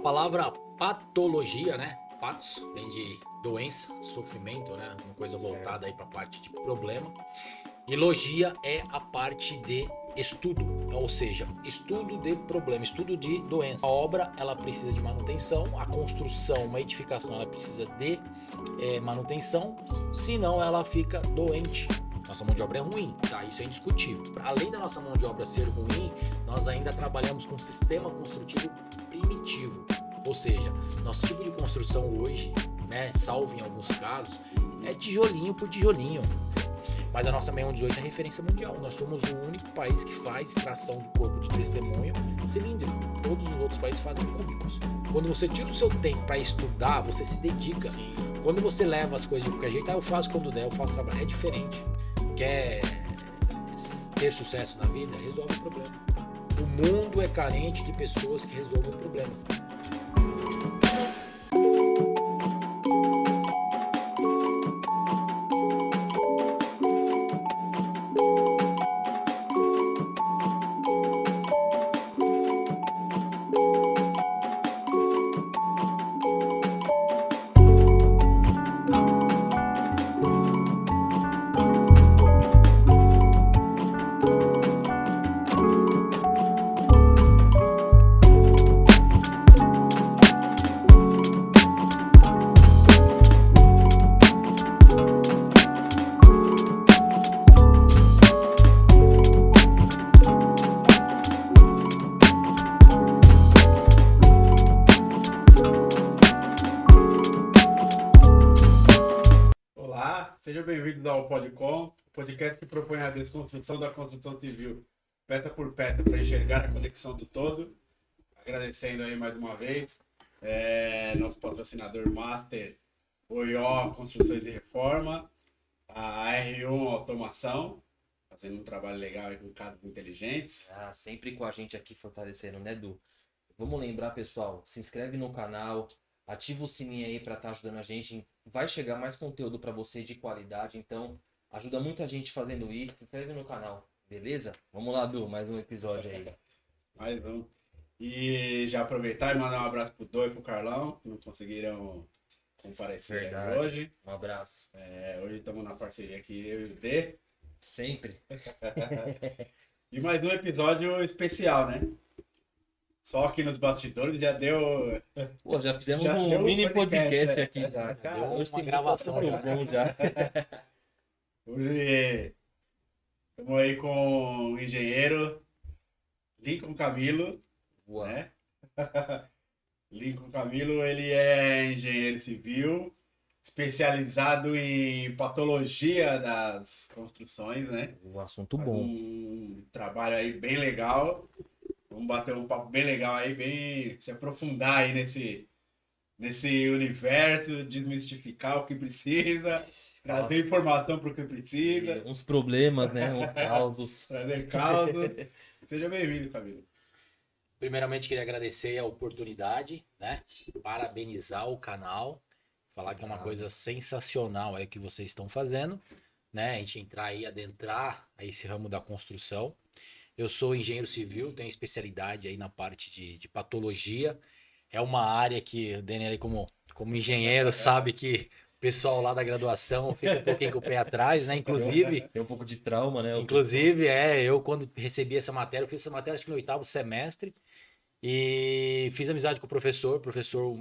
palavra patologia, né? Patos vem de doença, sofrimento, né? Uma coisa voltada aí para a parte de problema. E logia é a parte de estudo, ou seja, estudo de problema, estudo de doença. A obra ela precisa de manutenção, a construção, uma edificação ela precisa de manutenção, senão ela fica doente. Nossa mão de obra é ruim, tá? Isso é indiscutível. Além da nossa mão de obra ser ruim, nós ainda trabalhamos com um sistema construtivo primitivo. Ou seja, nosso tipo de construção hoje, né, salvo em alguns casos, é tijolinho por tijolinho. Mas a nossa 6118 é referência mundial. Nós somos o único país que faz extração de corpo de testemunho cilíndrico. Todos os outros países fazem cúbicos. Quando você tira o seu tempo para estudar, você se dedica. Sim. Quando você leva as coisas de qualquer jeito, eu faço quando der, eu faço trabalho. É diferente. Quer ter sucesso na vida? Resolve o problema. O mundo é carente de pessoas que resolvam problemas. Sejam bem-vindos ao Podcom, podcast que propõe a desconstrução da construção civil, peça por peça, para enxergar a conexão do todo. Agradecendo aí mais uma vez, nosso patrocinador master, OIO Construções e Reforma, a R1 Automação, fazendo um trabalho legal aí com casas inteligentes. Sempre com a gente aqui fortalecendo, né, Du? Vamos lembrar, pessoal, se inscreve no canal, ativa o sininho aí para estar ajudando a gente. Vai chegar mais conteúdo para você de qualidade, então ajuda muita gente fazendo isso. Se inscreve no canal, beleza? Vamos lá, Du, mais um episódio aí. Mais um. E já aproveitar e mandar um abraço pro Dô e pro Carlão, que não conseguiram comparecer hoje. Um abraço. Hoje estamos na parceria aqui, eu e o D. Sempre. E mais um episódio especial, né? Só aqui nos bastidores já deu... Pô, já fizemos um mini podcast aqui já. Cara, hoje tem gravação bom já. Hoje estamos aí com o engenheiro Lincoln Camilo. Boa. Né? Lincoln Camilo, ele é engenheiro civil, especializado em patologia das construções, né? Um assunto bom. Um trabalho aí bem legal. Vamos bater um papo bem legal aí, bem se aprofundar aí nesse universo, desmistificar o que precisa, trazer informação para o que precisa. Uns problemas, né? Uns causos. Trazer causos. Seja bem-vindo, Camilo. Primeiramente, queria agradecer a oportunidade, né? Parabenizar o canal, falar que é uma coisa sensacional aí que vocês estão fazendo, né? A gente entrar aí, adentrar a esse ramo da construção. Eu sou engenheiro civil, tenho especialidade aí na parte de patologia. É uma área que o Daniel, como engenheiro, sabe que o pessoal lá da graduação fica um pouquinho com o pé atrás, né? Inclusive... Tem um pouco de trauma, né? Inclusive, eu quando recebi essa matéria, eu fiz essa matéria acho que no 8º semestre e fiz amizade com o professor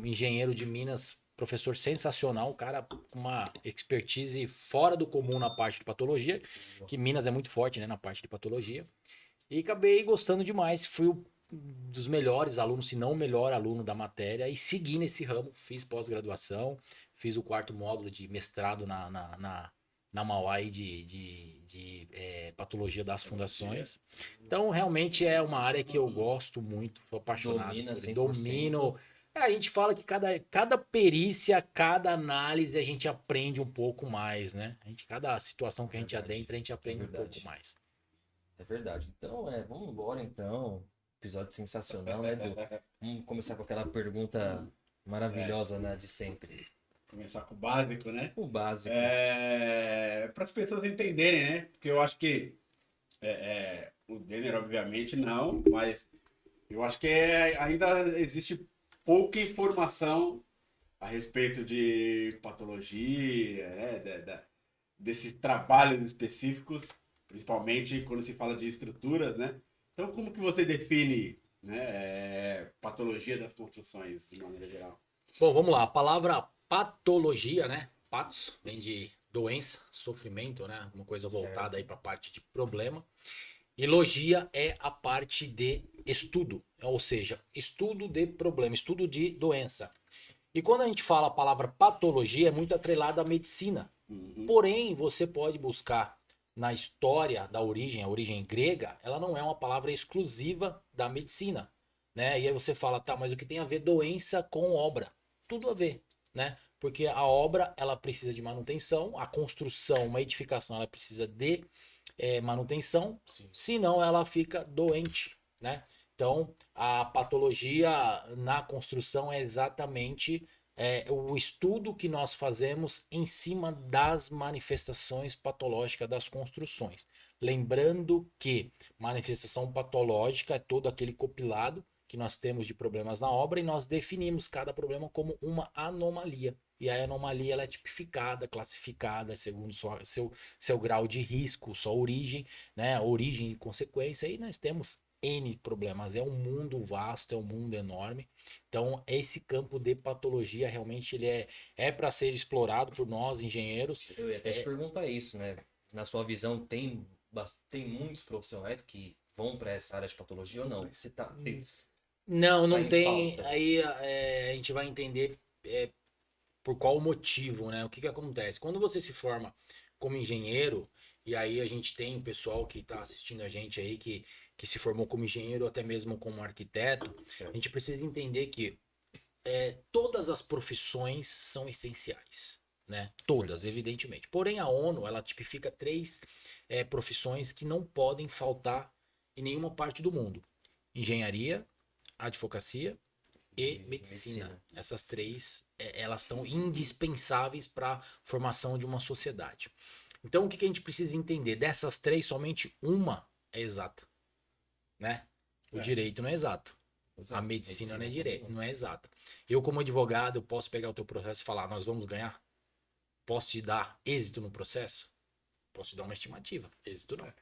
engenheiro de Minas, professor sensacional, um cara com uma expertise fora do comum na parte de patologia, que Minas é muito forte, né, na parte de patologia. E acabei gostando demais, fui um dos melhores alunos, se não o melhor aluno da matéria, e segui nesse ramo, fiz pós-graduação, fiz o 4º módulo de mestrado na Mauá aí de patologia das fundações. Então, realmente é uma área que eu gosto muito, sou apaixonado. Domino. A gente fala que cada perícia, cada análise, a gente aprende um pouco mais, né? Cada situação que a gente adentra, a gente aprende um pouco mais. É verdade. Então, vamos embora então. Episódio sensacional, né, Du? Vamos começar com aquela pergunta maravilhosa, né, de sempre. Começar com o básico, né? O básico. Para as pessoas entenderem, né? Porque eu acho que o Denner, obviamente, não, mas eu acho que ainda existe pouca informação a respeito de patologia, né, desses trabalhos específicos, principalmente quando se fala de estruturas, né? Então, como que você define, né, patologia das construções de maneira geral? Bom, vamos lá. A palavra patologia, né? Patos vem de doença, sofrimento, né? Uma coisa voltada aí para a parte de problema. E logia é a parte de estudo, ou seja, estudo de problema, estudo de doença. E quando a gente fala a palavra patologia, é muito atrelada à medicina. Porém, você pode buscar na história da origem, a origem grega, ela não é uma palavra exclusiva da medicina, né? E aí você fala, tá, mas o que tem a ver doença com obra? Tudo a ver, né? Porque a obra, ela precisa de manutenção, a construção, uma edificação, ela precisa de manutenção, senão ela fica doente, né? Então, a patologia na construção é exatamente o estudo que nós fazemos em cima das manifestações patológicas das construções. Lembrando que manifestação patológica é todo aquele compilado que nós temos de problemas na obra e nós definimos cada problema como uma anomalia. E a anomalia ela é tipificada, classificada segundo seu grau de risco, sua origem, né? Origem e consequência. E nós temos N problemas. É um mundo vasto, é um mundo enorme. Então, esse campo de patologia realmente ele é para ser explorado por nós, engenheiros. Eu ia até te perguntar isso, né? Na sua visão, tem muitos profissionais que vão para essa área de patologia ou não? Você Não tá em tem. falta. Aí a gente vai entender por qual motivo, né? O que acontece? Quando você se forma como engenheiro, e aí a gente tem pessoal que está assistindo a gente aí que se formou como engenheiro, até mesmo como arquiteto, a gente precisa entender que todas as profissões são essenciais, né? Todas, evidentemente. Porém, a ONU, ela tipifica 3 profissões que não podem faltar em nenhuma parte do mundo: engenharia, advocacia e medicina. Essas 3, elas são indispensáveis para a formação de uma sociedade. Então, o que a gente precisa entender? Dessas 3, somente uma é exata, né? O direito não é exato. A medicina não é direito, não é exata. Eu, como advogado, eu posso pegar o teu processo e falar, nós vamos ganhar? Posso te dar êxito no processo? Posso te dar uma estimativa. Êxito não.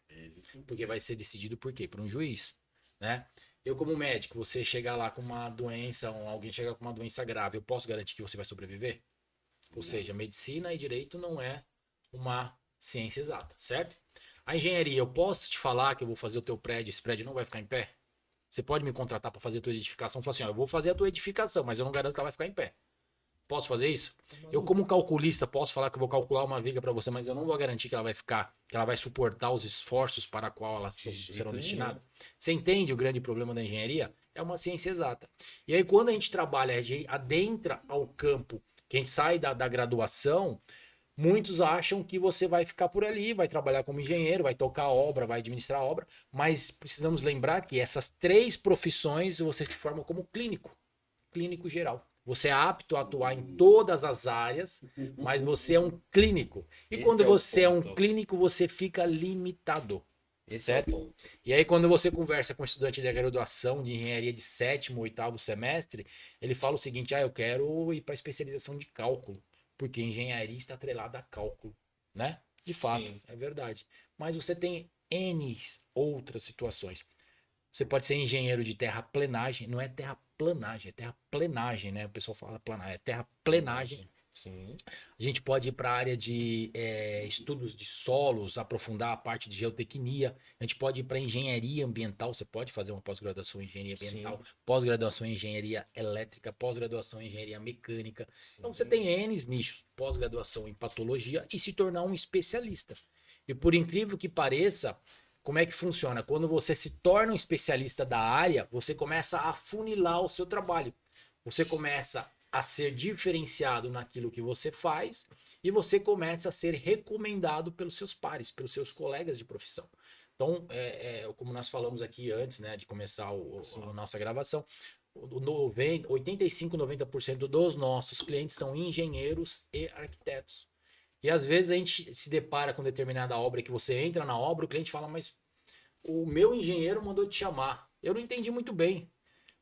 Porque vai ser decidido por quê? Por um juiz, né? Eu, como médico, você chegar lá com uma doença, ou alguém chegar com uma doença grave, eu posso garantir que você vai sobreviver? Ou seja, medicina e direito não é uma ciência exata, certo? A engenharia, eu posso te falar que eu vou fazer o teu prédio, esse prédio não vai ficar em pé? Você pode me contratar para fazer a tua edificação? Falar assim, ó, eu vou fazer a tua edificação, mas eu não garanto que ela vai ficar em pé. Posso fazer isso? Eu, como calculista, posso falar que eu vou calcular uma viga para você, mas eu não vou garantir que ela vai ficar, que ela vai suportar os esforços para qual elas serão destinadas. Você entende o grande problema da engenharia? É uma ciência exata. E aí, quando a gente trabalha, a gente adentra ao campo, que a gente sai da graduação, muitos acham que você vai ficar por ali, vai trabalhar como engenheiro, vai tocar a obra, vai administrar a obra, mas precisamos lembrar que essas 3 profissões você se forma como clínico geral. Você é apto a atuar em todas as áreas, mas você é um clínico. E quando você é um clínico, você fica limitado. Certo? E aí, quando você conversa com um estudante de graduação de engenharia de 7º, 8º semestre, ele fala o seguinte: eu quero ir para a especialização de cálculo, porque engenharia está atrelada a cálculo, né? De fato, é verdade. Mas você tem N outras situações. Você pode ser engenheiro de terraplenagem, não é terraplanagem, é terraplenagem, né? O pessoal fala planar, é terraplenagem. Sim. A gente pode ir para a área de estudos de solos, aprofundar a parte de geotecnia. A gente pode ir para engenharia ambiental. Você pode fazer uma pós-graduação em engenharia ambiental, pós-graduação em engenharia elétrica, pós-graduação em engenharia mecânica. Então você tem N nichos, pós-graduação em patologia e se tornar um especialista. E por incrível que pareça, como é que funciona? Quando você se torna um especialista da área, você começa a afunilar o seu trabalho. Você começa a ser diferenciado naquilo que você faz e você começa a ser recomendado pelos seus pares, pelos seus colegas de profissão. Então, como nós falamos aqui antes, né, de começar a nossa gravação, 85, 90% dos nossos clientes são engenheiros e arquitetos. E às vezes a gente se depara com determinada obra que você entra na obra, o cliente fala, mas o meu engenheiro mandou te chamar. Eu não entendi muito bem.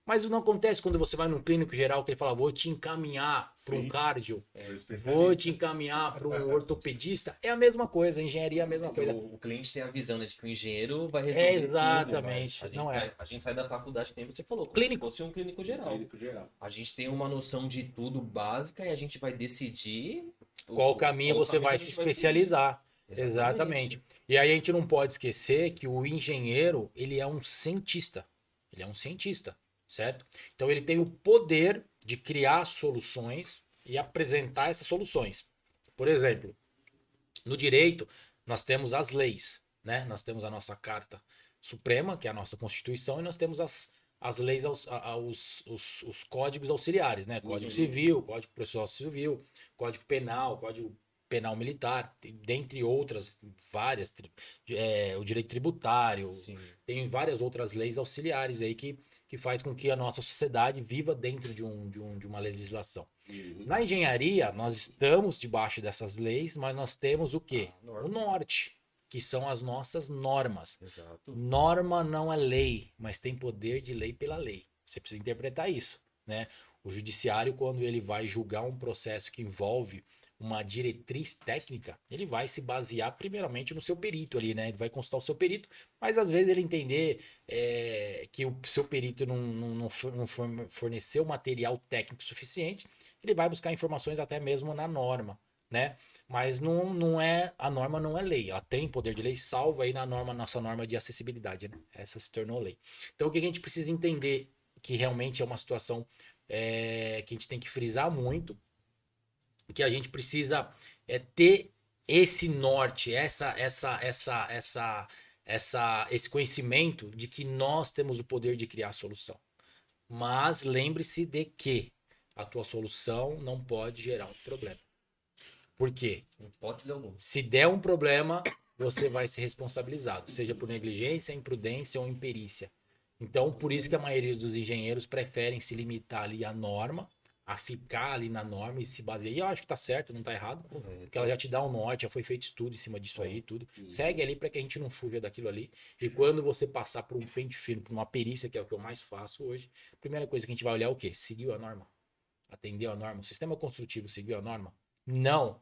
Mas não acontece quando você vai num clínico geral que ele fala, vou te encaminhar para um Sim. cardio, É o especialista. vou te encaminhar para um ortopedista. É a mesma coisa, a engenharia é a mesma Porque coisa. o cliente tem a visão, né, de que o engenheiro vai resolver Exatamente, tudo, mas não é. a gente sai da faculdade, que nem você falou, como Clínico. se fosse um clínico geral. Clínico geral. A gente tem uma noção de tudo básica e a gente vai decidir Qual caminho qual você caminho vai a se gente vai especializar. seguir. Exatamente. E aí a gente não pode esquecer que o engenheiro, ele é um cientista. Ele é um cientista, certo? Então ele tem o poder de criar soluções e apresentar essas soluções. Por exemplo, no direito, nós temos as leis, né? Nós temos a nossa Carta Suprema, que é a nossa Constituição, e nós temos as leis, os códigos auxiliares, né? Código Civil, Código Processual Civil, Código Penal, Código Penal Militar, dentre outras, várias, o direito tributário, Sim. tem várias outras leis auxiliares aí que faz com que a nossa sociedade viva dentro de uma legislação. Na engenharia, nós estamos debaixo dessas leis, mas nós temos o quê? O norte, que são as nossas normas. Exato. Norma não é lei, mas tem poder de lei pela lei. Você precisa interpretar isso, né? O judiciário, quando ele vai julgar um processo que envolve uma diretriz técnica, ele vai se basear primeiramente no seu perito ali, né? Ele vai consultar o seu perito, mas às vezes ele entender que o seu perito não forneceu material técnico suficiente, ele vai buscar informações até mesmo na norma, né? Mas não é, a norma não é lei, ela tem poder de lei, salvo aí na norma, nossa norma de acessibilidade, né? Essa se tornou lei. Então o que a gente precisa entender, que realmente é uma situação que a gente tem que frisar muito, que a gente precisa ter esse norte, esse conhecimento de que nós temos o poder de criar a solução. Mas lembre-se de que a tua solução não pode gerar um problema. Por quê? Em hipótese alguma. Se der um problema, você vai ser responsabilizado, seja por negligência, imprudência ou imperícia. Então, por isso que a maioria dos engenheiros preferem se limitar ali à norma, a ficar ali na norma e se basear. E eu acho que tá certo, não tá errado. Porque ela já te dá um norte, já foi feito estudo em cima disso aí, tudo. Segue ali para que a gente não fuja daquilo ali. E quando você passar por um pente fino, por uma perícia, que é o que eu mais faço hoje, a primeira coisa que a gente vai olhar é o quê? Seguiu a norma? Atendeu a norma? O sistema construtivo seguiu a norma? Não.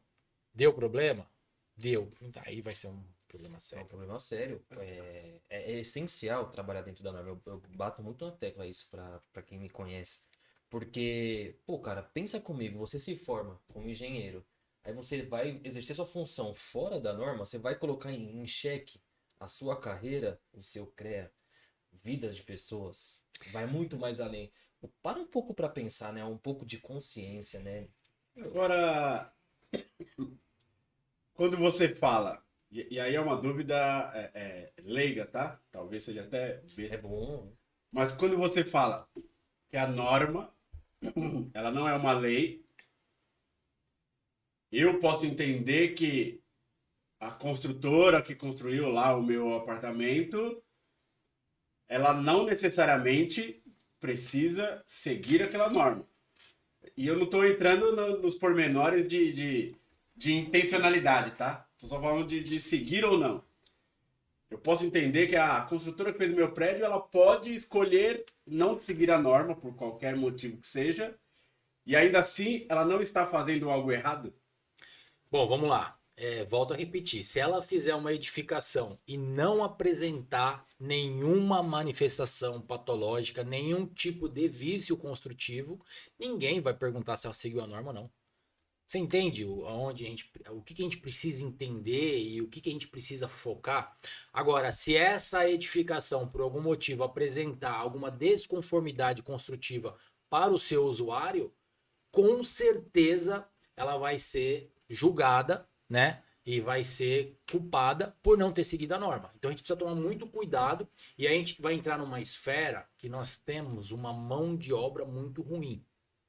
Deu problema? Deu. Aí vai ser um problema É um sério. problema sério. É essencial trabalhar dentro da norma. Eu bato muito na tecla isso pra quem me conhece. Porque, pô, cara, pensa comigo, você se forma como engenheiro, aí você vai exercer sua função fora da norma, você vai colocar em xeque a sua carreira, o seu CREA, vidas de pessoas, vai muito mais além. Para um pouco pra pensar, né? Um pouco de consciência, né? Agora, quando você fala, e aí é uma dúvida leiga, tá? Talvez seja até É besta. bom. Mas quando você fala que a norma, ela não é uma lei, eu posso entender que a construtora que construiu lá o meu apartamento, ela não necessariamente precisa seguir aquela norma. E eu não estou entrando nos pormenores de intencionalidade, tá? Estou só falando de seguir ou não. Eu posso entender que a construtora que fez o meu prédio, ela pode escolher não seguir a norma, por qualquer motivo que seja, e ainda assim ela não está fazendo algo errado. Bom, vamos lá. Volto a repetir. Se ela fizer uma edificação e não apresentar nenhuma manifestação patológica, nenhum tipo de vício construtivo, ninguém vai perguntar se ela seguiu a norma ou não. Você entende o que a gente precisa entender e o que a gente precisa focar? Agora, se essa edificação, por algum motivo, apresentar alguma desconformidade construtiva para o seu usuário, com certeza ela vai ser julgada, né? E vai ser culpada por não ter seguido a norma. Então a gente precisa tomar muito cuidado e aí a gente vai entrar numa esfera que nós temos uma mão de obra muito ruim.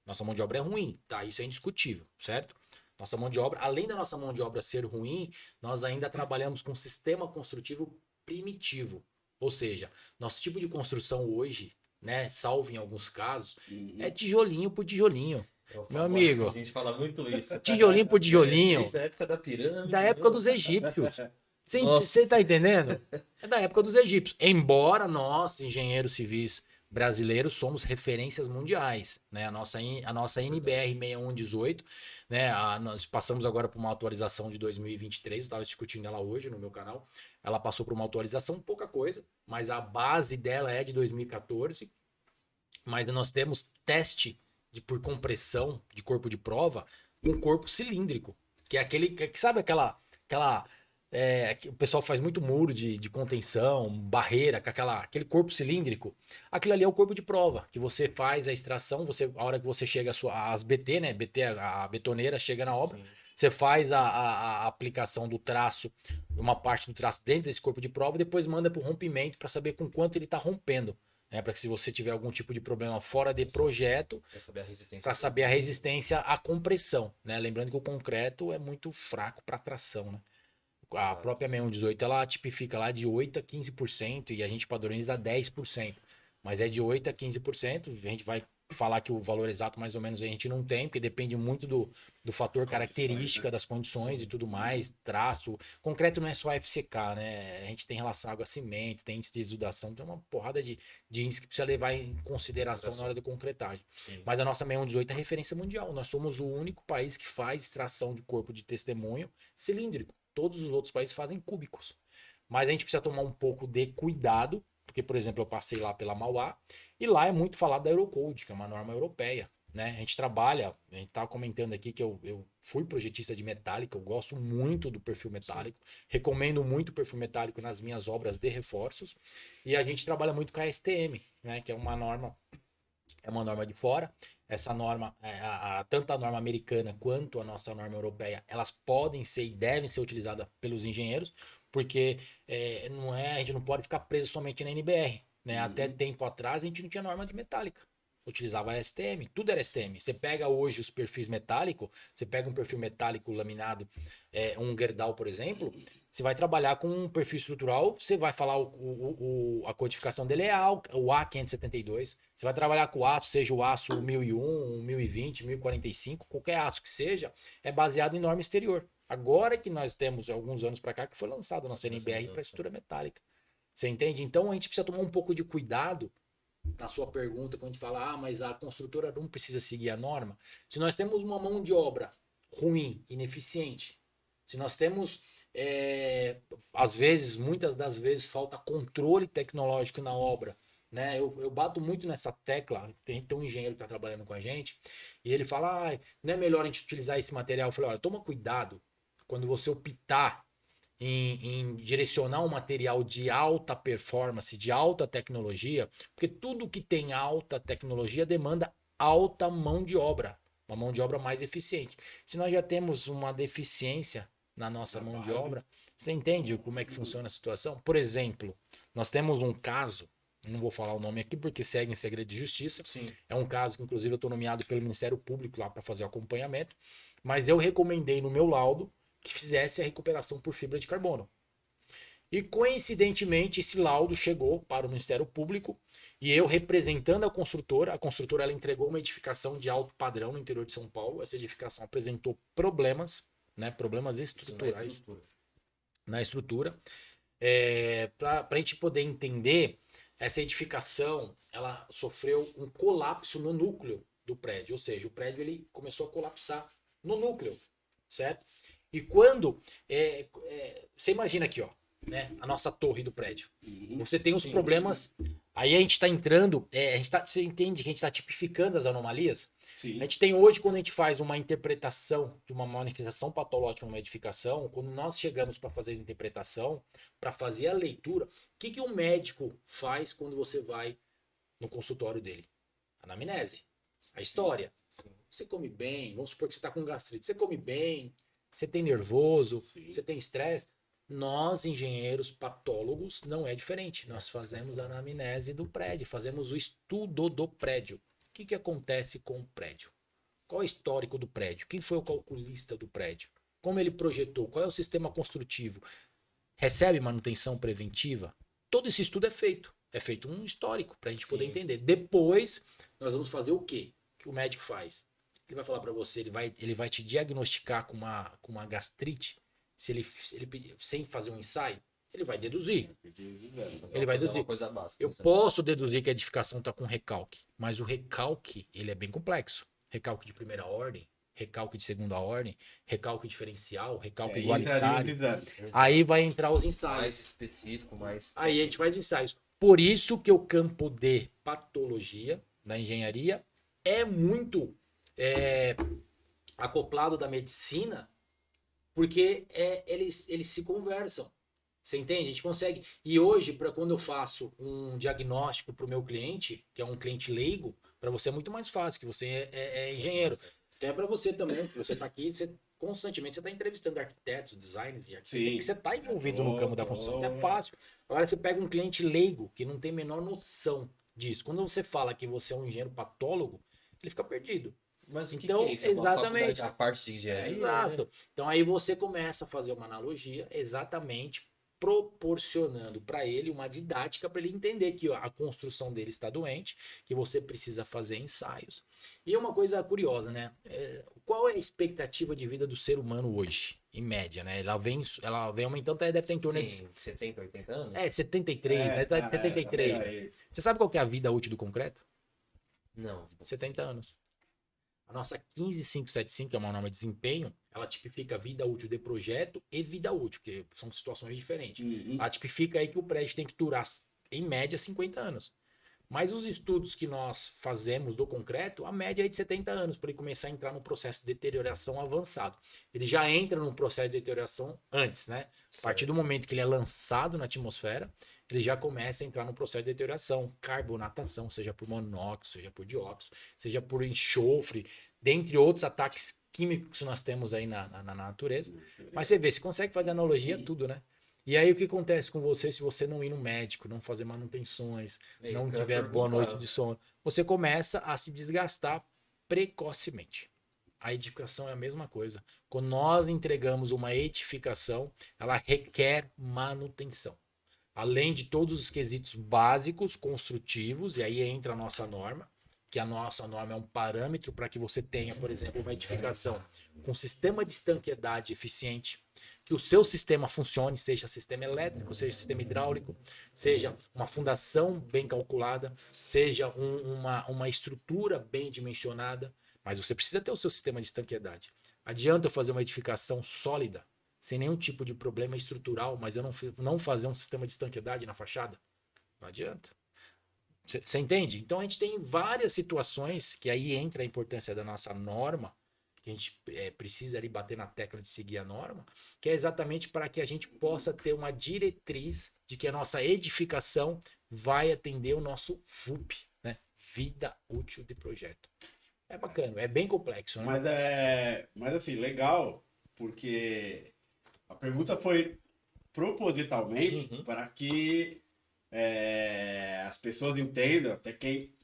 Nossa mão de obra é ruim, tá? Isso é indiscutível, certo? Nossa mão de obra, além da nossa mão de obra ser ruim, nós ainda trabalhamos com um sistema construtivo primitivo. Ou seja, nosso tipo de construção hoje, né, salvo em alguns casos, é tijolinho por tijolinho. Meu amigo, A gente fala muito isso. tijolinho por tijolinho. Desde a época da pirâmide. Da época dos egípcios. Nossa. Você tá entendendo? É da época dos egípcios. Embora nós, engenheiros civis brasileiros somos referências mundiais, né? A nossa NBR 6118, né? Nós passamos agora por uma atualização de 2023, eu estava discutindo ela hoje no meu canal. Ela passou por uma atualização, pouca coisa, mas a base dela é de 2014. Mas nós temos teste por compressão de corpo de prova com corpo cilíndrico, que é aquele, sabe aquela que o pessoal faz muito muro de contenção, barreira, com aquele corpo cilíndrico. Aquilo ali é o corpo de prova, que você faz a extração, a hora que você chega as BT, né? BT, a betoneira chega na obra, você faz a aplicação do traço, uma parte do traço dentro desse corpo de prova, e depois manda para o rompimento para saber com quanto ele está rompendo. Para que se você tiver algum tipo de problema fora de projeto, para saber a resistência à compressão, né? Lembrando que o concreto é muito fraco para tração, né? A própria 6118 ela tipifica lá de 8 a 15% e a gente padroniza 10%, mas é de 8 a 15%, a gente vai falar que o valor exato mais ou menos a gente não tem, porque depende muito do fator característica, né? Das condições e tudo mais, traço. Concreto não é só FCK, né? A gente tem relação água-cimento, tem índice de exudação, tem uma porrada de índice que precisa levar em consideração na hora da concretagem. Sim. Mas a nossa 6118 é referência mundial. Nós somos o único país que faz extração de corpo de testemunho cilíndrico. Todos os outros países fazem cúbicos. Mas a gente precisa tomar um pouco de cuidado, porque, por exemplo, eu passei lá pela Mauá e lá é muito falado da Eurocode, que é uma norma europeia, né? A gente trabalha, a gente estava comentando aqui que eu fui projetista de metálica, eu gosto muito do perfil metálico, recomendo muito o perfil metálico nas minhas obras de reforços, e a gente trabalha muito com a STM, né? Que é uma norma de fora. Essa norma, tanto a norma americana quanto a nossa norma europeia, elas podem ser e devem ser utilizadas pelos engenheiros, porque a gente não pode ficar preso somente na NBR. Né? Até tempo atrás a gente não tinha norma de metálica. Utilizava a STM, tudo era STM. Você pega hoje os perfis metálicos, você pega um perfil metálico laminado, um Gerdau, por exemplo, você vai trabalhar com um perfil estrutural, você vai falar a codificação dele é o A572. Você vai trabalhar com o aço, seja o aço 1001, 1020, 1045, qualquer aço que seja, é baseado em norma exterior. Agora que nós temos alguns anos para cá que foi lançado a nossa NBR para estrutura metálica. Você entende? Então a gente precisa tomar um pouco de cuidado na sua pergunta, quando a gente fala, mas a construtora não precisa seguir a norma. Se nós temos uma mão de obra ruim, ineficiente, se nós temos, às vezes, muitas das vezes, falta controle tecnológico na obra, né? Eu bato muito nessa tecla, tem um engenheiro que está trabalhando com a gente, e ele fala, não é melhor a gente utilizar esse material? Eu falei, olha, toma cuidado quando você optar em direcionar um material de alta performance, de alta tecnologia, porque tudo que tem alta tecnologia demanda alta mão de obra, uma mão de obra mais eficiente. Se nós já temos uma deficiência na nossa mão de obra, você entende como é que funciona a situação? Por exemplo, nós temos um caso, não vou falar o nome aqui porque segue em segredo de justiça. Sim. É um caso que inclusive eu estou nomeado pelo Ministério Público lá para fazer o acompanhamento, mas eu recomendei no meu laudo que fizesse a recuperação por fibra de carbono. E coincidentemente esse laudo chegou para o Ministério Público e eu representando a construtora ela entregou uma edificação de alto padrão no interior de São Paulo. Essa edificação apresentou problemas, né, problemas estruturais na estrutura. Para a gente poder entender, essa edificação ela sofreu um colapso no núcleo do prédio, ou seja, o prédio ele começou a colapsar no núcleo, certo? E quando você imagina aqui, ó, né, a nossa torre do prédio. Você tem os problemas. Aí a gente está entrando. Você entende que a gente está tipificando as anomalias? Sim. A gente tem hoje, quando a gente faz uma interpretação de uma manifestação patológica numa edificação, quando nós chegamos para fazer a interpretação, para fazer a leitura, o que um médico faz quando você vai no consultório dele? Anamnese. A história. Sim. Você come bem, vamos supor que você está com gastrite. Você come bem. Você tem nervoso, sim, você tem estresse. Nós, engenheiros patólogos, não é diferente. Nós fazemos a anamnese do prédio, fazemos o estudo do prédio. O que acontece com o prédio? Qual é o histórico do prédio? Quem foi o calculista do prédio? Como ele projetou? Qual é o sistema construtivo? Recebe manutenção preventiva? Todo esse estudo é feito. É feito um histórico para a gente poder entender. Depois, nós vamos fazer o quê? O que o médico faz? Ele vai falar para você, ele vai te diagnosticar com uma gastrite, se ele sem fazer um ensaio, Ele vai deduzir. Ele vai Fazer deduzir. uma coisa básica. Eu posso deduzir que a edificação está com recalque, mas o recalque ele é bem complexo. Recalque de primeira ordem, recalque de segunda ordem, recalque diferencial, recalque Aí entraria os igualitário. exames. Aí vai entrar os ensaios. Mais específico, mais. Aí a gente faz ensaios. Por isso que o campo de patologia da engenharia é muito acoplado da medicina, porque eles se conversam. Você entende? A gente consegue. E hoje, para quando eu faço um diagnóstico para o meu cliente, que é um cliente leigo, para você é muito mais fácil, que você é engenheiro. Até para você também, que você está aqui, constantemente você está entrevistando arquitetos, designers e arquitetos, Sim. que você está envolvido no campo da construção, então é fácil. Agora você pega um cliente leigo, que não tem a menor noção disso. Quando você fala que você é um engenheiro patólogo, ele fica perdido. Mas o que Então, que é isso? É uma exatamente. faculdade, a parte de engenharia. Exato. Então aí você começa a fazer uma analogia exatamente proporcionando para ele uma didática para ele entender que a construção dele está doente, que você precisa fazer ensaios. E é uma coisa curiosa, né? Qual é a expectativa de vida do ser humano hoje, em média, né? Ela vem aumentando, deve estar em torno de Sim, 70, 80 anos? 73, né? Tá de 73. Você sabe qual que é a vida útil do concreto? Não. 70 anos. A nossa 15575, que é uma norma de desempenho, ela tipifica vida útil de projeto e vida útil, que são situações diferentes. Ela tipifica aí que o prédio tem que durar, em média, 50 anos. Mas os estudos que nós fazemos do concreto, a média é de 70 anos, para ele começar a entrar no processo de deterioração avançado. Ele já entra num processo de deterioração antes, né? A partir do momento que ele é lançado na atmosfera, ele já começa a entrar no processo de deterioração, carbonatação, seja por monóxido, seja por dióxido, seja por enxofre, dentre outros ataques químicos que nós temos aí na natureza. Mas você vê, você consegue fazer analogia a tudo, né? E aí o que acontece com você se você não ir no médico, não fazer manutenções, não tiver boa noite de sono? Você começa a se desgastar precocemente. A edificação é a mesma coisa. Quando nós entregamos uma edificação, ela requer manutenção. Além de todos os quesitos básicos, construtivos, e aí entra a nossa norma, que a nossa norma é um parâmetro para que você tenha, por exemplo, uma edificação com sistema de estanqueidade eficiente, que o seu sistema funcione, seja sistema elétrico, seja sistema hidráulico, seja uma fundação bem calculada, seja uma estrutura bem dimensionada, mas você precisa ter o seu sistema de estanqueidade. Adianta eu fazer uma edificação sólida, sem nenhum tipo de problema estrutural, mas eu não fazer um sistema de estanqueidade na fachada? Não adianta. Você entende? Então a gente tem várias situações que aí entra a importância da nossa norma, que a gente precisa ali bater na tecla de seguir a norma, que é exatamente para que a gente possa ter uma diretriz de que a nossa edificação vai atender o nosso VUP, né? Vida útil de projeto. É bacana, é bem complexo, né? Mas assim, legal, porque a pergunta foi propositalmente para que as pessoas entendam, até quem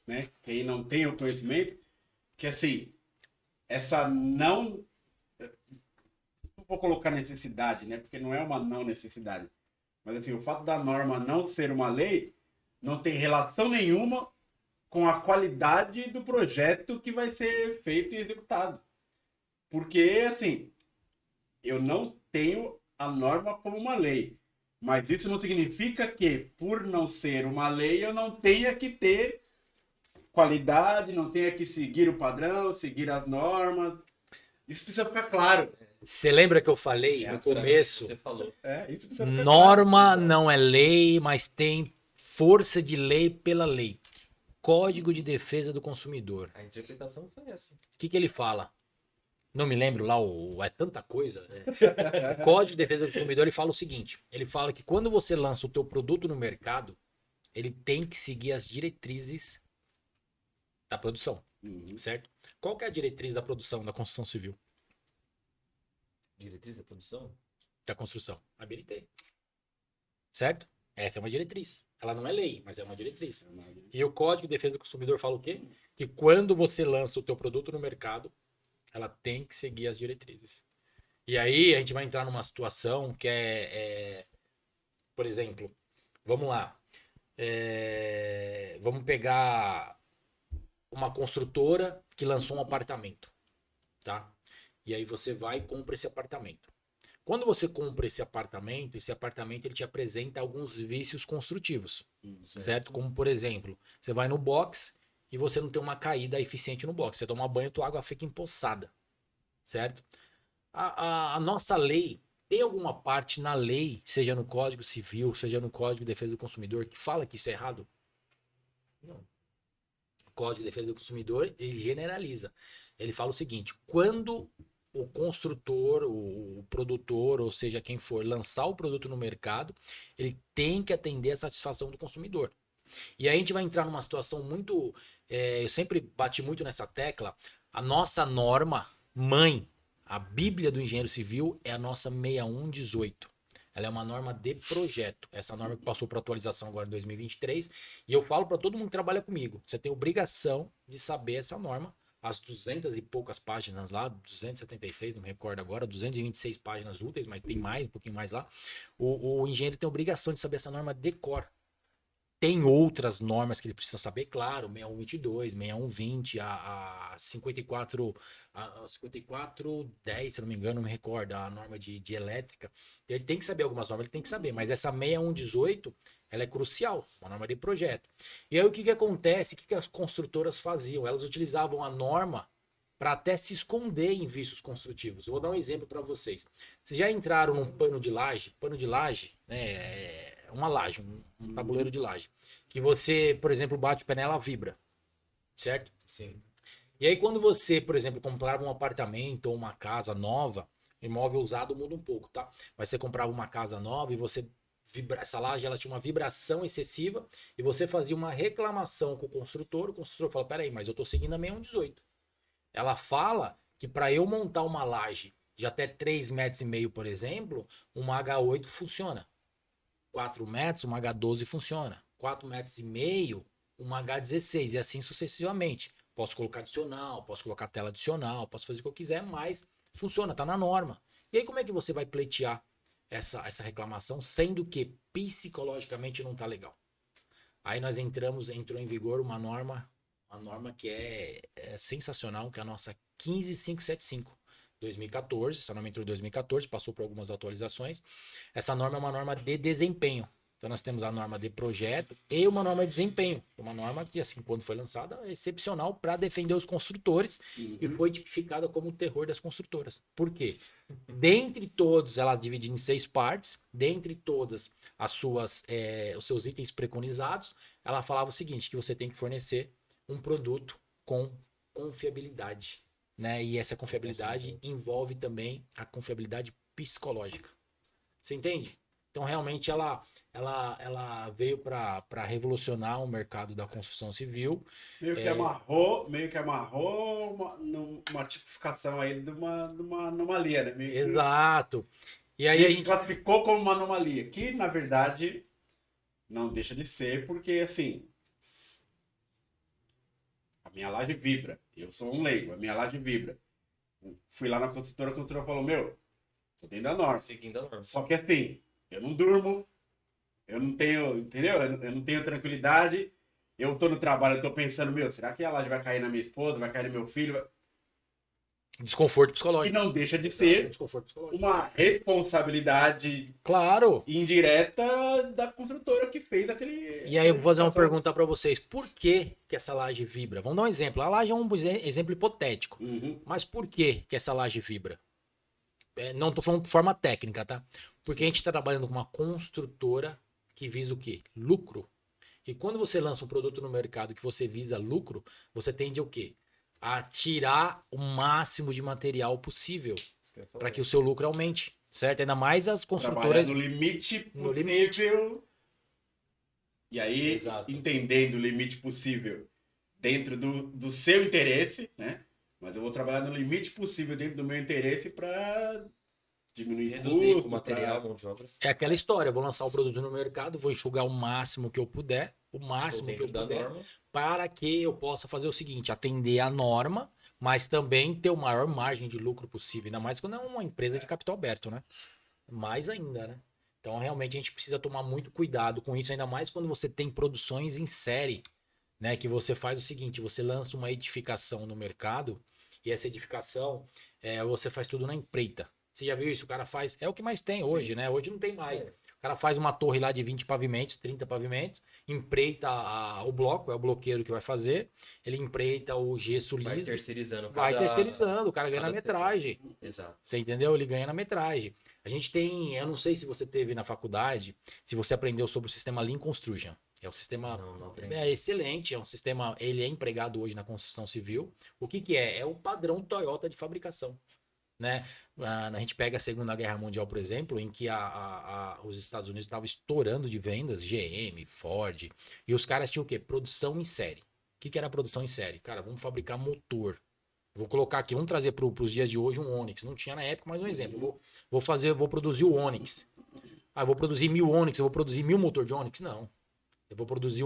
não tem o conhecimento, que assim, essa não vou colocar necessidade, né? Porque não é uma não necessidade. Mas assim, o fato da norma não ser uma lei não tem relação nenhuma com a qualidade do projeto que vai ser feito e executado. Porque, assim, eu não tenho a norma como uma lei. Mas isso não significa que, por não ser uma lei, eu não tenha que ter qualidade, não tenha que seguir o padrão, seguir as normas. Isso precisa ficar claro. Você lembra que eu falei no começo? Você falou. Isso precisa ficar Norma claro. não é lei, mas tem força de lei pela lei. Código de Defesa do Consumidor. A interpretação foi essa. O que ele fala? Não me lembro lá, é tanta coisa. Código de Defesa do Consumidor, ele fala o seguinte. Ele fala que quando você lança o teu produto no mercado, ele tem que seguir as diretrizes da produção, certo? Qual que é a diretriz da produção da construção civil? Diretriz da produção? Da construção. A BNT. Certo? Essa é uma diretriz. Ela não é lei, mas é uma diretriz. E o Código de Defesa do Consumidor fala o quê? Que quando você lança o teu produto no mercado, ela tem que seguir as diretrizes. E aí a gente vai entrar numa situação que por exemplo, vamos lá. Vamos pegar uma construtora que lançou um apartamento, tá? E aí você vai e compra esse apartamento. Quando você compra esse apartamento ele te apresenta alguns vícios construtivos, certo? Como, por exemplo, você vai no box e você não tem uma caída eficiente no box. Você toma banho, tua água fica empoçada, certo? A nossa lei, tem alguma parte na lei, seja no Código Civil, seja no Código de Defesa do Consumidor, que fala que isso é errado? Não. O Código de Defesa do Consumidor, ele generaliza. Ele fala o seguinte: quando o construtor, o produtor, ou seja, quem for lançar o produto no mercado, ele tem que atender a satisfação do consumidor. E aí a gente vai entrar numa situação muito... eu sempre bati muito nessa tecla. A nossa norma mãe, a Bíblia do Engenheiro Civil, é a nossa 6118. Ela é uma norma de projeto. Essa norma que passou por atualização agora em 2023. E eu falo para todo mundo que trabalha comigo: você tem obrigação de saber essa norma. As 200 e poucas páginas lá, 276, não me recordo agora, 226 páginas úteis, mas tem mais, um pouquinho mais lá. O engenheiro tem obrigação de saber essa norma de cor. Tem outras normas que ele precisa saber, claro, 6122, 6120, a 54, a 5410, se não me engano, não me recordo, a norma de elétrica. Então, ele tem que saber algumas normas, ele tem que saber, mas essa 6118, ela é crucial, uma norma de projeto. E aí o que acontece, o que as construtoras faziam? Elas utilizavam a norma para até se esconder em vícios construtivos. Eu vou dar um exemplo para vocês. Vocês já entraram num pano de laje? Pano de laje, né, uma laje, um tabuleiro de laje, que você, por exemplo, bate o pé nela, vibra, certo? Sim. E aí quando você, por exemplo, comprava um apartamento ou uma casa nova, imóvel usado muda um pouco, tá? Mas você comprava uma casa nova e você essa laje, ela tinha uma vibração excessiva e você fazia uma reclamação com o construtor fala: peraí, mas eu tô seguindo a 6118. Ela fala que para eu montar uma laje de até 3,5 metros, por exemplo, uma H8 funciona. 4 metros, uma H12 funciona. 4,5 metros, uma H16 e assim sucessivamente. Posso colocar adicional, posso colocar tela adicional, posso fazer o que eu quiser, mas funciona, tá na norma. E aí como é que você vai pleitear essa reclamação, sendo que psicologicamente não tá legal? Aí nós entrou em vigor uma norma que é sensacional, que é a nossa 15575. 2014, essa norma entrou em 2014, passou por algumas atualizações. Essa norma é uma norma de desempenho. Então nós temos a norma de projeto e uma norma de desempenho. Uma norma que, assim, quando foi lançada, é excepcional para defender os construtores e foi tipificada como o terror das construtoras. Por quê? Dentre todos, ela divide em 6 partes. Dentre todas os seus itens preconizados, ela falava o seguinte: que você tem que fornecer um produto com confiabilidade. Né? E essa confiabilidade envolve também a confiabilidade psicológica. Você entende? Então, realmente, ela veio para revolucionar o mercado da construção civil. Meio que amarrou uma tipificação aí de uma anomalia, né? Exato. E aí a gente classificou como uma anomalia, que, na verdade, não deixa de ser, porque, assim, a minha laje vibra. Eu sou um leigo, a minha laje vibra. Fui lá na construtora, a construtora falou: meu, tô dentro da norma. Seguindo a norma. Só que assim, eu não durmo, eu não tenho, entendeu? Eu não tenho tranquilidade. Eu tô no trabalho, eu tô pensando: meu, será que a laje vai cair na minha esposa, vai cair no meu filho? Desconforto E psicológico. não deixa de ser Desconforto psicológico. uma responsabilidade Claro. indireta da construtora que fez aquele... E aí eu vou fazer uma pergunta para vocês. Por que essa laje vibra? Vamos dar um exemplo. A laje é um exemplo hipotético. Mas por que essa laje vibra? Não tô falando de forma técnica, tá? Porque a gente está trabalhando com uma construtora que visa o quê? Lucro. E quando você lança um produto no mercado que você visa lucro, você tende a o quê? A tirar o máximo de material possível para que o seu lucro aumente, certo? Ainda mais as construtoras... Trabalhar no limite possível. E aí, Exato. entendendo o limite possível dentro do seu interesse, né? Mas eu vou trabalhar no limite possível dentro do meu interesse para diminuir Reduzir custo, o material, mão de obra. É aquela história, eu vou lançar o produto no mercado, vou enxugar o máximo que eu puder, para que eu possa fazer o seguinte: atender a norma, mas também ter o maior margem de lucro possível, ainda mais quando é uma empresa de capital aberto, né? Mais ainda, né? Então, realmente, a gente precisa tomar muito cuidado com isso, ainda mais quando você tem produções em série, né? Que você faz o seguinte: você lança uma edificação no mercado e essa edificação, você faz tudo na empreita. Você já viu isso? O cara faz. É o que mais tem hoje, né? Hoje não tem mais. É. O cara faz uma torre lá de 20 pavimentos, 30 pavimentos, empreita o bloco, é o bloqueiro que vai fazer. Ele empreita o gesso Vai liso. terceirizando. Vai terceirizando, o cara ganha na cada metragem. Exato. Você entendeu? Ele ganha na metragem. A gente tem, eu não sei se você teve na faculdade, se você aprendeu sobre o sistema Lean Construction. É o sistema Não aprendi. é excelente, é um sistema, ele é empregado hoje na construção civil. O que que é? É o padrão Toyota de fabricação, né? A gente pega a Segunda Guerra Mundial, por exemplo, em que os Estados Unidos estavam estourando de vendas, GM, Ford, e os caras tinham o quê? Produção em série. O que que era a produção em série? Cara, vamos fabricar motor. Vou colocar aqui, vamos trazer para os dias de hoje um Onix. Não tinha na época, mas um exemplo. Vou produzir o Onix. Ah, eu vou produzir 1000 Onix, eu vou produzir 1000 motor de Onix? Não. Eu vou produzir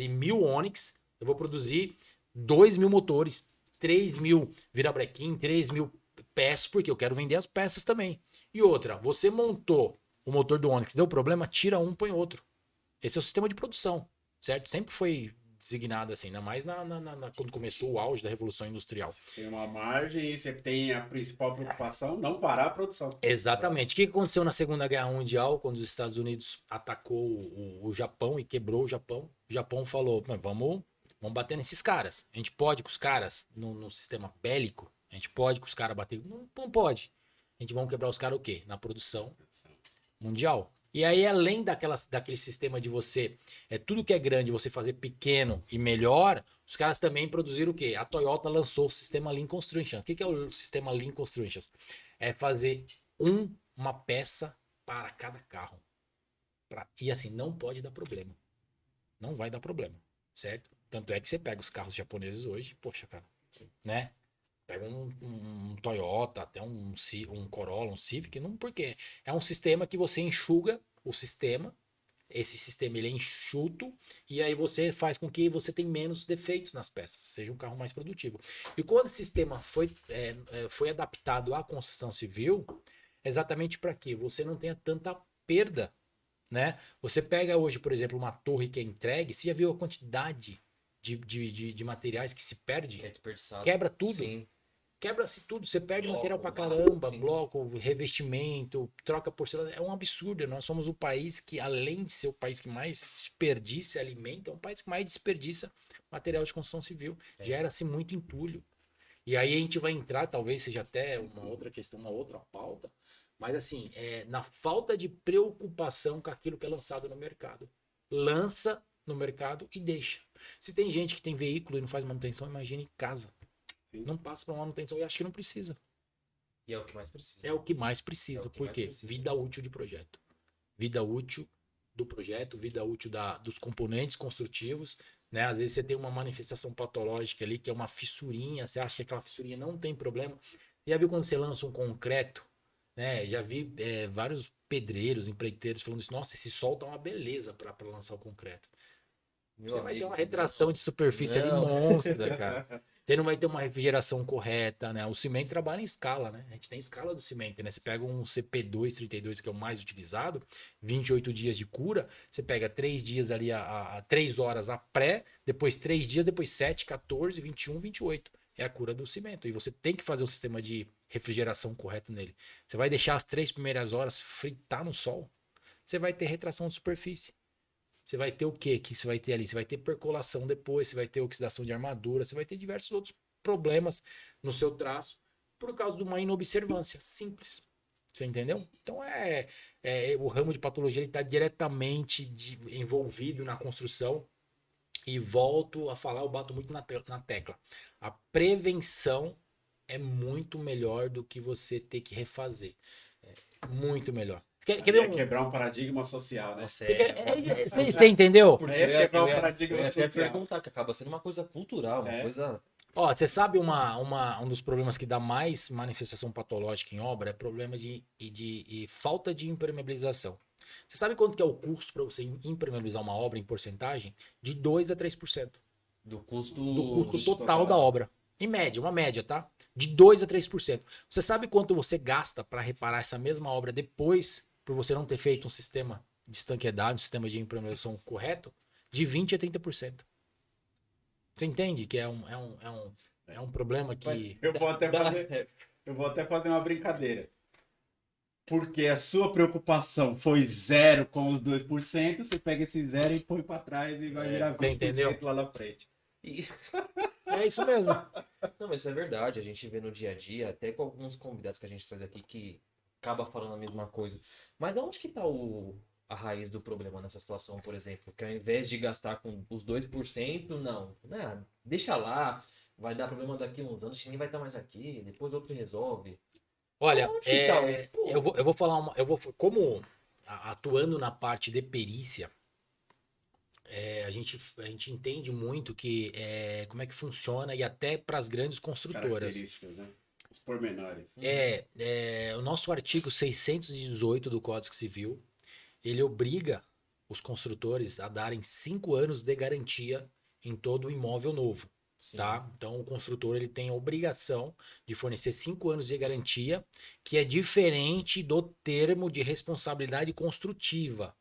1000 Onix, eu vou produzir 2000 motores, 3000 virabrequim, 3000 peças, porque eu quero vender as peças também. E outra, você montou o motor do Onix, deu problema, tira um, põe outro. Esse é o sistema de produção, certo? Sempre foi designado assim, ainda mais quando começou o auge da Revolução Industrial. Tem uma margem e você tem a principal preocupação, não parar a produção. Exatamente. O que aconteceu na Segunda Guerra Mundial, quando os Estados Unidos atacou o Japão e quebrou o Japão? O Japão falou, vamos bater nesses caras. A gente pode com os caras no sistema bélico? A gente pode com os caras bater? Não pode. A gente vai quebrar os caras o quê? Na produção mundial. E aí, além daquele sistema de você, tudo que é grande, você fazer pequeno e melhor, os caras também produziram o quê? A Toyota lançou o sistema Lean Construction. O que é o sistema Lean Construction? É fazer uma peça para cada carro. E assim, não pode dar problema. Não vai dar problema, certo? Tanto é que você pega os carros japoneses hoje, poxa, cara, né? Pega um Toyota, até um Corolla, um Civic, não porque é um sistema que você enxuga o sistema, esse sistema ele é enxuto e aí você faz com que você tenha menos defeitos nas peças, seja um carro mais produtivo. E quando esse sistema foi adaptado à construção civil, exatamente para quê? Você não tenha tanta perda, né? Você pega hoje, por exemplo, uma torre que é entregue, você já viu a quantidade de materiais que se perde? Que é desperdiçado. Quebra tudo. Sim. Quebra-se tudo, você perde Bloco, material pra vaso, caramba, sim. bloco, revestimento, troca porcelana, é um absurdo. Nós somos o país que, além de ser o país que mais desperdiça alimento, é um país que mais desperdiça material de construção civil. Gera-se muito entulho. E aí a gente vai entrar, talvez seja até uma outra questão, uma outra pauta, mas assim, na falta de preocupação com aquilo que é lançado no mercado. Lança no mercado e deixa. Se tem gente que tem veículo e não faz manutenção, imagine casa. Não passa para manutenção e acho que não precisa. E é o que mais precisa. É o que mais precisa. É o que Por mais quê? precisa. Vida útil de projeto. Vida útil do projeto, vida útil dos componentes construtivos. Né? Às vezes você tem uma manifestação patológica ali, que é uma fissurinha, você acha que aquela fissurinha não tem problema. Já viu quando você lança um concreto? Né? Já vi vários pedreiros, empreiteiros falando isso. Nossa, esse sol tá uma beleza para lançar o concreto. Você vai ter uma retração de superfície ali monstra, cara. Você não vai ter uma refrigeração correta, né? O cimento trabalha em escala, né? A gente tem escala do cimento, né? Você pega um CP232, que é o mais utilizado, 28 dias de cura, você pega 3 dias ali, 3 horas a pré, depois 3 dias, depois 7, 14, 21, 28. É a cura do cimento. E você tem que fazer um sistema de refrigeração correto nele. Você vai deixar as 3 primeiras horas fritar no sol, você vai ter retração de superfície. Você vai ter o que você vai ter ali? Você vai ter percolação depois, você vai ter oxidação de armadura, você vai ter diversos outros problemas no seu traço por causa de uma inobservância simples. Você entendeu? Então o ramo de patologia está diretamente envolvido na construção e volto a falar, eu bato muito na tecla. A prevenção é muito melhor do que você ter que refazer. Muito melhor. Quer ver quebrar um paradigma social, né? Você entendeu? Porque quebrar um paradigma eu ia social. perguntar, que acaba sendo uma coisa cultural, uma coisa... Ó, você sabe um dos problemas que dá mais manifestação patológica em obra é problema de falta de impermeabilização. Você sabe quanto que é o custo para você impermeabilizar uma obra em porcentagem? De 2 a 3%. Do custo total da obra. Em média, uma média, tá? De 2 a 3%. Você sabe quanto você gasta para reparar essa mesma obra depois, por você não ter feito um sistema de estanqueidade, um sistema de impermeabilização correto? De 20 a 30%. Você entende que é um problema que... Eu vou até fazer uma brincadeira. porque a sua preocupação foi zero com os 2%, você pega esse zero e põe para trás e vai virar 20% entendeu? lá na frente. E- É isso mesmo. Não, mas isso é verdade. A gente vê no dia a dia, até com alguns convidados que a gente traz aqui que acaba falando a mesma coisa. Mas aonde que tá a raiz do problema nessa situação, por exemplo? Que ao invés de gastar com os 2%, não. Né? Deixa lá, vai dar problema daqui a uns anos, ninguém vai estar mais aqui, depois outro resolve. Olha, Aonde que tá o... eu vou falar como atuando na parte de perícia, a gente entende muito que como é que funciona e até para as grandes construtoras. Características, né? Os pormenores. O nosso artigo 618 do Código Civil, ele obriga os construtores a darem 5 anos de garantia em todo o imóvel novo. Sim. Tá? Então o construtor ele tem a obrigação de fornecer 5 anos de garantia, que é diferente do termo de responsabilidade construtiva.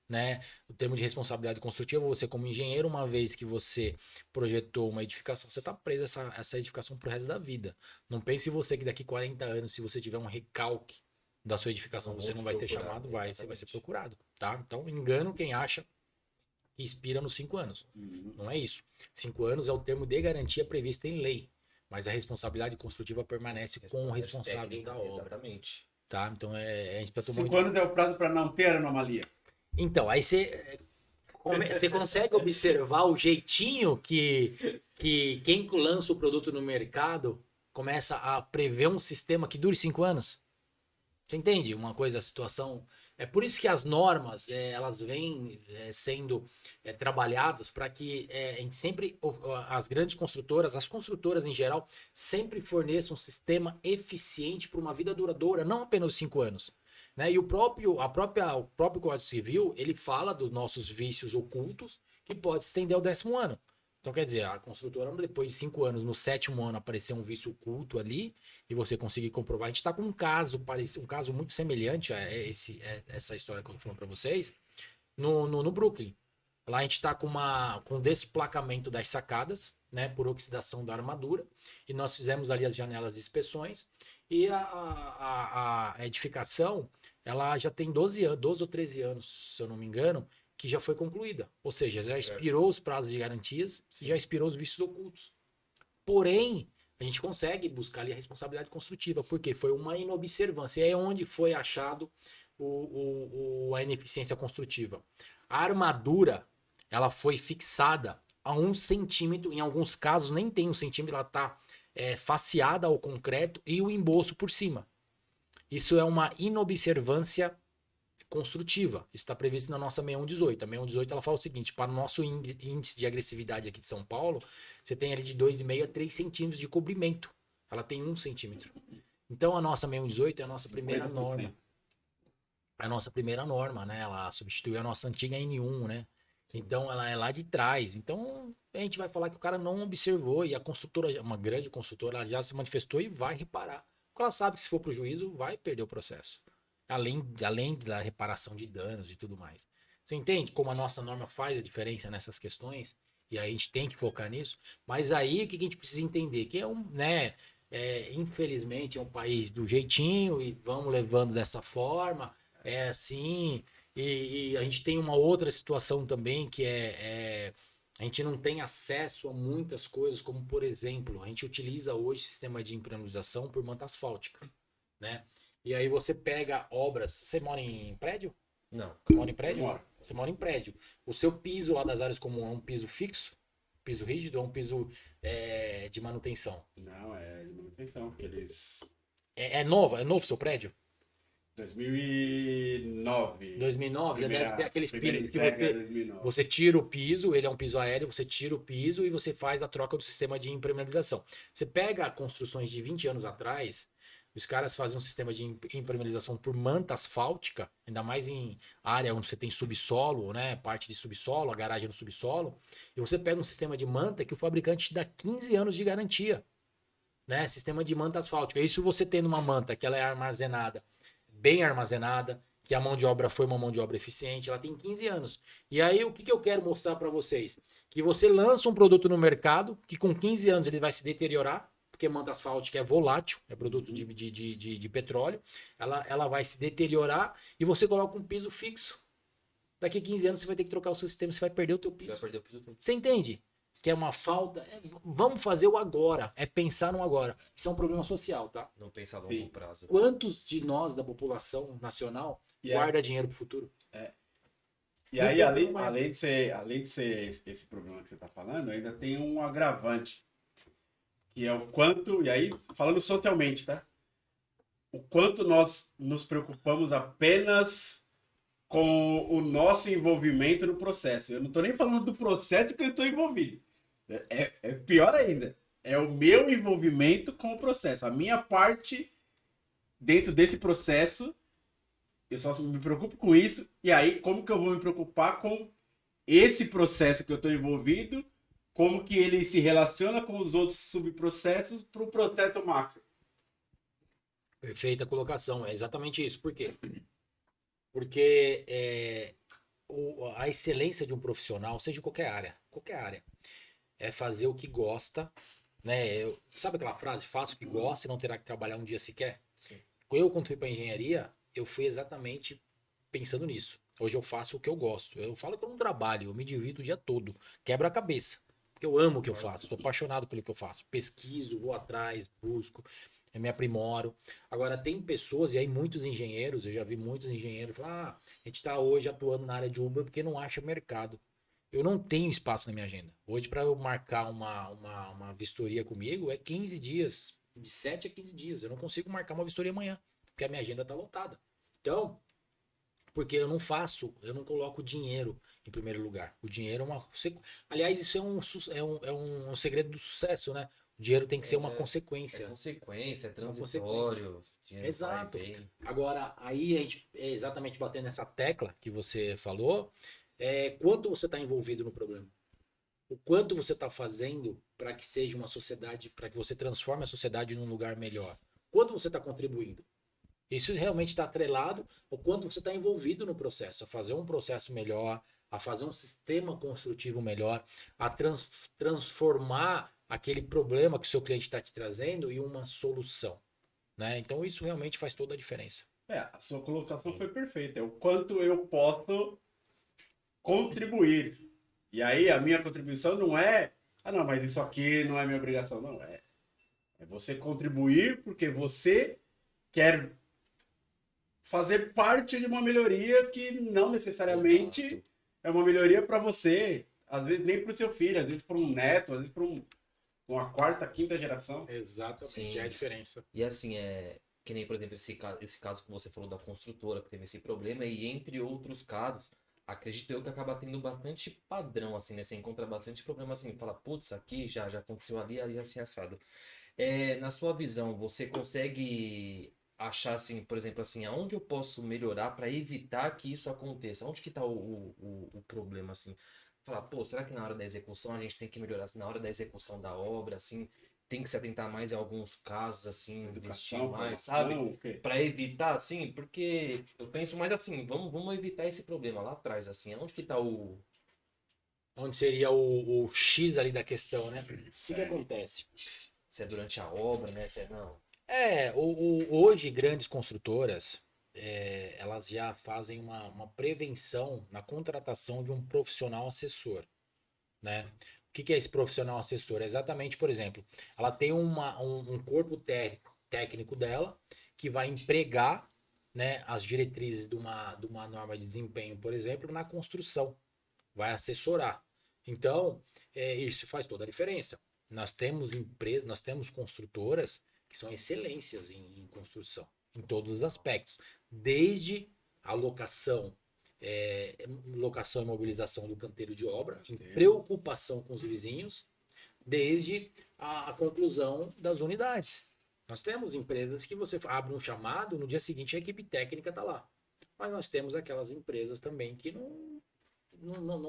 Né? O termo de responsabilidade construtiva, você como engenheiro, uma vez que você projetou uma edificação, você está preso a essa edificação pro resto da vida. Não pense você que daqui 40 anos, se você tiver um recalque da sua edificação, você não vai ser chamado, você vai ser procurado. Tá? Então engano quem acha que expira nos 5 anos. Não é isso. 5 anos é o termo de garantia previsto em lei, mas a responsabilidade construtiva permanece com o responsável da obra. Exatamente. Tá? Então a gente precisa tomar 5 anos é o prazo para não ter anomalia. Então, aí você consegue observar o jeitinho que quem lança o produto no mercado começa a prever um sistema que dure 5 anos? Você entende uma coisa, a situação? É por isso que as normas, elas vêm sendo trabalhadas para que a gente sempre, as grandes construtoras, as construtoras em geral, sempre forneçam um sistema eficiente para uma vida duradoura, não apenas 5 anos. Né? E o próprio Código Civil, ele fala dos nossos vícios ocultos que pode se estender ao 10º ano. Então, quer dizer, a construtora, depois de 5 anos, no 7º ano, aparecer um vício oculto ali e você conseguir comprovar. A gente está com um caso muito semelhante a essa história que eu tô falando para vocês, no Brooklyn. Lá a gente está com desplacamento das sacadas, né, por oxidação da armadura, e nós fizemos ali as janelas de inspeções, e a edificação, ela já tem 12 ou 13 anos, se eu não me engano, que já foi concluída. Ou seja, já expirou os prazos de garantias e já expirou os vícios ocultos. Porém, a gente consegue buscar ali a responsabilidade construtiva, porque foi uma inobservância. E aí é onde foi achado a ineficiência construtiva. A armadura, ela foi fixada a 1 centímetro, em alguns casos nem tem 1 centímetro, ela está faceada ao concreto e o emboço por cima. Isso é uma inobservância construtiva. Isso está previsto na nossa 6118. A 6118 ela fala o seguinte: para o nosso índice de agressividade aqui de São Paulo, você tem ali de 2,5 a 3 centímetros de cobrimento. Ela tem 1 centímetro. Então a nossa 6118 é a nossa primeira 50%. norma. A nossa primeira norma, né? Ela substituiu a nossa antiga N1, né? Então ela é lá de trás. Então a gente vai falar que o cara não observou e a construtora, uma grande construtora, ela já se manifestou e vai reparar. Porque ela sabe que se for para o juízo, vai perder o processo. Além da reparação de danos e tudo mais. Você entende como a nossa norma faz a diferença nessas questões? E aí a gente tem que focar nisso. Mas aí o que a gente precisa entender? Que infelizmente é um país do jeitinho e vamos levando dessa forma. É assim. E a gente tem uma outra situação também que a gente não tem acesso a muitas coisas, como por exemplo, a gente utiliza hoje sistema de impermeabilização por manta asfáltica, né? E aí você pega obras. Você mora em prédio? Não. Você mora em prédio? Eu moro. Você mora em prédio. O seu piso lá das áreas comuns é um piso fixo? Piso rígido ou é um piso de manutenção? Não, é de manutenção, porque eles... É novo? É novo o seu prédio? 2009. 2009? Já deve ter aqueles pisos que entrega é 2009. você tira o piso, ele é um piso aéreo, você tira o piso e você faz a troca do sistema de impermeabilização. Você pega construções de 20 anos atrás, os caras fazem um sistema de impermeabilização por manta asfáltica, ainda mais em área onde você tem subsolo, né, parte de subsolo, a garagem no subsolo, e você pega um sistema de manta que o fabricante te dá 15 anos de garantia, né, sistema de manta asfáltica. Isso você tendo uma manta que ela é armazenada, bem armazenada, que a mão de obra foi uma mão de obra eficiente, ela tem 15 anos. E aí o que eu quero mostrar para vocês? Que você lança um produto no mercado que com 15 anos ele vai se deteriorar, porque porque manta asfáltica é volátil, é produto de petróleo, ela vai se deteriorar e você coloca um piso fixo. Daqui a 15 anos você vai ter que trocar o seu sistema, você vai perder o teu Você piso. vai perder o piso todo. Você entende? Que é uma falta. Vamos fazer o agora. É pensar no agora. Isso é um problema social, tá? Não pensa a longo Sim. prazo. Quantos de nós, da população nacional, guarda dinheiro pro futuro? E Não aí, pensa além, no mais. além de ser esse problema que você está falando, ainda tem um agravante, que é o quanto, e aí falando socialmente, tá? O quanto nós nos preocupamos apenas com o nosso envolvimento no processo. Eu não estou nem falando do processo que eu estou envolvido. É pior ainda. É o meu envolvimento com o processo. A minha parte dentro desse processo. Eu só me preocupo com isso. E aí, como que eu vou me preocupar com esse processo que eu estou envolvido? Como que ele se relaciona com os outros subprocessos para o processo macro? Perfeita colocação. É exatamente isso. Por quê? Porque a excelência de um profissional, seja em qualquer área, é fazer o que gosta, né? Sabe aquela frase, faça o que gosta e não terá que trabalhar um dia sequer? Sim. Quando fui para engenharia, eu fui exatamente pensando nisso. Hoje eu faço o que eu gosto. Eu falo que eu não trabalho, eu me divirto o dia todo. Quebro a cabeça. Porque eu amo o que eu faço, sou apaixonado pelo que eu faço. Pesquiso, vou atrás, busco, eu me aprimoro. Agora, tem pessoas, e aí muitos engenheiros, eu já vi muitos engenheiros falar: a gente está hoje atuando na área de Uber porque não acha mercado. Eu não tenho espaço na minha agenda. Hoje, para eu marcar uma vistoria comigo, é 15 dias. De 7 a 15 dias. Eu não consigo marcar uma vistoria amanhã, porque a minha agenda está lotada. Então, porque eu não coloco dinheiro em primeiro lugar. O dinheiro é uma. Aliás, isso é um segredo do sucesso, né? O dinheiro tem que ser uma É consequência. consequência, é Uma transitório. Dinheiro Exato. vai e vem. Agora, aí a gente exatamente batendo nessa tecla que você falou, quanto você está envolvido no problema? O quanto você está fazendo para que seja uma sociedade, para que você transforme a sociedade num lugar melhor? Quanto você está contribuindo? Isso realmente está atrelado ao quanto você está envolvido no processo, a fazer um processo melhor, a fazer um sistema construtivo melhor, a transformar aquele problema que o seu cliente está te trazendo em uma solução, né? Então isso realmente faz toda a diferença. A sua colocação foi perfeita. É o quanto eu posso contribuir. E aí, a minha contribuição não é, não, mas isso aqui não é minha obrigação. Não, é você contribuir porque você quer fazer parte de uma melhoria que não necessariamente Exato. é uma melhoria para você. Às vezes nem para o seu filho, às vezes para um neto, às vezes para uma quarta, quinta geração. Exatamente, Sim. é a diferença. E assim, que nem, por exemplo, esse caso que você falou da construtora que teve esse problema, e entre outros casos, acredito eu que acaba tendo bastante padrão, assim, né? Você encontra bastante problema assim, fala, putz, aqui já aconteceu ali, assim, assado. Na sua visão, você consegue achar, assim, por exemplo, assim, aonde eu posso melhorar para evitar que isso aconteça? Onde que tá o problema, assim? Falar, pô, será que na hora da execução a gente tem que melhorar, na hora da execução da obra, assim, tem que se atentar mais em alguns casos, assim, investir Educação, mais, formação, sabe? o quê? Para evitar, assim, porque eu penso mais assim, vamos evitar esse problema lá atrás, assim, onde que tá Onde seria o X ali da questão, né? O que Sério. acontece? se é durante a obra, né, se é não. Hoje grandes construtoras, elas já fazem uma prevenção na contratação de um profissional assessor, né? O que é esse profissional assessor? É exatamente, por exemplo, ela tem um corpo técnico dela que vai empregar, né, as diretrizes de uma norma de desempenho, por exemplo, na construção, vai assessorar. Então, isso faz toda a diferença. Nós temos empresas, nós temos construtoras que são excelências em construção, em todos os aspectos, desde a locação e mobilização do canteiro de obra, em preocupação com os vizinhos, desde a conclusão das unidades. Nós temos empresas que você abre um chamado, no dia seguinte a equipe técnica está lá. Mas nós temos aquelas empresas também que não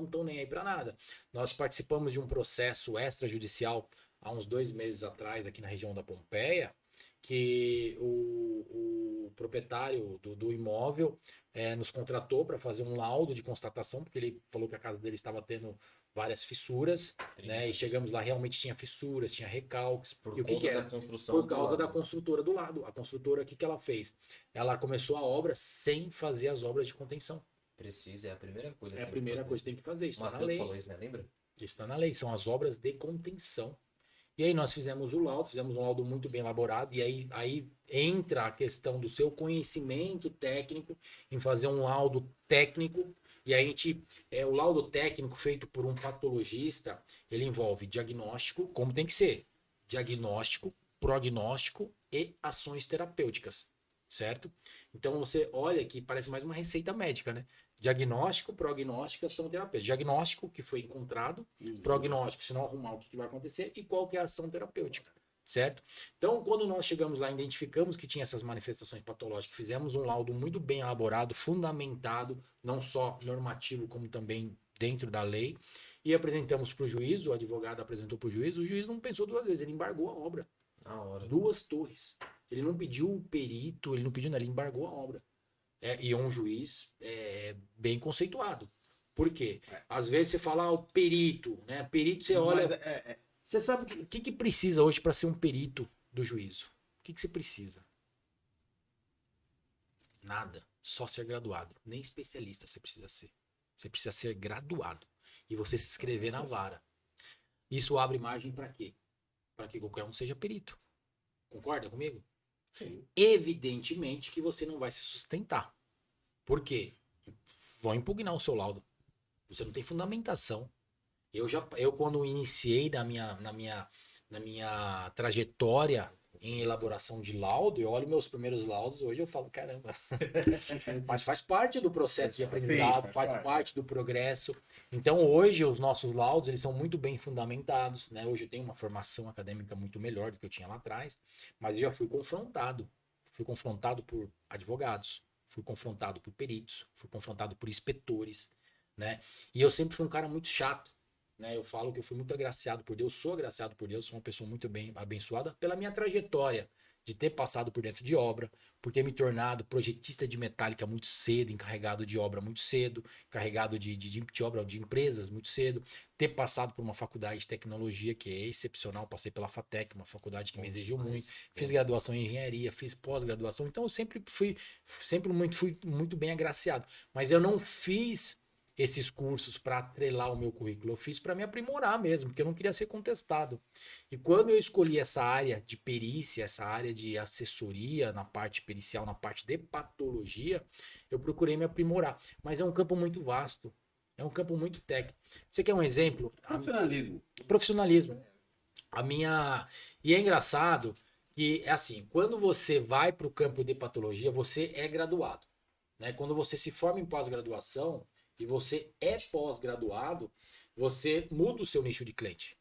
estão nem aí para nada. Nós participamos de um processo extrajudicial há uns 2 meses atrás, aqui na região da Pompeia, que o proprietário do imóvel nos contratou para fazer um laudo de constatação, porque ele falou que a casa dele estava tendo várias fissuras, né? E chegamos lá, realmente tinha fissuras, tinha recalques. Por E o que conta que da era? construção Por do causa lado. da construtora do lado. A construtora, o que que ela fez? Ela começou a obra sem fazer as obras de contenção. Precisa, é a primeira coisa. É que a tem que primeira fazer. coisa que tem que fazer. Isso O está na Matheus lei. falou isso, né? Lembra? Isso está na lei. São as obras de contenção. E aí nós fizemos o laudo, fizemos um laudo muito bem elaborado, e aí entra a questão do seu conhecimento técnico em fazer um laudo técnico. E aí o laudo técnico feito por um patologista, ele envolve diagnóstico, como tem que ser, diagnóstico, prognóstico e ações terapêuticas, certo? Então você olha que parece mais uma receita médica, né? Diagnóstico, prognóstico, ação terapêutica. Diagnóstico, que foi encontrado, prognóstico, se não arrumar, o que vai acontecer, e qual que é a ação terapêutica, certo? Então, quando nós chegamos lá, identificamos que tinha essas manifestações patológicas, fizemos um laudo muito bem elaborado, fundamentado, não só normativo, como também dentro da lei, e apresentamos para o juiz, o advogado apresentou para o juiz não pensou duas vezes, ele embargou a obra. Na hora. 2 torres. Ele não pediu o perito, ele não pediu nada, ele embargou a obra. E é um juiz bem conceituado. Por quê? Às vezes você fala, o perito, né? Perito, você olha. Você sabe o que precisa hoje para ser um perito do juízo? O que você precisa? Nada. Só ser graduado. Nem especialista você precisa ser. Você precisa ser graduado. E você se inscrever na vara. Isso abre margem para quê? Para que qualquer um seja perito. Concorda comigo? Sim. Evidentemente que você não vai se sustentar. Por quê? Vão impugnar o seu laudo. Você não tem fundamentação. Eu quando iniciei na minha trajetória em elaboração de laudo, eu olho meus primeiros laudos, hoje eu falo, caramba. Mas faz parte do processo de aprendizado, faz parte do progresso. Então hoje os nossos laudos, eles são muito bem fundamentados, né? Hoje eu tenho uma formação acadêmica muito melhor do que eu tinha lá atrás, mas eu já fui confrontado. Fui confrontado por advogados, fui confrontado por peritos, fui confrontado por inspetores, né? E eu sempre fui um cara muito chato, né? Eu falo que eu fui muito agraciado por Deus, sou agraciado por Deus, sou uma pessoa muito bem abençoada pela minha trajetória de ter passado por dentro de obra, por ter me tornado projetista de metálica muito cedo, encarregado de obra muito cedo, encarregado de obra de empresas muito cedo, ter passado por uma faculdade de tecnologia que é excepcional, passei pela FATEC, uma faculdade que me exigiu muito, fiz graduação em engenharia, fiz pós-graduação, então eu sempre fui muito bem agraciado, mas eu não fiz esses cursos para atrelar o meu currículo. Eu fiz para me aprimorar mesmo, porque eu não queria ser contestado. E quando eu escolhi essa área de perícia, essa área de assessoria na parte pericial, na parte de patologia, eu procurei me aprimorar. Mas é um campo muito vasto, é um campo muito técnico. Você quer um exemplo? Profissionalismo. Profissionalismo. E é engraçado que é assim, quando você vai para o campo de patologia, você é graduado, né? Quando você se forma em pós-graduação, e você é pós-graduado, você muda o seu nicho de cliente.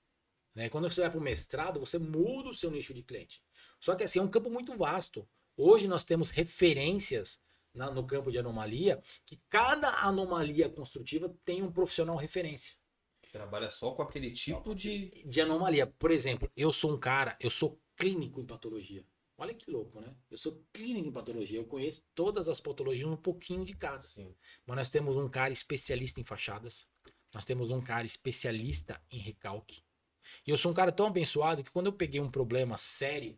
Né? Quando você vai para o mestrado, você muda o seu nicho de cliente. Só que assim, é um campo muito vasto. Hoje nós temos referências no campo de anomalia, que cada anomalia construtiva tem um profissional referência. Trabalha só com aquele tipo de anomalia. Por exemplo, eu sou clínico em patologia. Olha que louco, né? Eu sou clínico em patologia, eu conheço todas as patologias, um pouquinho de cada. Sim. Mas nós temos um cara especialista em fachadas, nós temos um cara especialista em recalque. E eu sou um cara tão abençoado que quando eu peguei um problema sério,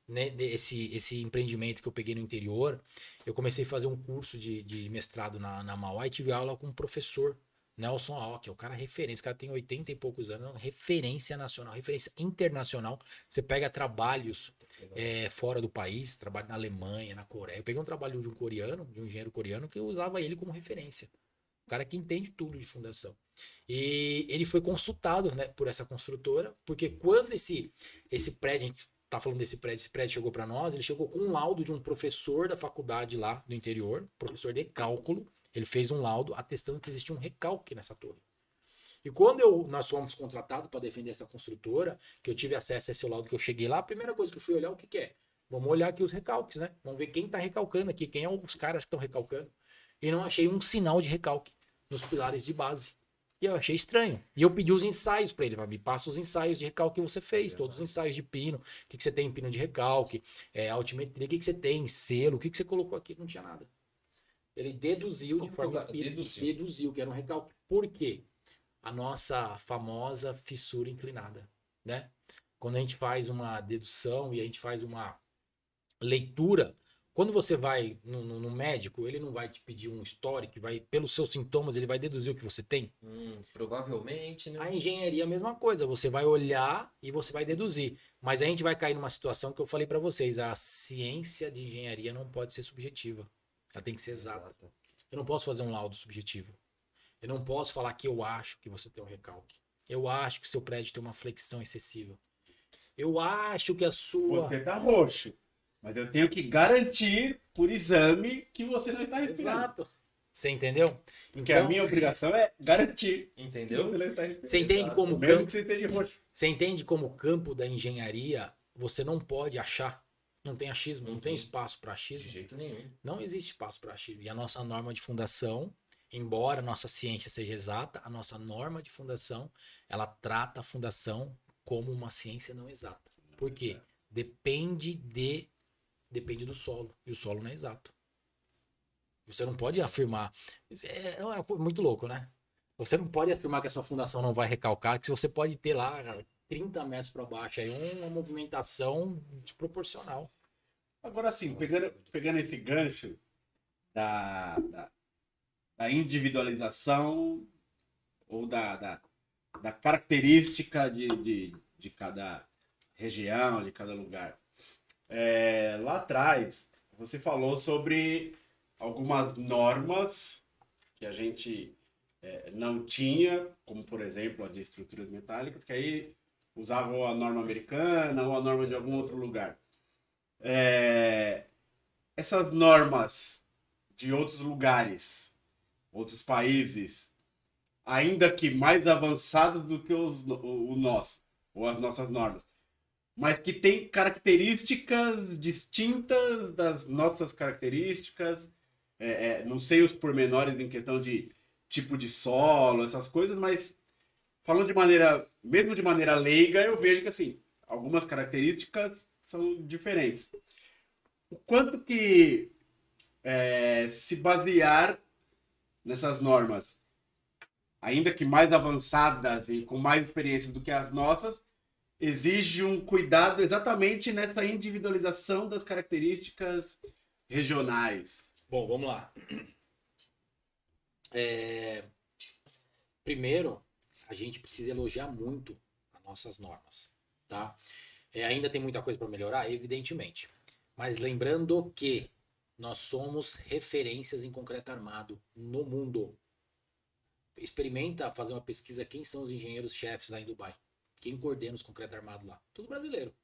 né, esse empreendimento que eu peguei no interior, eu comecei a fazer um curso de mestrado na Mauá e tive aula com um professor, Nelson Aoki, é o cara referência, o cara tem 80 e poucos anos, referência nacional, referência internacional. Você pega trabalhos fora do país, trabalho na Alemanha, na Coreia. Eu peguei um trabalho de um coreano, de um engenheiro coreano, que eu usava ele como referência. O cara que entende tudo de fundação. E ele foi consultado, né, por essa construtora, porque quando esse prédio, a gente tá falando desse prédio, esse prédio chegou para nós, ele chegou com um laudo de um professor da faculdade lá do interior, professor de cálculo. Ele fez um laudo atestando que existia um recalque nessa torre. E quando nós fomos contratados para defender essa construtora, que eu tive acesso a esse laudo, que eu cheguei lá, a primeira coisa que eu fui olhar, o que é? Vamos olhar aqui os recalques, né? Vamos ver quem está recalcando aqui, quem é os caras que estão recalcando. E não achei um sinal de recalque nos pilares de base. E eu achei estranho. E eu pedi os ensaios para ele. Falei, me passa os ensaios de recalque que você fez. Todos os ensaios de pino. O que você tem em pino de recalque. Altimetria. O que você tem? Selo. O que você colocou aqui? Não tinha nada. Ele deduziu de forma empírica. Deduziu que era um recalque. Por quê? A nossa famosa fissura inclinada. Né? Quando a gente faz uma dedução e a gente faz uma leitura... Quando você vai no médico, ele não vai te pedir um histórico, pelos seus sintomas, ele vai deduzir o que você tem. Provavelmente, né? A engenharia é a mesma coisa, você vai olhar e você vai deduzir. Mas a gente vai cair numa situação que eu falei para vocês, a ciência de engenharia não pode ser subjetiva. Ela tem que ser exata. Eu não posso fazer um laudo subjetivo. Eu não posso falar que eu acho que você tem um recalque. Eu acho que o seu prédio tem uma flexão excessiva. Eu acho que a sua... Você tá roxo. Mas eu tenho que garantir por exame que você não está respirando. Exato. Você entendeu? Porque a minha obrigação é garantir. Entendeu? Que você não está respirando. Você entende como o Mesmo campo... que você esteja roxo. Você entende como o campo da engenharia você não pode achar. Não tem achismo, não tem espaço para achismo. De jeito nenhum. Não existe espaço para achismo. E a nossa norma de fundação, embora a nossa ciência seja exata, a nossa norma de fundação, ela trata a fundação como uma ciência não exata. Por quê? Depende do solo. E o solo não é exato. Você não pode afirmar. É muito louco, né? Você não pode afirmar que a sua fundação não vai recalcar, que você pode ter lá 30 metros para baixo, aí uma movimentação desproporcional. Agora sim, pegando esse gancho da individualização ou da característica de cada região, de cada lugar. Lá atrás, você falou sobre algumas normas que a gente não tinha, como por exemplo a de estruturas metálicas, que aí usavam a norma americana ou a norma de algum outro lugar. Essas normas de outros lugares, outros países, ainda que mais avançados do que o nosso, ou as nossas normas, mas que tem características distintas das nossas características. Não sei os pormenores em questão de tipo de solo, essas coisas, mas falando mesmo de maneira leiga, eu vejo que assim, algumas características são diferentes. O quanto que se basear nessas normas, ainda que mais avançadas e com mais experiências do que as nossas, exige um cuidado exatamente nessa individualização das características regionais. Bom, vamos lá. Primeiro, a gente precisa elogiar muito as nossas normas, tá? Ainda tem muita coisa para melhorar, evidentemente. Mas lembrando que nós somos referências em concreto armado no mundo. Experimenta fazer uma pesquisa quem são os engenheiros-chefes lá em Dubai. Quem coordena os concreto armado lá? Tudo brasileiro.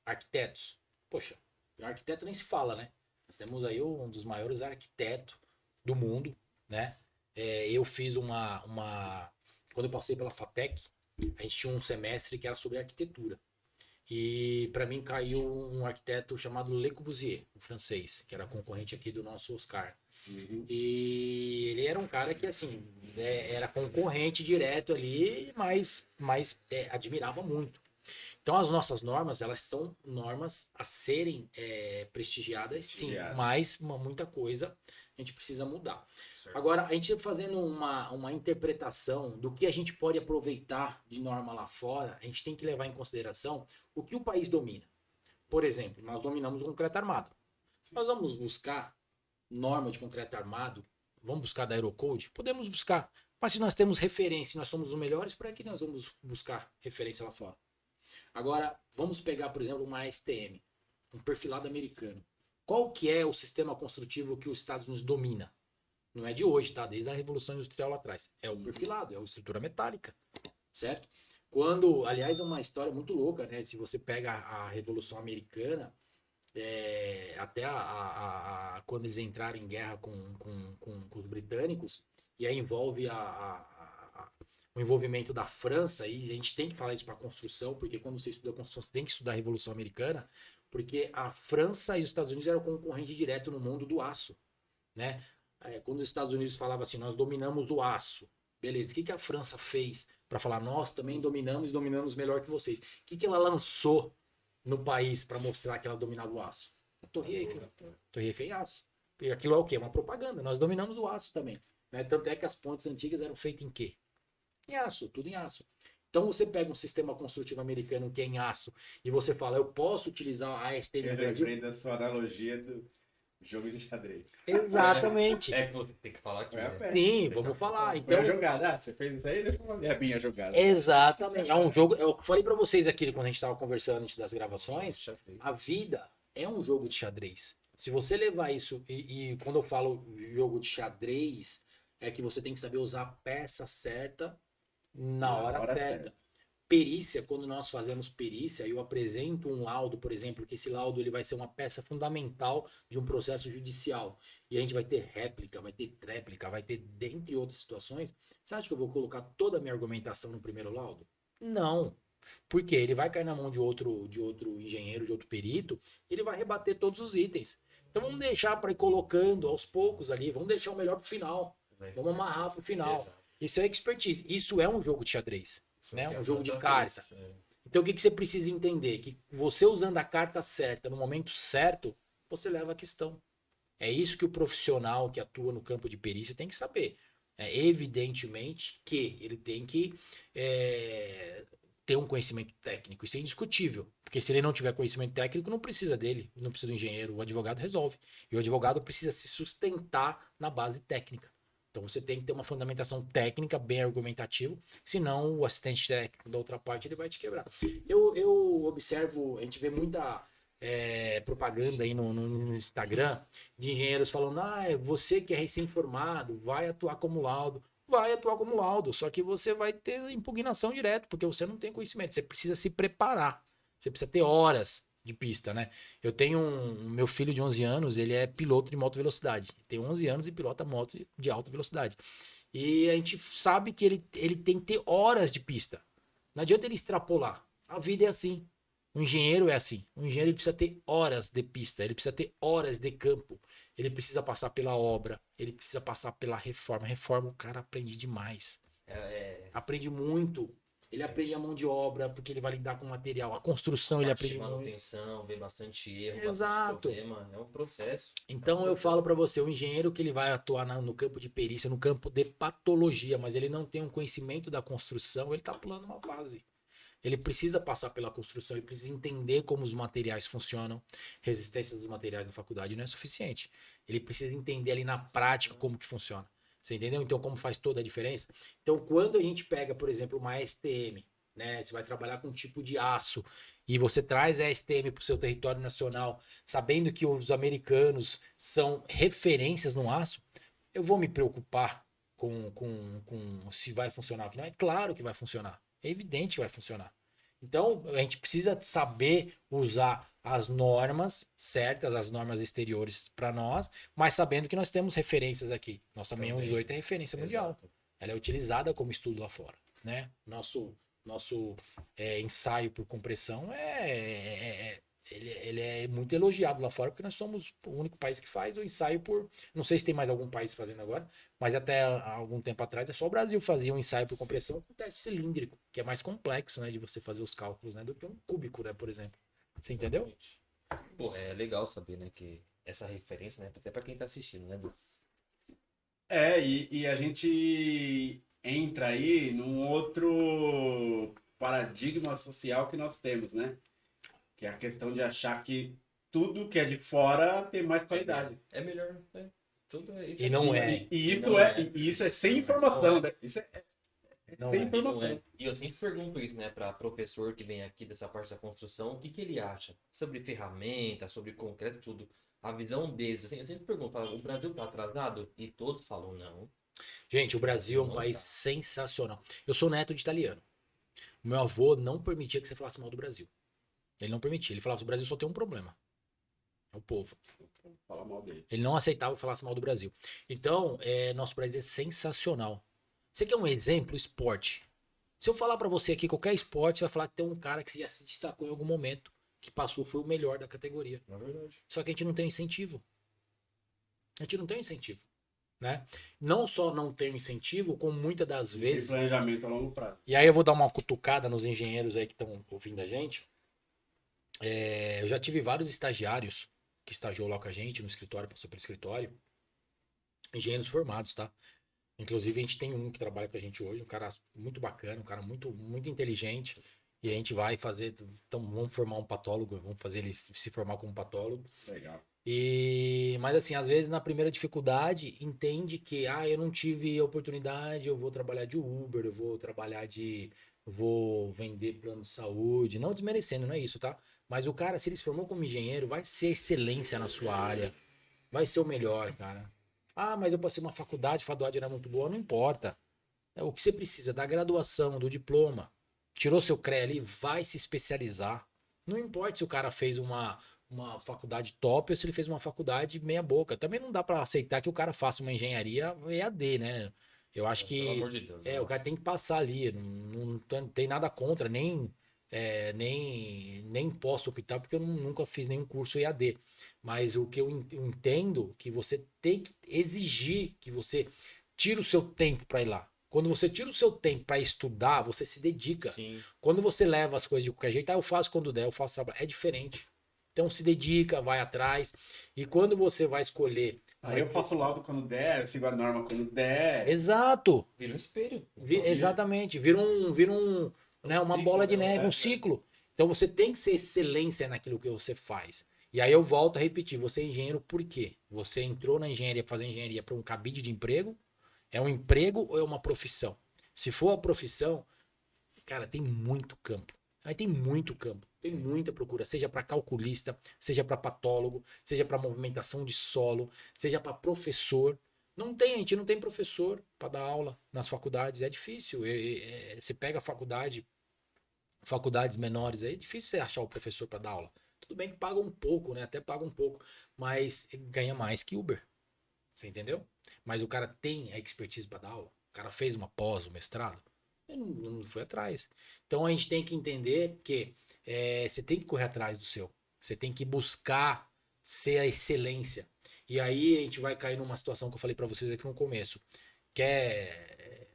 Arquitetos. Poxa, arquiteto nem se fala, né? Nós temos aí um dos maiores arquitetos do mundo, né? Eu fiz quando eu passei pela FATEC, a gente tinha um semestre que era sobre arquitetura. E para mim caiu um arquiteto chamado Le Corbusier, um francês, que era concorrente aqui do nosso Oscar. Uhum. E ele era um cara que, assim, era concorrente direto ali, mas admirava muito. Então, as nossas normas, elas são normas a serem prestigiadas, sim, mas muita coisa a gente precisa mudar. Certo. Agora, a gente fazendo uma interpretação do que a gente pode aproveitar de norma lá fora, a gente tem que levar em consideração o que o país domina. Por exemplo, nós dominamos o concreto armado. Sim. Nós vamos buscar norma de concreto armado, vamos buscar da Aerocode? Podemos buscar. Mas se nós temos referência e nós somos os melhores, para que nós vamos buscar referência lá fora? Agora, vamos pegar, por exemplo, uma ASTM, um perfilado americano. Qual que é o sistema construtivo que os Estados Unidos domina? Não é de hoje, tá? Desde a Revolução Industrial lá atrás. É o perfilado, é a estrutura metálica, certo? Aliás, é uma história muito louca, né? Se você pega a Revolução Americana, até quando eles entraram em guerra com os britânicos, e aí envolve o envolvimento da França, e a gente tem que falar isso para a construção, porque quando você estuda construção, você tem que estudar a Revolução Americana, porque a França e os Estados Unidos eram concorrente direto no mundo do aço, né? Quando os Estados Unidos falavam assim, nós dominamos o aço, Beleza, o que a França fez para falar, nós também dominamos melhor que vocês? O que ela lançou no país para mostrar que ela dominava o aço? A Torre Eiffel. Torre Eiffel em aço. E aquilo é o quê? Uma propaganda. Nós dominamos o aço também. Né? Tanto é que as pontes antigas eram feitas em quê? Em aço, tudo em aço. Então você pega um sistema construtivo americano que é em aço e você fala, eu posso utilizar a ASTM no Brasil? Eu lembrei da sua analogia do jogo de xadrez. Exatamente. É que você tem que falar aqui. É a Né? peça. Sim, vamos falar. Foi Então, a jogada. Ah, você fez isso aí, deixa eu ver a minha jogada. exatamente. É um jogo. Eu falei pra vocês aqui quando a gente tava conversando antes das gravações. A vida é um jogo de xadrez. Se você levar isso, e quando eu falo jogo de xadrez, é que você tem que saber usar a peça certa na hora certa. Perícia, quando nós fazemos perícia, eu apresento um laudo, por exemplo, que esse laudo ele vai ser uma peça fundamental de um processo judicial. E a gente vai ter réplica, vai ter tréplica, vai ter dentre outras situações. Você acha que eu vou colocar toda a minha argumentação no primeiro laudo? Não. Porque ele vai cair na mão de outro engenheiro, de outro perito, e ele vai rebater todos os itens. Então vamos deixar para ir colocando aos poucos ali, vamos deixar o melhor pro final. Vamos amarrar pro final. Exato. Isso é expertise. Isso é um jogo de xadrez. Né? Um jogo de carta. carta. Então o que você precisa entender? Que você usando a carta certa, no momento certo, você leva a questão. É isso que o profissional que atua no campo de perícia tem que saber. Evidentemente que ele tem que ter um conhecimento técnico. Isso é indiscutível. Porque se ele não tiver conhecimento técnico, não precisa dele. Não precisa do engenheiro. O advogado resolve. E o advogado precisa se sustentar na base técnica. Então você tem que ter uma fundamentação técnica bem argumentativa, senão o assistente técnico da outra parte ele vai te quebrar. Eu observo, a gente vê muita propaganda aí no Instagram de engenheiros falando, você que é recém-formado, vai atuar como laudo. Vai atuar como laudo, só que você vai ter impugnação direto, porque você não tem conhecimento, você precisa se preparar, você precisa ter horas de pista, né? Eu tenho meu filho de 11 anos, ele é piloto de moto velocidade. Tem 11 anos e pilota moto de alta velocidade. E a gente sabe que ele tem que ter horas de pista. Não adianta ele extrapolar. A vida é assim. O engenheiro é assim. O engenheiro ele precisa ter horas de pista, ele precisa ter horas de campo. Ele precisa passar pela obra, ele precisa passar pela reforma. Reforma o cara aprende demais. Aprende muito. Ele aprende a mão de obra, porque ele vai lidar com material. A construção ele aprende muito. Manutenção, vê bastante erro, Exato. bastante problema. É um processo. Então eu falo para você, o engenheiro que ele vai atuar no campo de perícia, no campo de patologia, mas ele não tem um conhecimento da construção, ele tá pulando uma fase. Ele precisa passar pela construção, ele precisa entender como os materiais funcionam. Resistência dos materiais na faculdade não é suficiente. Ele precisa entender ali na prática como que funciona. Você entendeu? Então, como faz toda a diferença? Então, quando a gente pega, por exemplo, uma STM, né? Você vai trabalhar com um tipo de aço e você traz a STM para o seu território nacional, sabendo que os americanos são referências no aço, eu vou me preocupar com se vai funcionar ou não? É claro que vai funcionar. É evidente que vai funcionar. Então, a gente precisa saber usar as normas certas, as normas exteriores para nós, mas sabendo que nós temos referências aqui. Nossa 6118 é referência mundial. Exato. Ela é utilizada como estudo lá fora, né? Nosso ensaio por compressão ele é muito elogiado lá fora, porque nós somos o único país que faz o ensaio por... Não sei se tem mais algum país fazendo agora, mas até algum tempo atrás é só o Brasil fazia um ensaio por compressão com teste cilíndrico, que é mais complexo, né, de você fazer os cálculos, né, do que um cúbico, né, por exemplo. Você entendeu? Pô, é legal saber, né, que essa referência, né, até pra quem tá assistindo, né, Du? E a gente entra aí num outro paradigma social que nós temos, né? Que é a questão de achar que tudo que é de fora tem mais qualidade. É melhor, né? Tudo é isso. E não é. E isso é sem informação, né? Isso é Não sem é. informação. Não é. E eu sempre pergunto isso, né, para professor que vem aqui dessa parte da construção, o que que ele acha sobre ferramenta, sobre concreto, tudo. A visão deles, assim, eu sempre pergunto, falo, o Brasil tá atrasado? E todos falam não. Gente, o Brasil é um Não país tá. sensacional. Eu sou neto de italiano. O meu avô não permitia que você falasse mal do Brasil. Ele não permitia. Ele falava que o Brasil só tem um problema. É o povo. Fala mal dele. Ele não aceitava que falasse mal do Brasil. Então, nosso país é sensacional. Você quer um exemplo? Esporte. Se eu falar pra você aqui qualquer esporte, você vai falar que tem um cara que já se destacou em algum momento, que passou, foi o melhor da categoria. Na verdade. Só que a gente não tem incentivo. A gente não tem incentivo. né? Não só não tem o incentivo, como muitas das Tem vezes... planejamento a longo prazo. E aí eu vou dar uma cutucada nos engenheiros aí que estão ouvindo a gente. Eu já tive vários estagiários que estagiou lá com a gente no escritório, passou pelo escritório, engenheiros formados, tá? Inclusive a gente tem um que trabalha com a gente hoje, um cara muito bacana, um cara muito, muito inteligente. E a gente vai fazer, então vamos formar um patólogo, vamos fazer ele se formar como patólogo. Legal. Mas assim, às vezes na primeira dificuldade, entende que, eu não tive oportunidade, eu vou trabalhar de Uber, vou vender plano de saúde, não desmerecendo, não é isso, tá? Mas o cara, se ele se formou como engenheiro, vai ser excelência na sua área, vai ser o melhor, cara. Mas eu passei uma faculdade, a faculdade era muito boa, não importa. O que você precisa da graduação, do diploma, tirou seu CREA ali, vai se especializar. Não importa se o cara fez uma faculdade top ou se ele fez uma faculdade meia boca. Também não dá pra aceitar que o cara faça uma engenharia EAD, né? Eu acho Pelo que amor de Deus. Né? o cara tem que passar ali. Não tem nada contra, nem posso optar porque eu nunca fiz nenhum curso EAD. Mas o que eu entendo que você tem que exigir que você tire o seu tempo para ir lá. Quando você tira o seu tempo para estudar, você se dedica. Sim. Quando você leva as coisas de qualquer jeito, eu faço quando der, eu faço trabalho. É diferente. Então se dedica, vai atrás. E quando você vai escolher. Aí eu faço laudo quando der, eu sigo a norma quando der. Exato. Vira um espelho. Exatamente. Né, uma ciclo, bola de né? neve, um ciclo. Então você tem que ser excelência naquilo que você faz. E aí eu volto a repetir, você é engenheiro por quê? Você entrou na engenharia para fazer engenharia para um cabide de emprego? É um emprego ou é uma profissão? Se for a profissão, cara, tem muito campo. Aí tem muito campo, tem muita procura, seja para calculista, seja para patólogo, seja para movimentação de solo, seja para professor. A gente não tem professor para dar aula nas faculdades, é difícil. Você pega faculdades menores, aí é difícil você achar o professor para dar aula. Tudo bem que paga um pouco, né? Até paga um pouco, mas ganha mais que Uber. Você entendeu? Mas o cara tem a expertise para dar aula. O cara fez uma pós, um mestrado. Ele não foi atrás. Então a gente tem que entender que você tem que correr atrás do seu. Você tem que buscar ser a excelência. E aí a gente vai cair numa situação que eu falei para vocês aqui no começo. Quer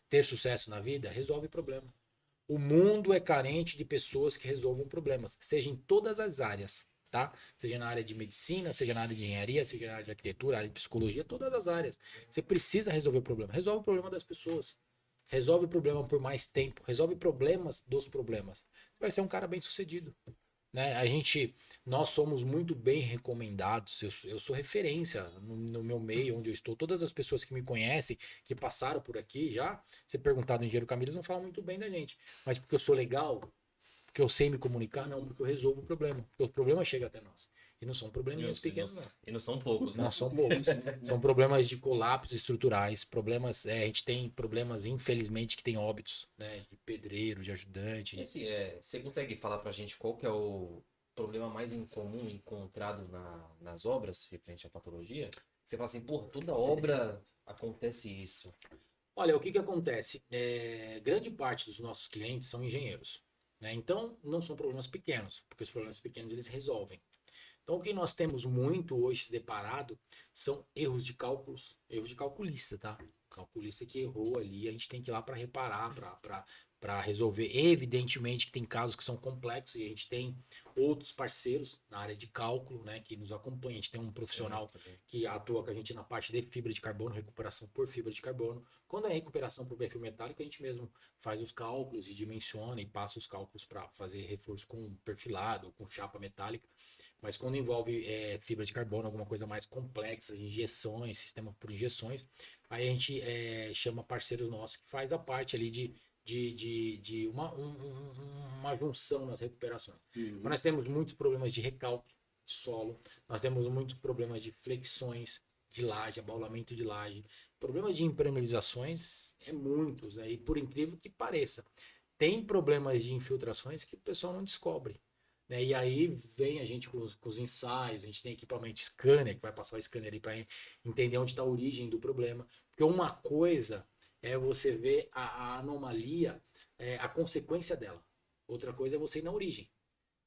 ter sucesso na vida? Resolve problema. O mundo é carente de pessoas que resolvam problemas, seja em todas as áreas, tá? Seja na área de medicina, seja na área de engenharia, seja na área de arquitetura, área de psicologia, todas as áreas. Você precisa resolver o problema. Resolve o problema das pessoas. Resolve o problema por mais tempo. Resolve problemas dos problemas. Você vai ser um cara bem sucedido. Né? Nós somos muito bem recomendados. Eu sou referência no meu meio, onde eu estou. Todas as pessoas que me conhecem, que passaram por aqui já, se perguntar do Engenheiro Camilo, eles não falam muito bem da gente. Mas porque eu sou legal, porque eu sei me comunicar, não, porque eu resolvo o problema. Porque o problema chega até nós. E não são probleminhas pequenos, não. E não são poucos, né? Não são poucos. São problemas de colapsos estruturais. A gente tem problemas, infelizmente, que tem óbitos, né? De pedreiro, de ajudante. E assim, você consegue falar pra gente qual que é o problema mais incomum encontrado nas obras referente à patologia? Você fala assim, pô, toda obra acontece isso. Olha, o que acontece? Grande parte dos nossos clientes são engenheiros. Né? Então, não são problemas pequenos, porque os problemas pequenos eles resolvem. Então, o que nós temos muito hoje se deparado são erros de cálculos, erros de calculista, tá? Calculista que errou ali, a gente tem que ir lá para reparar, para resolver. Evidentemente que tem casos que são complexos e a gente tem outros parceiros na área de cálculo, né, que nos acompanham. A gente tem um profissional que atua com a gente na parte de fibra de carbono, recuperação por fibra de carbono. Quando é recuperação por perfil metálico, a gente mesmo faz os cálculos e dimensiona e passa os cálculos para fazer reforço com perfilado, com chapa metálica. Mas quando envolve fibra de carbono, alguma coisa mais complexa, injeções, sistema por injeções, aí a gente chama parceiros nossos que faz a parte ali de uma junção nas recuperações. Mas nós temos muitos problemas de recalque de solo, nós temos muitos problemas de flexões de laje, abaulamento de laje, problemas de impermeabilizações muitos, né? E por incrível que pareça, tem problemas de infiltrações que o pessoal não descobre. Né? E aí vem a gente com os ensaios, a gente tem equipamento scanner, que vai passar o scanner aí para entender onde está a origem do problema. Porque uma coisa é você ver a anomalia, a consequência dela. Outra coisa é você ir na origem.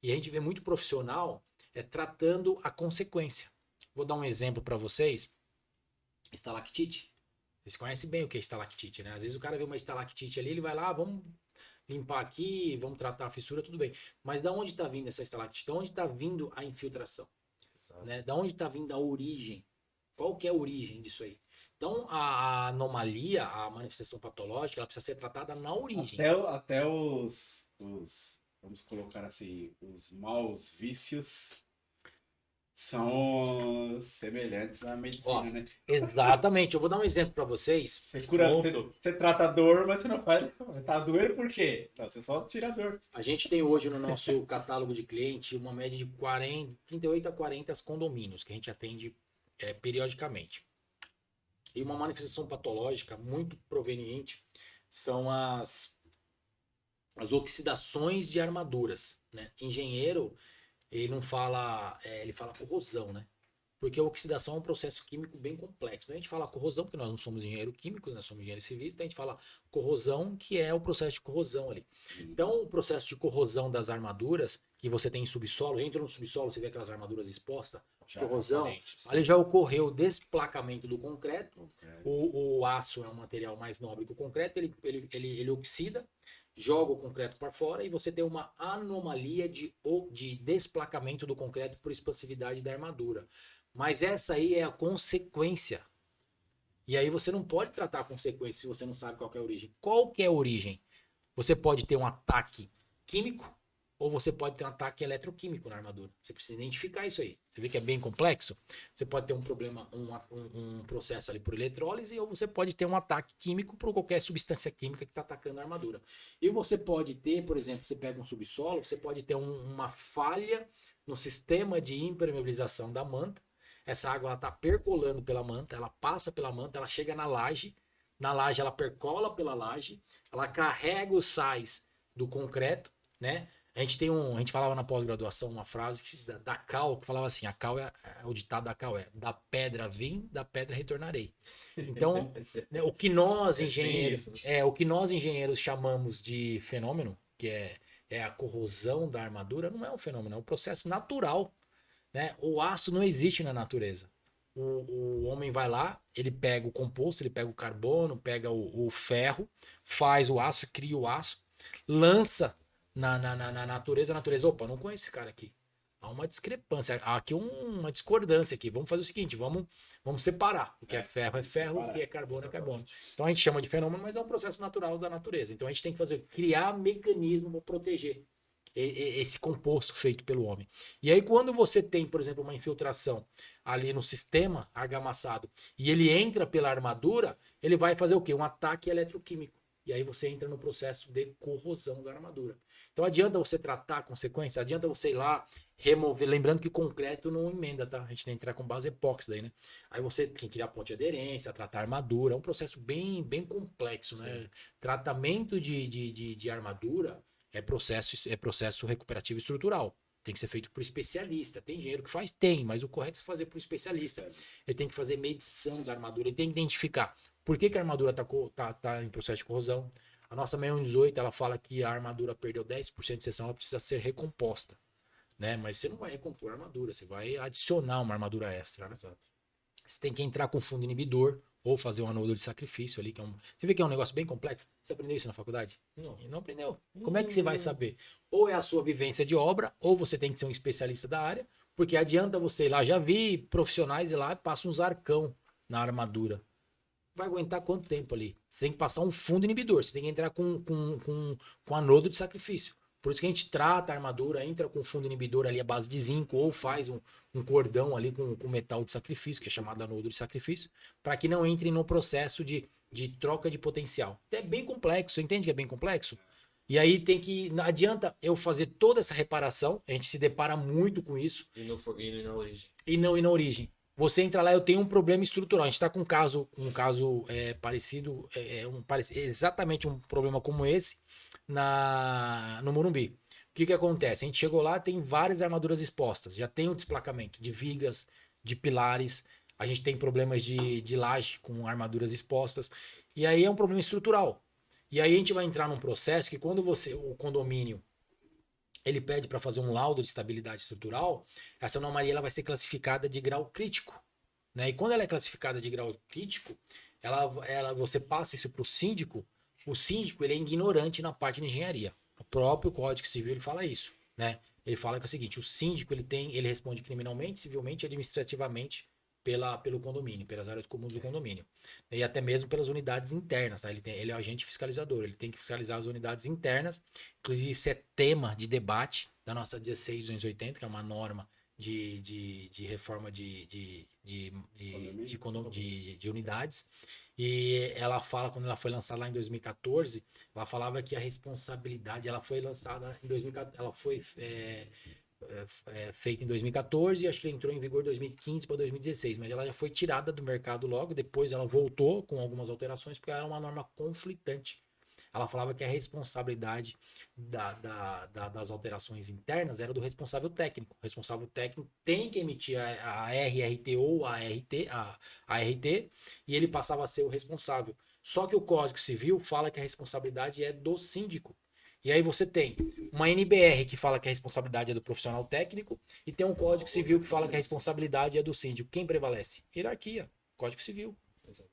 E a gente vê muito profissional tratando a consequência. Vou dar um exemplo para vocês. estalactite. Vocês conhecem bem o que é estalactite, né? Às vezes o cara vê uma estalactite ali, ele vai lá, vamos limpar aqui, vamos tratar a fissura, tudo bem. Mas da onde está vindo essa estalactite? Da onde está vindo a infiltração? Né? Da onde está vindo a origem? Qual que é a origem disso aí? Então, a anomalia, a manifestação patológica, ela precisa ser tratada na origem. Até vamos colocar assim, os maus vícios são semelhantes à medicina, Ó, né? exatamente. Eu vou dar um exemplo para vocês. Você cura, você trata a dor, mas você não faz. Tá doendo por quê? Não, você só tira a dor. A gente tem hoje no nosso catálogo de cliente uma média de 38 a 40 condomínios que a gente atende periodicamente. E uma manifestação patológica muito proveniente são as oxidações de armaduras, né? Engenheiro, ele não fala, ele fala corrosão, né? Porque a oxidação é um processo químico bem complexo. Então a gente fala corrosão, porque nós não somos engenheiros químicos, nós somos engenheiros civis, então a gente fala corrosão, que é o processo de corrosão ali. Então o processo de corrosão das armaduras, que você tem em subsolo, entra no subsolo, você vê aquelas armaduras expostas, corrosão, ali já ocorreu o desplacamento do concreto, o aço é um material mais nobre que o concreto, ele oxida, joga o concreto para fora e você tem uma anomalia de desplacamento do concreto por expansividade da armadura. Mas essa aí é a consequência. E aí você não pode tratar a consequência se você não sabe qual que é a origem. Qual que é a origem? Você pode ter um ataque químico ou você pode ter um ataque eletroquímico na armadura. Você precisa identificar isso aí. Você vê que é bem complexo? Você pode ter um problema, um processo ali por eletrólise, ou você pode ter um ataque químico por qualquer substância química que está atacando a armadura. E você pode ter, por exemplo, você pega um subsolo, você pode ter uma falha no sistema de impermeabilização da manta. Essa água está percolando pela manta, ela passa pela manta, ela chega na laje ela percola pela laje, ela carrega os sais do concreto, né? A gente falava na pós-graduação uma frase da cal, que falava assim, o ditado da cal é: da pedra vim, da pedra retornarei. Então, né, o que nós engenheiros chamamos de fenômeno, que é a corrosão da armadura, não é um fenômeno, é um processo natural, né? O aço não existe na natureza. O homem vai lá, ele pega o composto, ele pega o carbono, pega o ferro, faz o aço, cria o aço, lança na natureza. A natureza, opa, não conheço esse cara aqui. Há uma discrepância, há aqui uma discordância aqui. Vamos fazer o seguinte, vamos separar. O que é ferro, o que é carbono, é carbono. Então a gente chama de fenômeno, mas é um processo natural da natureza. Então a gente tem que criar mecanismo para proteger esse composto feito pelo homem. E aí quando você tem, por exemplo, uma infiltração ali no sistema argamassado e ele entra pela armadura, ele vai fazer o quê? Um ataque eletroquímico. E aí você entra no processo de corrosão da armadura. Então adianta você tratar a consequência, adianta você ir lá remover, lembrando que concreto não emenda, tá? A gente tem que entrar com base epóxi daí, né? Aí você tem que criar ponte de aderência, tratar a armadura, é um processo bem complexo, né? Tratamento de armadura é processo recuperativo estrutural. Tem que ser feito por especialista. Tem engenheiro que faz? Tem, mas o correto é fazer por especialista. Ele tem que fazer medição da armadura, ele tem que identificar por que a armadura tá em processo de corrosão. A nossa 618, ela fala que a armadura perdeu 10% de seção, ela precisa ser recomposta, né? Mas você não vai recompor a armadura, você vai adicionar uma armadura extra, né? Exato. Você tem que entrar com fundo inibidor ou fazer um anodo de sacrifício ali, que é você vê que é um negócio bem complexo. Você aprendeu isso na faculdade? Não aprendeu. Como é que você vai saber? Ou é a sua vivência de obra, ou você tem que ser um especialista da área, porque adianta você ir lá, já vi profissionais ir lá e passam uns arcão na armadura. Vai aguentar quanto tempo ali? Você tem que passar um fundo inibidor, você tem que entrar com anodo de sacrifício. Por isso que a gente trata a armadura, entra com fundo inibidor ali à base de zinco, ou faz um cordão ali com metal de sacrifício, que é chamado anodo de sacrifício, para que não entre no processo de troca de potencial. Então é bem complexo, você entende que é bem complexo? E aí não adianta eu fazer toda essa reparação, a gente se depara muito com isso. E não na origem. E não ir na origem. Você entra lá, eu tenho um problema estrutural. A gente está com um caso parecido, exatamente um problema como esse no Morumbi. O que acontece? A gente chegou lá, tem várias armaduras expostas. Já tem o desplacamento de vigas, de pilares. A gente tem problemas de laje com armaduras expostas. E aí é um problema estrutural. E aí a gente vai entrar num processo que quando o condomínio ele pede para fazer um laudo de estabilidade estrutural, essa anomalia ela vai ser classificada de grau crítico. né? E quando ela é classificada de grau crítico, você passa isso para o síndico. O síndico ele é ignorante na parte de engenharia. O próprio Código Civil ele fala isso, né? Ele fala que é o seguinte: o síndico ele responde criminalmente, civilmente e administrativamente pelo condomínio, pelas áreas comuns do condomínio. E até mesmo pelas unidades internas, tá? Ele é o agente fiscalizador, ele tem que fiscalizar as unidades internas. Inclusive, isso é tema de debate da nossa 16.280, que é uma norma de reforma de unidades. E ela fala, quando ela foi lançada lá em 2014, ela falava que a responsabilidade, ela foi lançada em 2014, ela foi feita em 2014 e acho que entrou em vigor em 2015 para 2016, mas ela já foi tirada do mercado logo, depois ela voltou com algumas alterações, porque ela era uma norma conflitante. Ela falava que a responsabilidade das alterações internas era do responsável técnico. O responsável técnico tem que emitir a RRT ou a ART e ele passava a ser o responsável. Só que o Código Civil fala que a responsabilidade é do síndico. E aí você tem uma NBR que fala que a responsabilidade é do profissional técnico e tem um Código Civil que fala que a responsabilidade é do síndico. Quem prevalece? Hierarquia, Código Civil.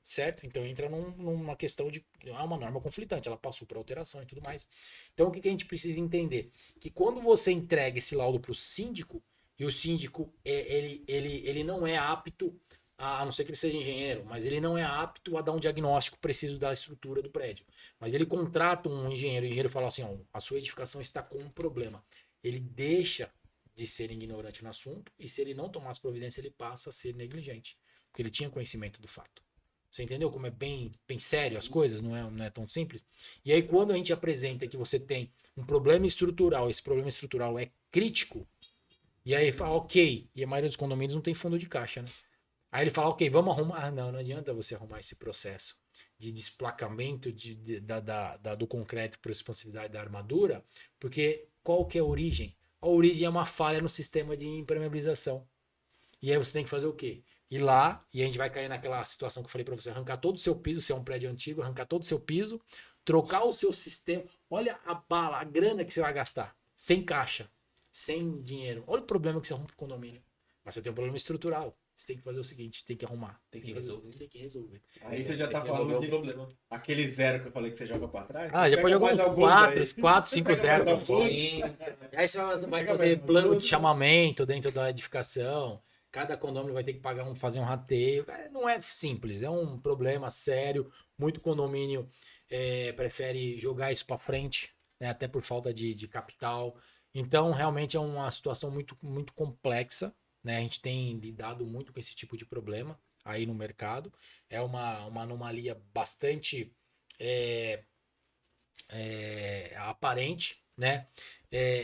Certo? Então entra numa questão de uma norma conflitante, ela passou por alteração e tudo mais. Então o que a gente precisa entender? Que quando você entrega esse laudo para o síndico, e o síndico ele não é apto, a não ser que ele seja engenheiro, mas ele não é apto a dar um diagnóstico preciso da estrutura do prédio. Mas ele contrata um engenheiro, o engenheiro fala assim: ó, a sua edificação está com um problema. Ele deixa de ser ignorante no assunto, e se ele não tomar as providências, ele passa a ser negligente, porque ele tinha conhecimento do fato. Você entendeu como é bem sério as coisas? Não é tão simples? E aí, quando a gente apresenta que você tem um problema estrutural, esse problema estrutural é crítico, e aí fala, ok, e a maioria dos condomínios não tem fundo de caixa, né? Aí ele fala, ok, vamos arrumar. Ah, não adianta você arrumar esse processo de desplacamento do concreto por expansividade da armadura, porque qual que é a origem? A origem é uma falha no sistema de impermeabilização. E aí você tem que fazer o quê? Ir lá, e a gente vai cair naquela situação que eu falei para você, arrancar todo o seu piso, se é um prédio antigo, arrancar todo o seu piso, trocar o seu sistema. Olha a bala, a grana que você vai gastar, sem caixa, sem dinheiro. Olha o problema que você arruma pro condomínio. Mas você tem um problema estrutural. Você tem que fazer o seguinte, tem que arrumar. Tem que resolver. Aí você já tá falando de aquele zero que eu falei que você joga pra trás. Ah, já pode jogar uns 4, 5 0. Aí você vai fazer plano de chamamento dentro da edificação. Cada condomínio vai ter que fazer um rateio. Não é simples, é um problema sério. Muito condomínio prefere jogar isso para frente, né, até por falta de capital. Então, realmente é uma situação muito, muito complexa, né? A gente tem lidado muito com esse tipo de problema aí no mercado. É uma anomalia bastante aparente, né?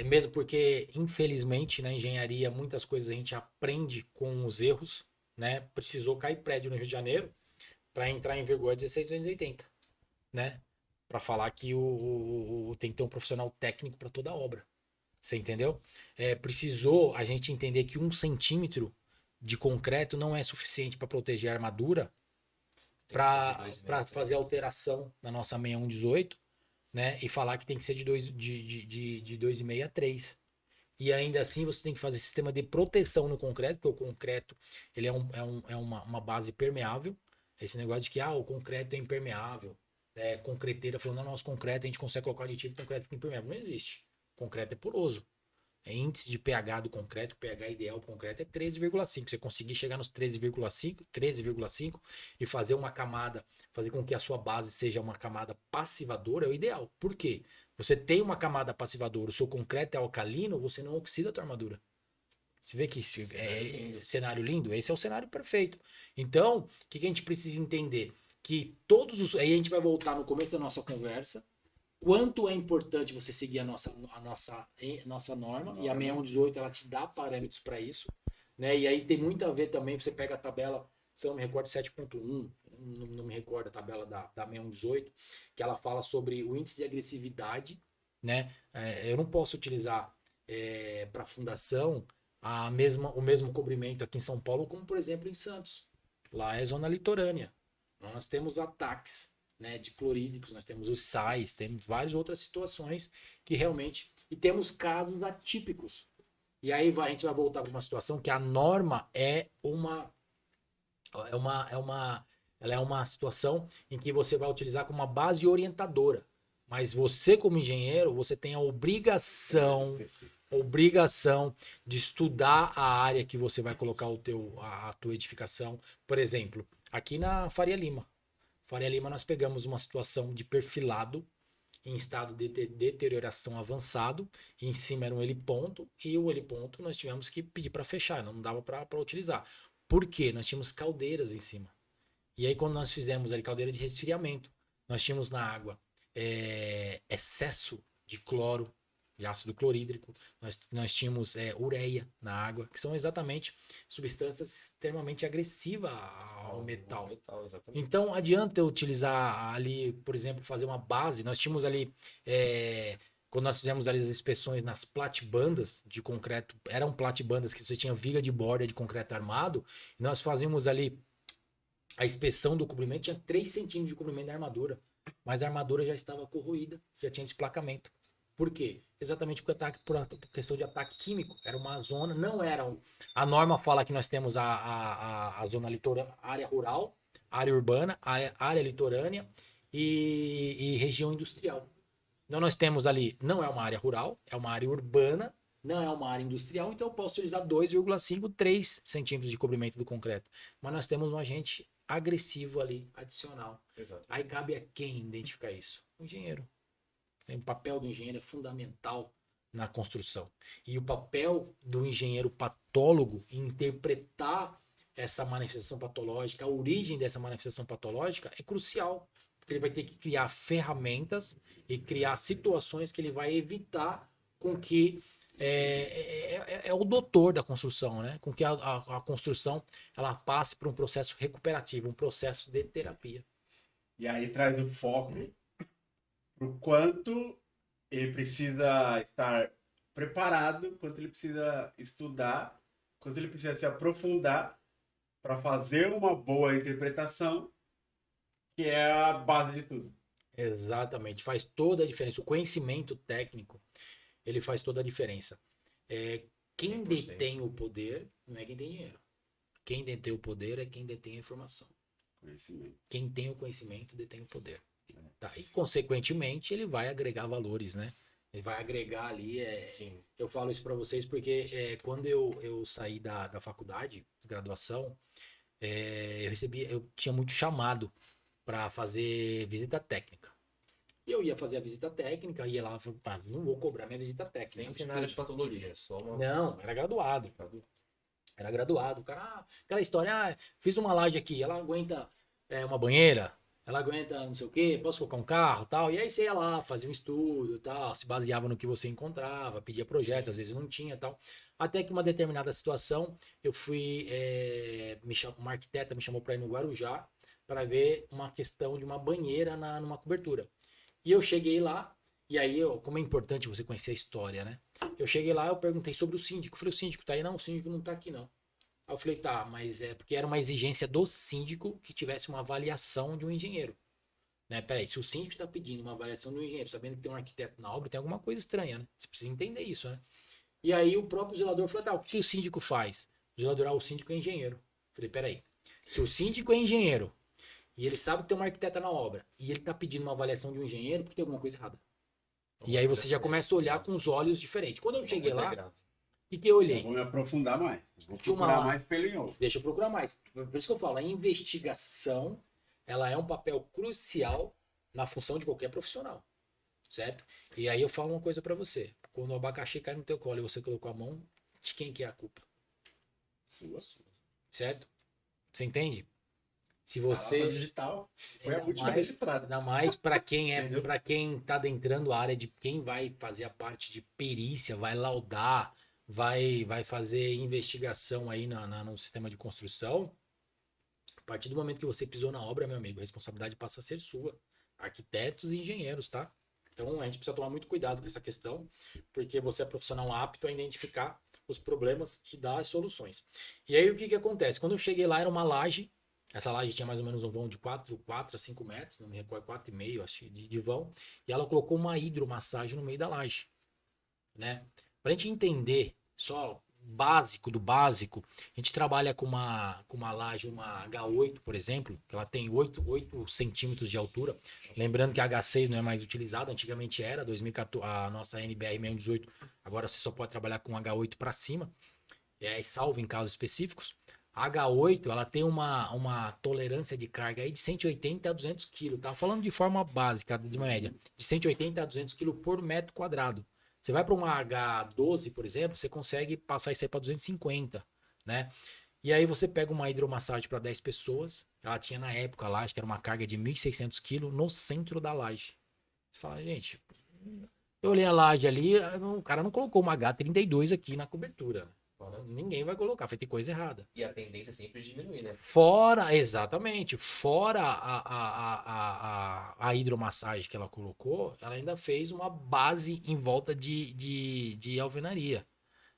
Mesmo porque, infelizmente, na engenharia, muitas coisas a gente aprende com os erros, né? Precisou cair prédio no Rio de Janeiro para entrar em vigor 16.280, né? Para falar que tem que ter um profissional técnico para toda a obra. Você entendeu? Precisou a gente entender que 1 centímetro de concreto não é suficiente para proteger a armadura, para fazer alteração na nossa 6118, né? E falar que tem que ser de 2,5 a 3. E ainda assim você tem que fazer sistema de proteção no concreto, porque o concreto ele é uma base permeável. Esse negócio de que o concreto é impermeável. Concreteira falando, não, nosso concreto a gente consegue colocar aditivo e o concreto fica impermeável. Não existe. Concreto é poroso. Índice de pH do concreto, o pH ideal do concreto é 13,5. Você conseguir chegar nos 13,5 e fazer uma camada, fazer com que a sua base seja uma camada passivadora é o ideal. Por quê? Você tem uma camada passivadora, o seu concreto é alcalino, você não oxida a tua armadura. Você vê que cenário lindo? Esse é o cenário perfeito. Então, o que a gente precisa entender? Que aí a gente vai voltar no começo da nossa conversa. Quanto é importante você seguir a nossa norma, e a 6118 ela te dá parâmetros para isso, né? E aí tem muito a ver também, você pega a tabela, se eu não me recordo, 7.1, não me recordo a tabela da 6118, que ela fala sobre o índice de agressividade, né? Eu não posso utilizar para fundação o mesmo cobrimento aqui em São Paulo, como por exemplo em Santos. Lá é zona litorânea. Nós temos ataques, né, de clorídricos, nós temos os sais, temos várias outras situações que realmente... E temos casos atípicos. E aí a gente vai voltar para uma situação que a norma é uma ela é uma situação em que você vai utilizar como uma base orientadora. Mas você, como engenheiro, você tem a obrigação de estudar a área que você vai colocar a tua edificação. Por exemplo, aqui na Faria Lima. Faria Lima nós pegamos uma situação de perfilado em estado de deterioração avançado, e em cima era um heliponto, e o heliponto nós tivemos que pedir para fechar, não dava para utilizar. Por quê? Nós tínhamos caldeiras em cima. E aí quando nós fizemos ali caldeira de resfriamento, nós tínhamos na água excesso de cloro, de ácido clorídrico, nós tínhamos ureia na água, que são exatamente substâncias extremamente agressivas ao metal. Então adianta eu utilizar ali, por exemplo, fazer uma base. Nós tínhamos ali, quando nós fizemos ali as inspeções nas platibandas de concreto, eram platibandas que você tinha viga de borda de concreto armado, e nós fazíamos ali a inspeção do cobrimento, tinha 3 centímetros de cobrimento da armadura, mas a armadura já estava corroída, já tinha desplacamento. Por quê? Exatamente por questão de ataque químico. Era uma zona, não era. A norma fala que nós temos a zona litorânea, área rural, área urbana, área litorânea e região industrial. Então nós temos ali, não é uma área rural, é uma área urbana, não é uma área industrial, então eu posso utilizar 2,5, 3 centímetros de cobrimento do concreto. Mas nós temos um agente agressivo ali, adicional. Exato. Aí cabe a quem identificar isso? O engenheiro. O papel do engenheiro é fundamental na construção. E o papel do engenheiro patólogo em interpretar essa manifestação patológica, a origem dessa manifestação patológica é crucial. Porque ele vai ter que criar ferramentas e criar situações que ele vai evitar com que é o doutor da construção, né? Com que a construção ela passe por um processo recuperativo, um processo de terapia. E aí traz o foco para o quanto ele precisa estar preparado, quanto ele precisa estudar, quanto ele precisa se aprofundar para fazer uma boa interpretação, que é a base de tudo. Exatamente, faz toda a diferença. O conhecimento técnico, ele faz toda a diferença. Quem 100%. detém o poder não é quem tem dinheiro. Quem detém o poder é quem detém a informação. Conhecimento. Quem tem o conhecimento detém o poder. Tá? E, consequentemente, ele vai agregar valores, né? Ele vai agregar ali. Sim. Eu falo isso para vocês porque quando eu saí da faculdade, graduação, eu tinha muito chamado para fazer visita técnica. E eu ia fazer a visita técnica, ia lá, não vou cobrar minha visita técnica. Sem ser na área de patologia, só uma. Não, era graduado. Era graduado. O cara, aquela história, fiz uma laje aqui, ela aguenta uma banheira, ela aguenta não sei o quê, posso colocar um carro e tal. E aí você ia lá, fazia um estudo e tal, se baseava no que você encontrava, pedia projetos, às vezes não tinha e tal. Até que uma determinada situação, eu fui, uma arquiteta me chamou para ir no Guarujá para ver uma questão de uma banheira numa cobertura. E eu cheguei lá, e aí, como é importante você conhecer a história, né? Eu cheguei lá, eu perguntei sobre o síndico. Eu falei, o síndico tá aí? Não, o síndico não tá aqui, não. Aí eu falei, tá, mas porque era uma exigência do síndico que tivesse uma avaliação de um engenheiro. Né? Peraí, se o síndico está pedindo uma avaliação de um engenheiro, sabendo que tem um arquiteto na obra, tem alguma coisa estranha, né? Você precisa entender isso, né? E aí o próprio zelador falou, tá, o que o síndico faz? O zelador, o síndico é engenheiro. Eu falei, peraí, se o síndico é engenheiro, e ele sabe que tem uma arquiteta na obra, e ele está pedindo uma avaliação de um engenheiro, porque tem alguma coisa errada. E aí você já começa a olhar com os olhos diferentes. Quando eu cheguei lá, o que eu olhei? Eu vou me aprofundar mais. Vou Tinha procurar mais pelo em ovo. Deixa eu procurar mais. Por isso que eu falo, a investigação, ela é um papel crucial na função de qualquer profissional. Certo? E aí eu falo uma coisa pra você. Quando o abacaxi cai no teu colo e você colocou a mão, de quem que é a culpa? Sua. Certo? Você entende? Se A você... nossa digital foi a Ainda última mais- registrada. Ainda mais para quem Entendeu? para quem tá adentrando a área de quem vai fazer a parte de perícia, vai laudar, vai fazer investigação aí no sistema de construção. A partir do momento que você pisou na obra, meu amigo, a responsabilidade passa a ser sua. Arquitetos e engenheiros, tá? Então a gente precisa tomar muito cuidado com essa questão, porque você é profissional apto a identificar os problemas e dar as soluções. E aí o que acontece? Quando eu cheguei lá era uma laje. Essa laje tinha mais ou menos um vão de 4 a 5 metros, não me recordo, 4,5 acho, de vão. E ela colocou uma hidromassagem no meio da laje. Né? Pra gente entender, só básico do básico, a gente trabalha com uma laje, uma H8, por exemplo, que ela tem 8 centímetros de altura. Lembrando que a H6 não é mais utilizada, antigamente era, 2014, a nossa NBR 618, agora você só pode trabalhar com H8 para cima, salvo em casos específicos. A H8, ela tem uma tolerância de carga aí de 180 a 200 kg, tá falando de forma básica, de média, de 180 a 200 kg por metro quadrado. Você vai para uma H12, por exemplo, você consegue passar isso aí para 250, né? E aí você pega uma hidromassagem para 10 pessoas, ela tinha na época lá, acho que era uma carga de 1.600 kg no centro da laje. Você fala, gente, eu olhei a laje ali, o cara não colocou uma H32 aqui na cobertura. Ninguém vai colocar, vai ter coisa errada. E a tendência é sempre diminuir, né? Fora, exatamente, fora a hidromassagem que ela colocou, ela ainda fez uma base em volta de alvenaria,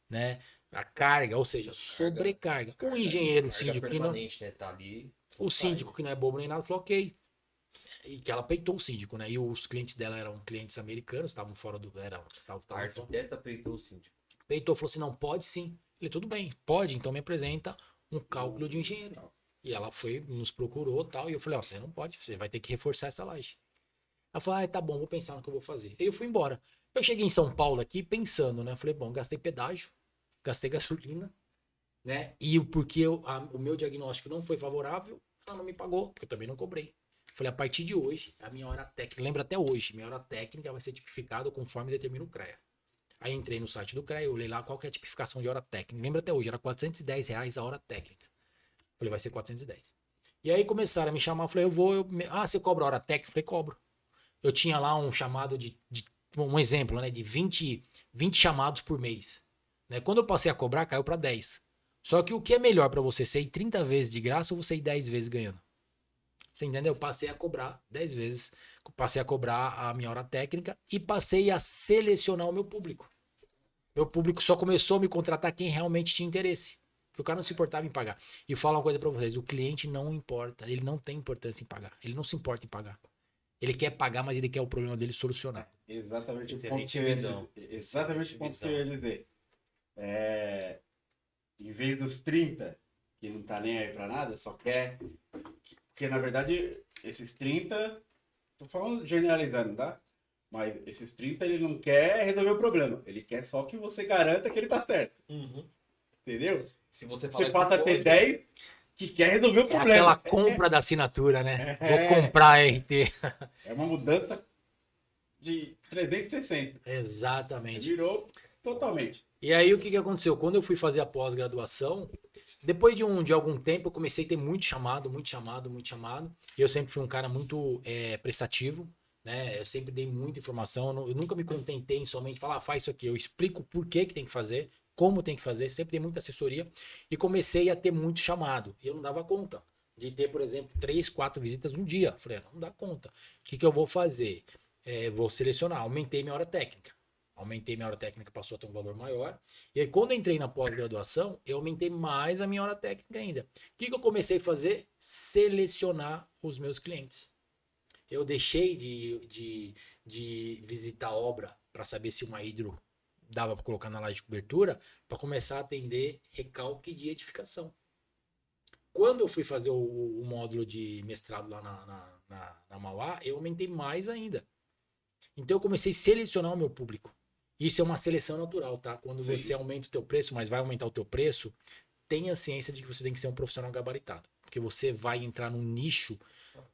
né? A carga, ou seja, sobrecarga. O engenheiro, o síndico que não, permanente, né? Tá ali. o síndico que não é bobo nem nada, falou ok. E que ela peitou o síndico, né? E os clientes dela eram clientes americanos, estavam fora do. A arquiteta peitou o síndico. Peitou, falou assim: não, pode sim. Ele, tudo bem, pode, então me apresenta um cálculo de um engenheiro. E ela foi, nos procurou tal, e eu falei, ó, você não pode, você vai ter que reforçar essa laje. Ela falou, tá bom, vou pensar no que eu vou fazer. Aí eu fui embora. Eu cheguei em São Paulo aqui pensando, né? Falei, bom, gastei pedágio, gastei gasolina, né? E porque o meu diagnóstico não foi favorável, ela não me pagou, porque eu também não cobrei. Falei, a partir de hoje, a minha hora técnica, lembra até hoje, minha hora técnica vai ser tipificada conforme determina o CREA. Aí entrei no site do CREA, eu olhei lá qual que é a tipificação de hora técnica. Lembra até hoje, era R$410 a hora técnica. Falei, vai ser 410. E aí começaram a me chamar, eu falei, você cobra hora técnica? Eu falei, cobro. Eu tinha lá um chamado um exemplo, né, de 20 chamados por mês. Né? Quando eu passei a cobrar, caiu para 10. Só que o que é melhor para você, ser ir 30 vezes de graça ou você ir 10 vezes ganhando? Você entendeu? Passei a cobrar 10 vezes, passei a cobrar a minha hora técnica e passei a selecionar o meu público. Meu público só começou a me contratar quem realmente tinha interesse. Porque o cara não se importava em pagar. E falo uma coisa pra vocês, o cliente não importa, ele não tem importância em pagar. Ele não se importa em pagar. Ele quer pagar, mas ele quer o problema dele solucionado. Exatamente o ponto Excelente que eu ia visão. dizer. Exatamente o ponto que eu ia dizer. Em vez dos 30, que não tá nem aí pra nada, só quer... Porque, na verdade, esses 30... Tô falando generalizando, tá? Mas esses 30, ele não quer resolver o problema. Ele quer só que você garanta que ele tá certo. Entendeu? Se você Você passa a ter 10 que quer resolver o É problema. aquela compra da assinatura, né? Vou comprar a RT. É uma mudança de 360. Exatamente. Virou totalmente. E aí o que aconteceu? Quando eu fui fazer a pós-graduação, depois de algum tempo eu comecei a ter muito chamado. E eu sempre fui um cara muito prestativo, né? Eu sempre dei muita informação. Eu nunca me contentei em somente falar, faz isso aqui. Eu explico por que tem que fazer, como tem que fazer, sempre dei muita assessoria. E comecei a ter muito chamado. E eu não dava conta de ter, por exemplo, 3, 4 visitas um dia. Falei, não dá conta. O que eu vou fazer? Vou selecionar, aumentei minha hora técnica. Passou a ter um valor maior. E aí, quando eu entrei na pós-graduação, eu aumentei mais a minha hora técnica ainda. O que eu comecei a fazer? Selecionar os meus clientes. Eu deixei de visitar obra para saber se uma hidro dava para colocar na laje de cobertura, para começar a atender recalque de edificação. Quando eu fui fazer o módulo de mestrado lá na Mauá, eu aumentei mais ainda. Então eu comecei a selecionar o meu público. Isso é uma seleção natural, tá? Quando você aumenta o teu preço, mas vai aumentar o teu preço, tenha ciência de que você tem que ser um profissional gabaritado. Porque você vai entrar num nicho,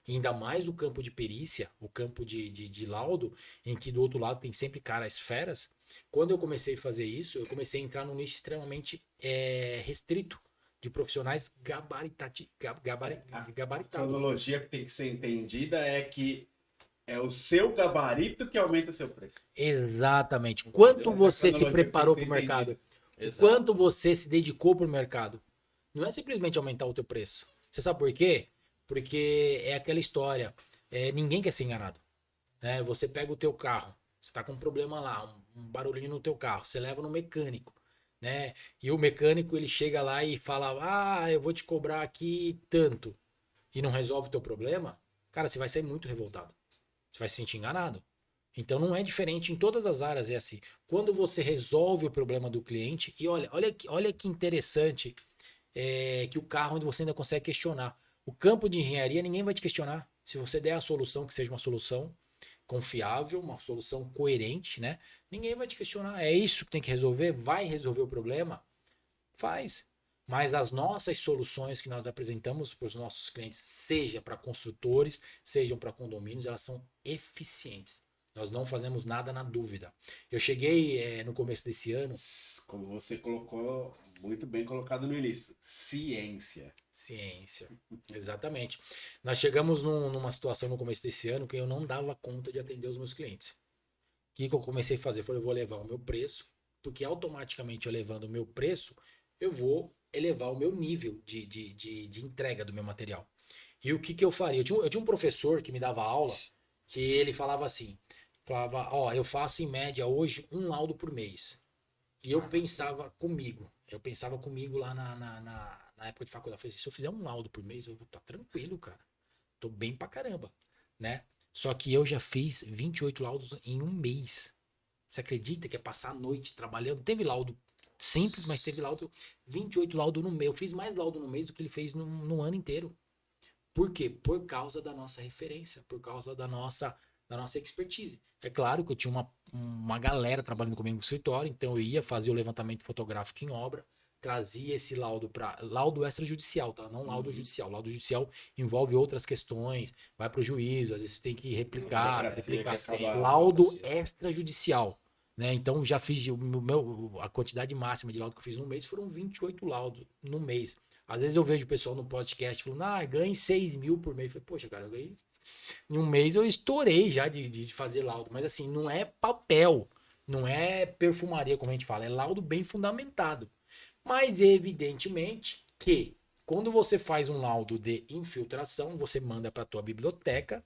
ainda mais o campo de perícia, o campo de laudo, em que do outro lado tem sempre caras feras. Quando eu comecei a fazer isso, eu comecei a entrar num nicho extremamente restrito de profissionais gabaritados. A cronologia que tem que ser entendida é que é o seu gabarito que aumenta o seu preço. Exatamente. Quanto você se preparou para o mercado? Quanto você se dedicou para o mercado? Não é simplesmente aumentar o teu preço. Você sabe por quê? Porque é aquela história. Ninguém quer ser enganado. Né? Você pega o teu carro. Você está com um problema lá, um barulhinho no teu carro. Você leva no mecânico. Né? E o mecânico ele chega lá e fala, eu vou te cobrar aqui tanto. E não resolve o teu problema. Cara, você vai sair muito revoltado. Você vai se sentir enganado. Então não é diferente em todas as áreas, é assim. Quando você resolve o problema do cliente, e olha que interessante que o carro onde você ainda consegue questionar. O campo de engenharia ninguém vai te questionar. Se você der a solução que seja uma solução confiável, uma solução coerente, né? Ninguém vai te questionar. É isso que tem que resolver? Vai resolver o problema? Faz. Mas as nossas soluções que nós apresentamos para os nossos clientes, seja para construtores, sejam para condomínios, elas são eficientes. Nós não fazemos nada na dúvida. Eu cheguei no começo desse ano. Como você colocou, muito bem colocado no início. Ciência. Ciência. Exatamente. Nós chegamos numa situação no começo desse ano que eu não dava conta de atender os meus clientes. O que eu comecei a fazer? Foi, eu vou elevar o meu preço, porque automaticamente eu elevando o meu preço, eu vou elevar o meu nível de entrega do meu material. E o que eu faria? Eu tinha um professor que me dava aula, que ele falava assim, ó, eu faço em média hoje um laudo por mês. E eu pensava comigo lá na época de faculdade, eu falei, se eu fizer um laudo por mês, eu vou estar tranquilo, cara. Tô bem pra caramba, né? Só que eu já fiz 28 laudos em um mês. Você acredita que é passar a noite trabalhando? Teve laudo simples, mas teve laudo, 28 laudos no mês. Eu fiz mais laudo no mês do que ele fez no ano inteiro. Por quê? Por causa da nossa referência, por causa da nossa expertise. É claro que eu tinha uma galera trabalhando comigo no escritório, então eu ia fazer o levantamento fotográfico em obra, trazia esse laudo para laudo extrajudicial, tá? Não laudo judicial. Laudo judicial envolve outras questões, vai para o juízo, às vezes você tem que replicar. Laudo extrajudicial, né? Então já fiz a quantidade máxima de laudo que eu fiz no mês foram 28 laudos no mês. Às vezes eu vejo o pessoal no podcast falando, ganhei 6 mil por mês. Eu falei, poxa, cara, eu ganhei. Em um mês eu estourei já de fazer laudo. Mas assim, não é papel, não é perfumaria, como a gente fala, é laudo bem fundamentado. Mas evidentemente que quando você faz um laudo de infiltração, você manda para a tua biblioteca,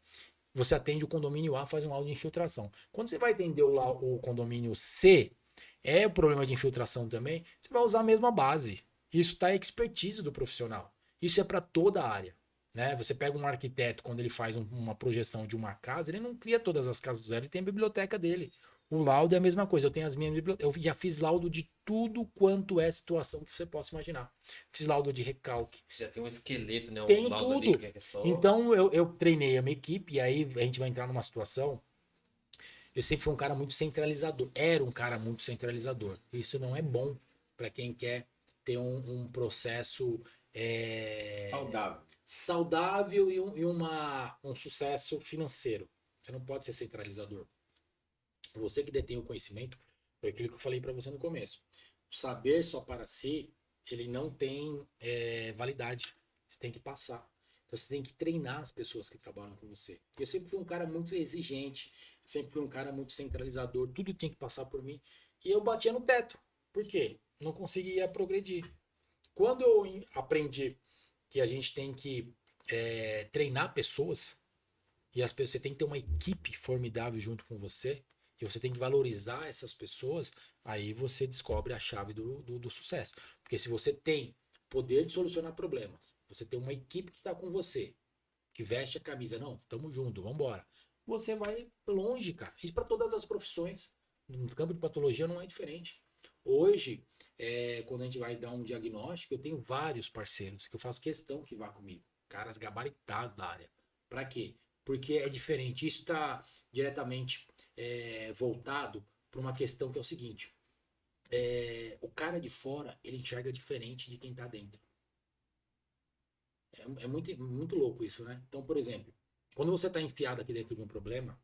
você atende o condomínio A, faz um laudo de infiltração. Quando você vai atender o condomínio C, é o problema de infiltração também, você vai usar a mesma base. Isso está a expertise do profissional. Isso é para toda a área. Né? Você pega um arquiteto, quando ele faz uma projeção de uma casa, ele não cria todas as casas do zero, ele tem a biblioteca dele. O laudo é a mesma coisa. Eu tenho as minhas bibliotecas. Eu já fiz laudo de tudo quanto é situação que você possa imaginar. Fiz laudo de recalque. Você já tem um esqueleto, né? Tem laudo tudo. Ali, que é só... Então eu treinei a minha equipe e aí a gente vai entrar numa situação. Eu sempre fui um cara muito centralizador. Era um cara muito centralizador. Isso não é bom para quem quer ter um processo saudável e um sucesso financeiro. Você não pode ser centralizador. Você que detém o conhecimento, foi aquilo que eu falei para você no começo. O saber só para si, ele não tem validade. Você tem que passar. Então você tem que treinar as pessoas que trabalham com você. Eu sempre fui um cara muito exigente, sempre fui um cara muito centralizador, tudo tinha que passar por mim. E eu batia no teto. Por quê? Não conseguia progredir. Quando eu aprendi que a gente tem que treinar pessoas, e as pessoas, você tem que ter uma equipe formidável junto com você, e você tem que valorizar essas pessoas, aí você descobre a chave do sucesso. Porque se você tem poder de solucionar problemas, você tem uma equipe que está com você, que veste a camisa, não, tamo junto, vamos embora. Você vai longe, cara. Isso para todas as profissões. No campo de patologia não é diferente. Hoje, quando a gente vai dar um diagnóstico, eu tenho vários parceiros que eu faço questão que vá comigo. Caras gabaritados da área. Para quê? Porque é diferente. Isso está diretamente voltado para uma questão que é o seguinte. O cara de fora, ele enxerga diferente de quem está dentro. É muito, muito louco isso, né? Então, por exemplo, quando você está enfiado aqui dentro de um problema,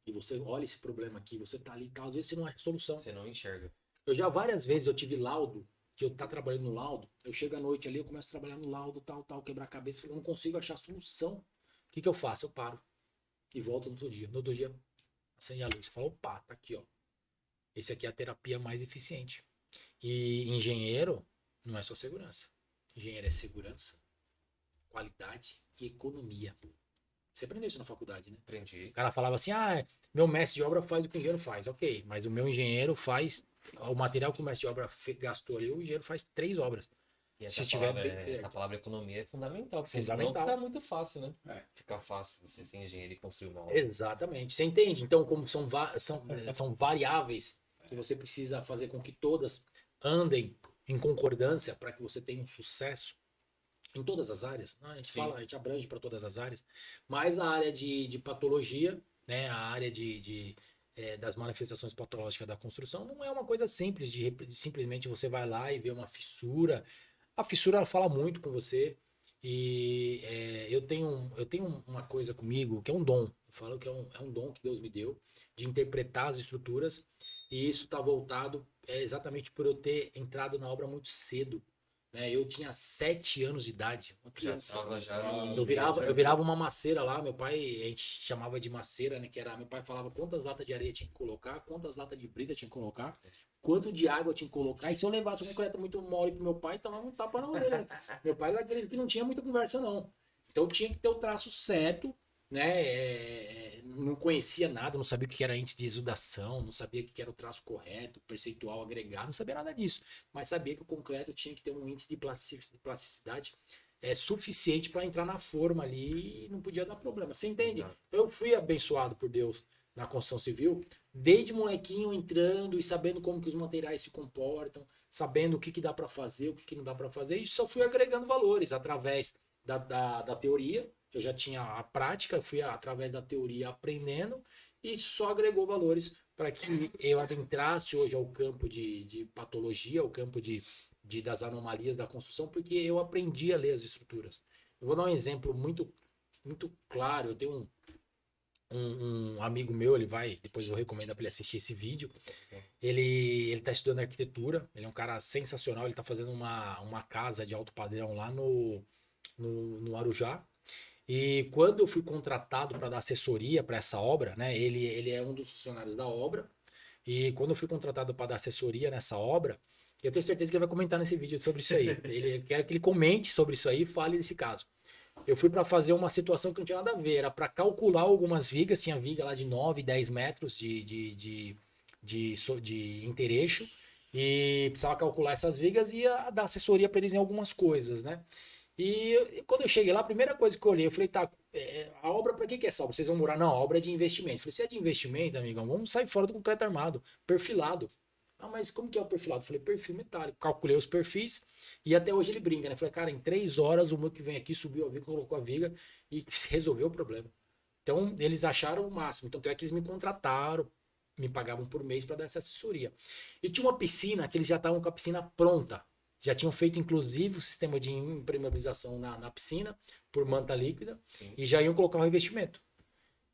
e você olha esse problema aqui, você tá ali e tal, às vezes você não acha solução. Você não enxerga. Eu já várias vezes eu tive laudo, que eu tá trabalhando no laudo, eu chego à noite ali, eu começo a trabalhar no laudo, tal, quebrar a cabeça, eu não consigo achar solução. O que eu faço? Eu paro e volto no outro dia. No outro dia, acende a luz, você fala, opa, tá aqui, ó. Esse aqui é a terapia mais eficiente. E engenheiro não é só segurança. Engenheiro é segurança, qualidade e economia. Você aprendeu isso na faculdade, né? Aprendi. O cara falava assim, meu mestre de obra faz o que o engenheiro faz. Ok, mas o meu engenheiro faz o material que o mestre de obra gastou ali, o engenheiro faz 3 obras. E Se essa tiver palavra, bem feito. essa palavra economia é fundamental, porque Fundamental. senão fica muito fácil, né? É. Fica fácil você ser engenheiro e construir uma obra. Exatamente. Você entende? Então, como são variáveis que você precisa fazer com que todas andem em concordância para que você tenha um sucesso em todas as áreas. Né? A gente Sim. fala, a gente abrange para todas as áreas, mas a área de patologia, né? A área das manifestações patológicas da construção não é uma coisa simples de simplesmente você vai lá e vê uma fissura. A fissura ela fala muito com você. E eu tenho uma coisa comigo que é um dom. Eu falo que é um dom que Deus me deu de interpretar as estruturas. E isso está voltado exatamente por eu ter entrado na obra muito cedo. Né? Eu tinha 7 anos de idade, uma criança. Eu virava uma maceira lá. Meu pai, a gente chamava de maceira, né? Que era, meu pai falava quantas latas de areia tinha que colocar, quantas latas de brita tinha que colocar, quanto de água eu tinha que colocar. E se eu levasse uma coleta muito mole pro meu pai, tomava um tapa na orelha. Meu pai era aqueles que não tinha muita conversa, não. Então tinha que ter o traço certo, né? Não conhecia nada, não sabia o que era índice de exudação, não sabia o que era o traço correto, percentual agregado, não sabia nada disso. Mas sabia que o concreto tinha que ter um índice de plasticidade suficiente para entrar na forma ali e não podia dar problema. Você entende? Exato. Eu fui abençoado por Deus na construção civil, desde molequinho entrando e sabendo como que os materiais se comportam, sabendo o que dá para fazer, o que não dá para fazer, e só fui agregando valores através da teoria. Eu já tinha a prática, fui através da teoria aprendendo e só agregou valores para que eu adentrasse hoje ao campo de patologia, ao campo das anomalias da construção, porque eu aprendi a ler as estruturas. Eu vou dar um exemplo muito, muito claro. Eu tenho um amigo meu, depois eu recomendo para ele assistir esse vídeo. Ele está estudando arquitetura, ele é um cara sensacional, ele está fazendo uma casa de alto padrão lá no Arujá. E quando eu fui contratado para dar assessoria para essa obra, né? Ele é um dos funcionários da obra. E quando eu fui contratado para dar assessoria nessa obra, eu tenho certeza que ele vai comentar nesse vídeo sobre isso aí. Quero que ele comente sobre isso aí e fale desse caso. Eu fui para fazer uma situação que não tinha nada a ver. Era para calcular algumas vigas. Tinha viga lá de 9, 10 metros de intereixo. E precisava calcular essas vigas e ia dar assessoria para eles em algumas coisas, né? E quando eu cheguei lá, a primeira coisa que eu olhei, eu falei, tá, a obra, pra que é essa obra? Vocês vão morar? Não, a obra é de investimento. Eu falei, se é de investimento, amigão, vamos sair fora do concreto armado, perfilado. Ah, mas como que é o perfilado? Eu falei, perfil metálico. Calculei os perfis e até hoje ele brinca, né? Eu falei, cara, em 3 horas o meu que vem aqui subiu a viga, colocou a viga e resolveu o problema. Então, eles acharam o máximo. Então, é que eles me contrataram, me pagavam por mês para dar essa assessoria. E tinha uma piscina que eles já estavam com a piscina pronta. Já tinham feito, inclusive, o sistema de impermeabilização na piscina, por manta líquida, Sim. e já iam colocar o revestimento.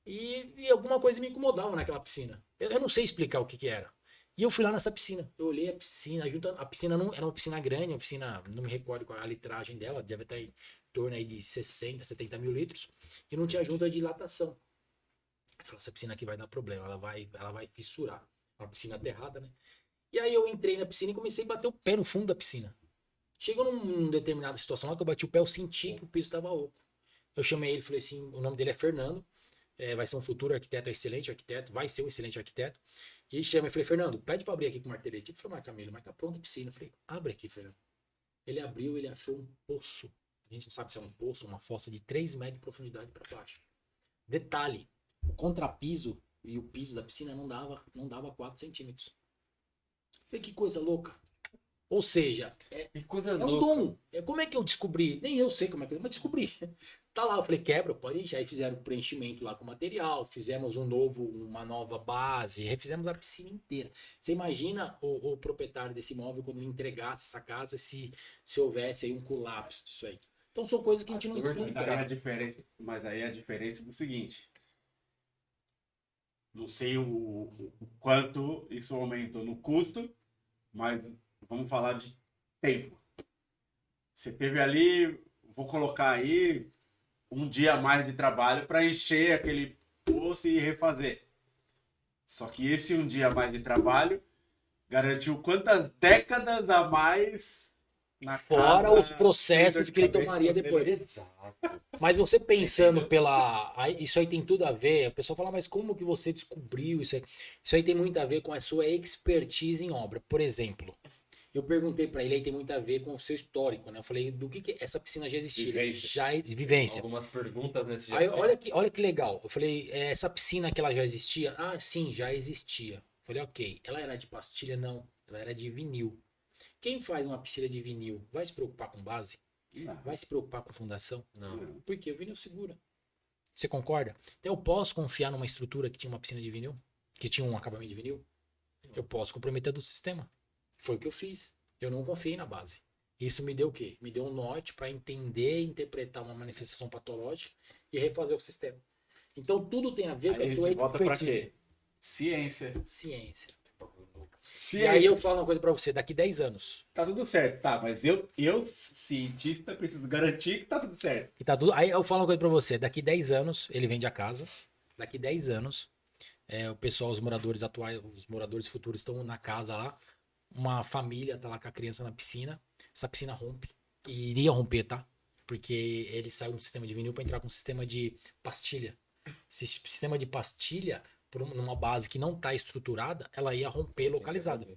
E alguma coisa me incomodava naquela piscina. Eu não sei explicar o que era. E eu fui lá nessa piscina. Eu olhei a piscina, a piscina não era uma piscina grande, uma piscina, não me recordo qual a litragem dela, deve estar em torno aí de 60, 70 mil litros, e não tinha junta de dilatação. Eu falei, essa piscina aqui vai dar problema, ela vai fissurar. Uma piscina aterrada, né? E aí eu entrei na piscina e comecei a bater o pé no fundo da piscina. Chegou numa determinada situação lá que eu bati o pé, eu senti que o piso estava oco. Eu chamei ele, falei assim, o nome dele é Fernando, vai ser um futuro arquiteto, excelente arquiteto, vai ser um excelente arquiteto. E chamei, falei, Fernando, pede para abrir aqui com o martelete. Ele falou, mas Camilo, mas tá pronta a piscina. Eu falei, abre aqui, Fernando. Ele abriu, ele achou um poço. A gente não sabe se é um poço, uma fossa de 3 metros de profundidade para baixo. Detalhe, o contrapiso e o piso da piscina não dava 4 centímetros. Falei, que coisa louca. Ou seja, Que coisa um louca. dom. Como é que eu descobri? Nem eu sei como é que eu mas descobri. Tá lá, eu falei, quebra, pode encher. Aí fizeram o preenchimento lá com material, fizemos uma nova base, refizemos a piscina inteira. Você imagina o proprietário desse imóvel quando ele entregasse essa casa, se houvesse aí um colapso disso aí. Então são coisas que a gente não Mas aí a diferença é do seguinte. Não sei o quanto isso aumentou no custo, mas vamos falar de tempo. Você teve ali, vou colocar aí, um dia a mais de trabalho para encher aquele poço e refazer. Só que esse um dia a mais de trabalho garantiu quantas décadas a mais na fora casa, os processos sem que ele dor de tomaria cabeça, depois. Exato. Mas você pensando isso aí tem tudo a ver. O pessoal fala, mas como que você descobriu isso aí? Isso aí tem muito a ver com a sua expertise em obra. Por exemplo, Eu perguntei pra ele, aí tem muito a ver com o seu histórico, né? Eu falei, do que essa piscina já existia? Vivência. Vivência. Algumas perguntas nesse Aí, jeito. olha que legal. Eu falei, essa piscina que ela já existia? Ah, sim, já existia. Eu falei, ok. Ela era de pastilha? Não. Ela era de vinil. Quem faz uma piscina de vinil vai se preocupar com base? Não. Vai se preocupar com fundação? Não. Porque o vinil segura. Você concorda? Então eu posso confiar numa estrutura que tinha uma piscina de vinil? Que tinha um acabamento de vinil? Eu posso comprometer do sistema. Foi o que eu fiz. Eu não confiei na base. Isso me deu o quê? Me deu um norte para entender e interpretar uma manifestação patológica e refazer o sistema. Então tudo tem a ver com Aí a a tua gente volta pra expertise. quê? Ciência. Ciência. Ciência. E aí eu falo uma coisa para você, daqui 10 anos. Tá tudo certo, tá, mas cientista, preciso garantir que tá tudo certo. Que tá tudo... Aí eu falo uma coisa para você, daqui 10 anos ele vende a casa. Daqui 10 anos o pessoal, os moradores atuais, os moradores futuros estão na casa lá. Uma família tá lá com a criança na piscina. Essa piscina rompe. E iria romper, tá? Porque ele saiu no sistema de vinil para entrar com um sistema de pastilha. Esse sistema de pastilha, numa base que não tá estruturada, ela ia romper localizada.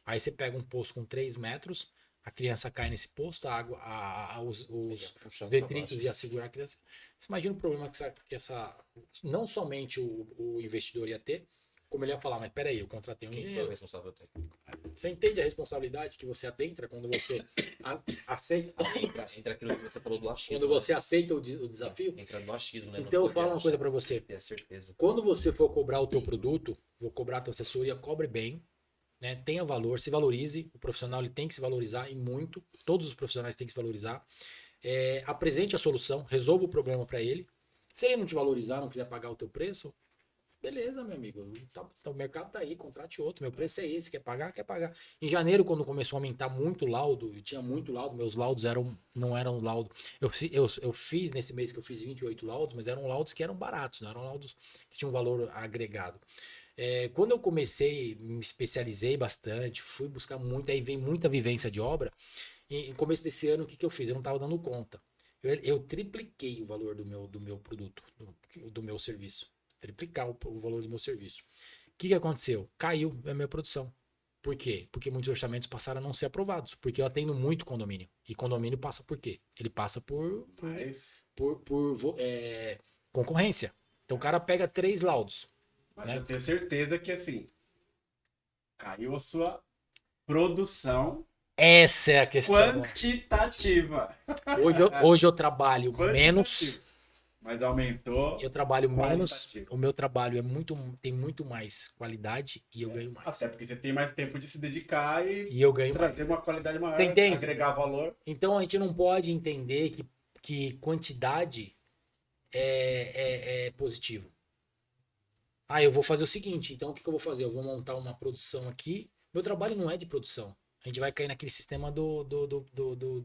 Aí você pega um poço com 3 metros, a criança cai nesse poço, a água, os detritos iam segurar a criança. Você imagina o problema que essa não somente o investidor ia ter, como ele ia falar, mas peraí, eu contratei um Quem foi o engenheiro. responsável técnico? Você entende a responsabilidade que você adentra quando você aceita, Entra aquilo que você falou do achismo. quando você aceita o desafio? Entra no achismo, né? Não Então eu pode falo uma achar, coisa para você. ter certeza. Quando você for cobrar o teu produto, vou cobrar a tua assessoria, cobre bem, né? Tenha valor, se valorize. O profissional ele tem que se valorizar e muito. Todos os profissionais têm que se valorizar. Apresente a solução, resolva o problema para ele. Se ele não te valorizar, não quiser pagar o teu preço, beleza, meu amigo. O mercado tá aí, contrate outro. Meu preço é esse, quer pagar, quer pagar. Em janeiro, quando começou a aumentar muito o laudo, eu tinha muito laudo, meus laudos não eram laudo. Eu fiz nesse mês que eu fiz 28 laudos, mas eram laudos que eram baratos, não eram laudos que tinham um valor agregado. Quando eu comecei, me especializei bastante, fui buscar muito, aí vem muita vivência de obra. E no começo desse ano, o que eu fiz? Eu não estava dando conta. Eu tripliquei o valor do meu produto, do meu serviço. Triplicar o valor do meu serviço. O que aconteceu? Caiu a minha produção. Por quê? Porque muitos orçamentos passaram a não ser aprovados. Porque eu atendo muito condomínio. E condomínio passa por quê? Ele passa por concorrência. Então o cara pega 3 laudos. Mas eu tenho certeza que assim, caiu a sua produção Essa é a questão. quantitativa. Hoje eu trabalho menos. Mas aumentou. Eu trabalho menos. qualitativo. O meu trabalho tem muito mais qualidade e eu ganho mais. Até porque você tem mais tempo de se dedicar E eu ganho mais. trazer uma qualidade maior, Você entende? agregar valor. Então a gente não pode entender que quantidade é positivo. Eu vou fazer o seguinte, então o que eu vou fazer? Eu vou montar uma produção aqui. Meu trabalho não é de produção. A gente vai cair naquele sistema do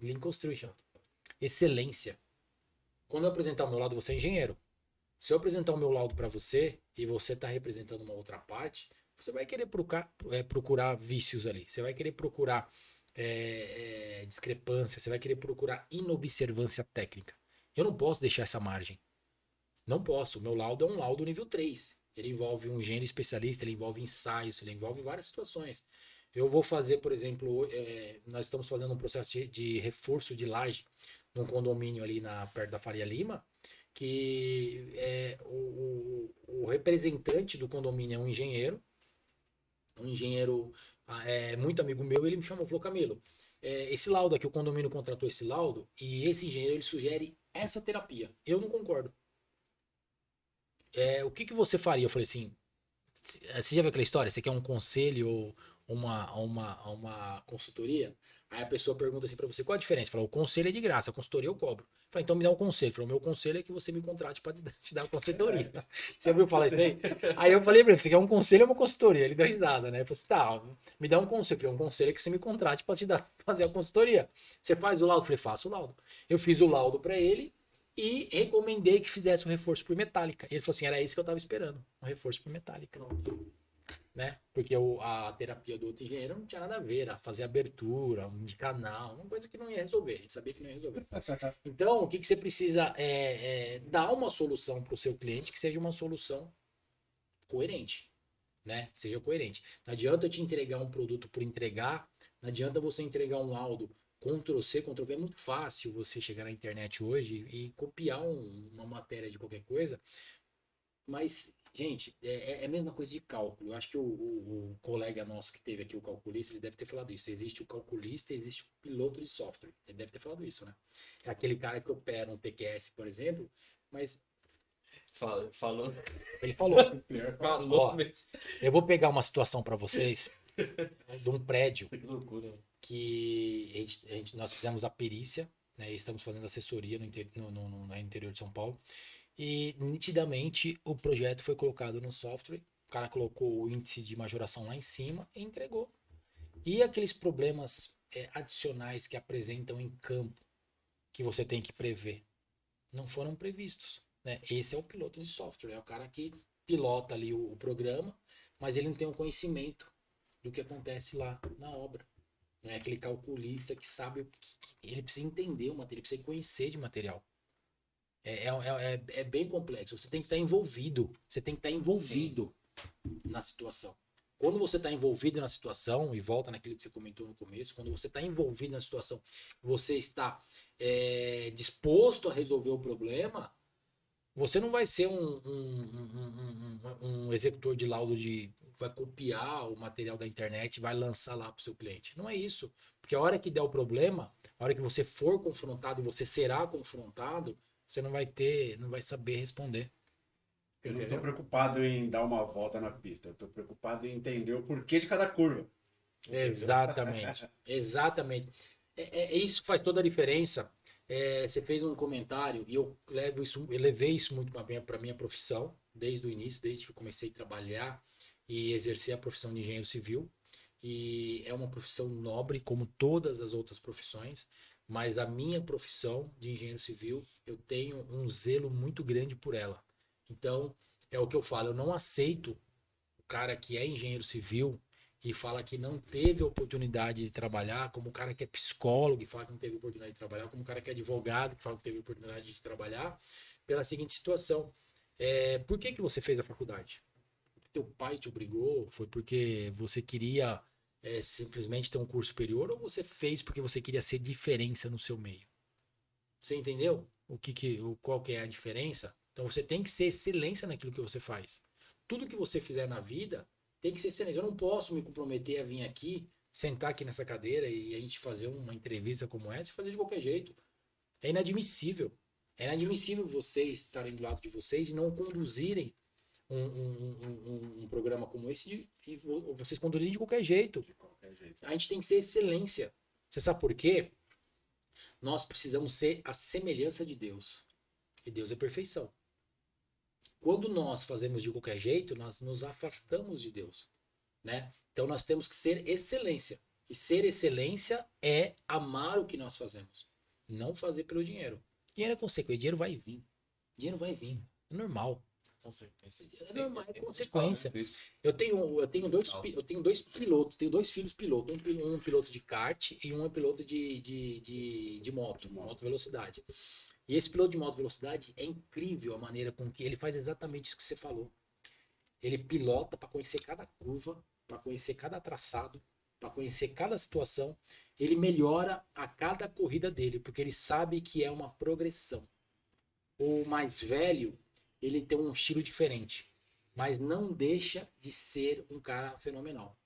Lean Construction. Excelência. Quando eu apresentar o meu laudo, você é engenheiro. Se eu apresentar o meu laudo para você e você está representando uma outra parte, você vai querer procurar vícios ali. Você vai querer procurar discrepância. Você vai querer procurar inobservância técnica. Eu não posso deixar essa margem. Não posso. O meu laudo é um laudo nível 3. Ele envolve um engenheiro especialista, ele envolve ensaios, ele envolve várias situações. Eu vou fazer, por exemplo, nós estamos fazendo um processo de reforço de laje num condomínio ali perto da Faria Lima, que o representante do condomínio é um engenheiro muito amigo meu, ele me chamou e falou, Camilo, esse laudo aqui, o condomínio contratou esse laudo, e esse engenheiro ele sugere essa terapia. Eu não concordo. O que você faria? Eu falei assim, você já viu aquela história? Você quer um conselho ou uma consultoria? Aí a pessoa pergunta assim pra você, qual a diferença? Fala, o conselho é de graça, a consultoria eu cobro. Falei, então me dá um conselho. Falei, o meu conselho é que você me contrate pra te dar uma consultoria. Você ouviu falar isso aí? Aí eu falei pra ele, você quer um conselho ou uma consultoria? Ele deu risada, né? Eu falei assim, tá, me dá um conselho. Eu falei, um conselho é que você me contrate pra fazer a consultoria. Você faz o laudo? Eu falei, faço o laudo. Eu fiz o laudo pra ele e recomendei que fizesse um reforço por metálica. Ele falou assim, era isso que eu tava esperando, um reforço por metálica. Né? Porque a terapia do outro engenheiro não tinha nada a ver, era fazer abertura, de canal, uma coisa que não ia resolver, a gente sabia que não ia resolver. Então, o que você precisa dar uma solução para o seu cliente que seja uma solução coerente, né? Seja coerente. Não adianta eu te entregar um produto por entregar, Não adianta você entregar um laudo Ctrl+C, Ctrl+V. É muito fácil você chegar na internet hoje e copiar uma matéria de qualquer coisa. Mas, gente, é a mesma coisa de cálculo. Eu acho que o colega nosso que teve aqui, o calculista, ele deve ter falado isso. Existe o calculista e existe o piloto de software. Ele deve ter falado isso, né? É aquele cara que opera um TQS, por exemplo, mas Falou. ele falou. Falou Ó, mesmo. eu vou pegar uma situação para vocês de um prédio Que loucura. que nós fizemos a perícia, né? E estamos fazendo assessoria no interior de São Paulo. E nitidamente o projeto foi colocado no software, o cara colocou o índice de majoração lá em cima e entregou. E aqueles problemas adicionais que apresentam em campo, que você tem que prever, não foram previstos, né? Esse é o piloto de software, é o cara que pilota ali o programa, mas ele não tem o conhecimento do que acontece lá na obra. Não é aquele calculista que sabe que ele precisa entender o material, ele precisa conhecer de material. É bem complexo. Você tem que estar envolvido. Você tem que estar envolvido na situação. Quando você está envolvido na situação, e volta naquilo que você comentou no começo, quando você está envolvido na situação, você está disposto a resolver o problema, você não vai ser um executor de laudo vai copiar o material da internet e vai lançar lá para o seu cliente. Não é isso. Porque a hora que der o problema, a hora que você for confrontado e você será confrontado, você não vai saber responder. Eu não estou preocupado em dar uma volta na pista. Eu estou preocupado em entender o porquê de cada curva. Exatamente. Exatamente. Isso faz toda a diferença. Você fez um comentário e eu levei isso muito para minha profissão, desde o início, desde que eu comecei a trabalhar e exercer a profissão de engenheiro civil. E é uma profissão nobre, como todas as outras profissões. Mas a minha profissão de engenheiro civil, eu tenho um zelo muito grande por ela. Então, é o que eu falo, eu não aceito o cara que é engenheiro civil e fala que não teve oportunidade de trabalhar, como o cara que é psicólogo e fala que não teve oportunidade de trabalhar, como o cara que é advogado que fala que teve oportunidade de trabalhar, pela seguinte situação. Por que você fez a faculdade? Teu pai te obrigou? Foi porque você queria... simplesmente ter um curso superior, ou você fez porque você queria ser diferença no seu meio? Você entendeu qual que é a diferença? Então você tem que ser excelência naquilo que você faz. Tudo que você fizer na vida tem que ser excelência. Eu não posso me comprometer a vir aqui, sentar aqui nessa cadeira e a gente fazer uma entrevista como essa e fazer de qualquer jeito. É inadmissível. É inadmissível vocês estarem do lado de vocês e não conduzirem um programa como esse e vocês conduzirem de qualquer jeito. A gente tem que ser excelência. Você sabe por quê? Nós precisamos ser a semelhança de Deus. E Deus é perfeição. Quando nós fazemos de qualquer jeito, nós nos afastamos de Deus, né? Então nós temos que ser excelência. E ser excelência é amar o que nós fazemos. Não fazer pelo dinheiro. Dinheiro é consequência. Dinheiro vai vir. Dinheiro vai vir. É normal. Consequência. É normal, é consequência. Eu tenho dois pilotos, tenho dois filhos pilotos, um piloto de kart e um piloto de moto velocidade. E esse piloto de moto velocidade é incrível a maneira com que ele faz exatamente isso que você falou. Ele pilota para conhecer cada curva, para conhecer cada traçado, para conhecer cada situação. Ele melhora a cada corrida dele, porque ele sabe que é uma progressão. O mais velho, ele tem um estilo diferente, mas não deixa de ser um cara fenomenal.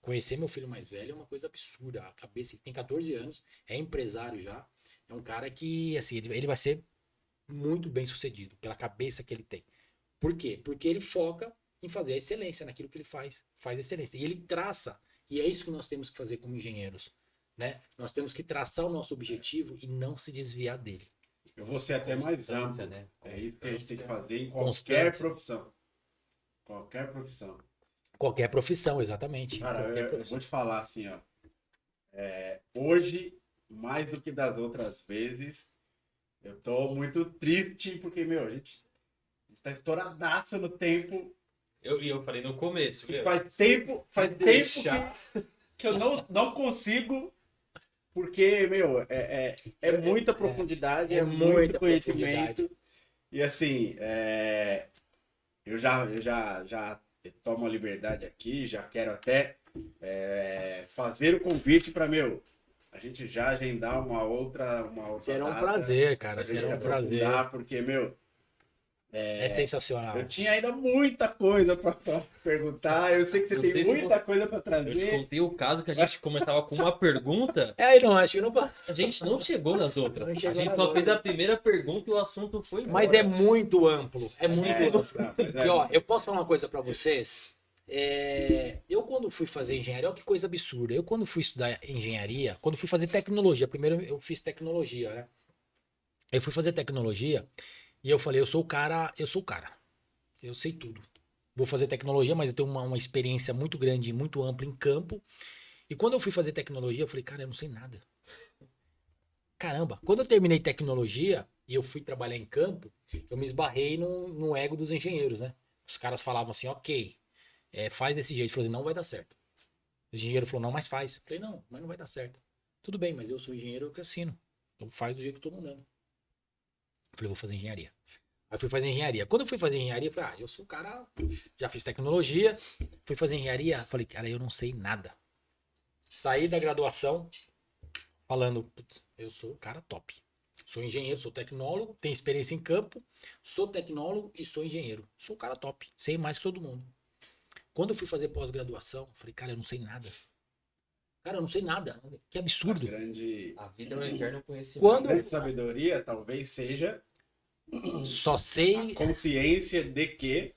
Conhecer meu filho mais velho é uma coisa absurda. A cabeça, ele tem 14 anos, é empresário já, é um cara que, assim, ele vai ser muito bem sucedido pela cabeça que ele tem. Por quê? Porque ele foca em fazer a excelência naquilo que ele faz excelência. E ele traça, e é isso que nós temos que fazer como engenheiros, né? Nós temos que traçar o nosso objetivo e não se desviar dele. Eu vou ser até mais amplo. Né? É isso que a gente tem que fazer em qualquer profissão. Qualquer profissão. Qualquer profissão, exatamente. Cara, Qualquer eu profissão. vou te falar assim, ó. Hoje, mais do que das outras vezes, eu tô muito triste porque, meu, a gente tá estouradaço no tempo. Eu falei no começo, viu? Faz tempo que eu não consigo, porque, meu, é muita profundidade, é muito conhecimento. E assim, eu já tomo a liberdade aqui, já quero até fazer o convite para, a gente já agendar uma outra Será um data, prazer, cara. pra Será gente um prazer. aprofundar, porque, É sensacional. eu tinha ainda muita coisa para perguntar. Eu sei que você Eu tem sei se muita você- coisa para Eu te trazer. contei o caso que a gente começava com uma pergunta, É, não, acho que não. a gente não chegou nas outras. Não chegou A gente nas só fez outras. a primeira pergunta e o assunto foi embora. Mas é muito amplo. É muito amplo. Não, mas E, ó, eu posso falar uma coisa pra vocês. Eu quando fui fazer engenharia, olha que coisa absurda. Eu quando fui estudar engenharia, quando fui fazer tecnologia, primeiro eu fiz tecnologia, né? Eu fui fazer tecnologia e eu falei, eu sou o cara, eu sei tudo. Vou fazer tecnologia, mas eu tenho uma experiência muito grande e muito ampla em campo. E quando eu fui fazer tecnologia, eu falei, cara, eu não sei nada. Caramba, quando eu terminei tecnologia e eu fui trabalhar em campo, eu me esbarrei no ego dos engenheiros, né? Os caras falavam assim, ok, faz desse jeito. Eu falei, não vai dar certo. O engenheiro falou, não, mas faz. Eu falei, não, mas não vai dar certo. Tudo bem, mas eu sou engenheiro, eu que assino. Então faz do jeito que eu tô mandando. Eu falei, vou fazer engenharia. Aí fui fazer engenharia. Quando eu fui fazer engenharia, eu falei, eu sou o cara, já fiz tecnologia, fui fazer engenharia, falei, cara, eu não sei nada. Saí da graduação falando, putz, eu sou o cara top. Sou engenheiro, sou tecnólogo, tenho experiência em campo, sou tecnólogo e sou engenheiro. Sou o cara top, sei mais que todo mundo. Quando eu fui fazer pós-graduação, falei, cara, eu não sei nada. Cara, eu não sei nada. Que absurdo. A vida é um eterno conhecimento. Quando grande sabedoria talvez seja só sei a consciência de que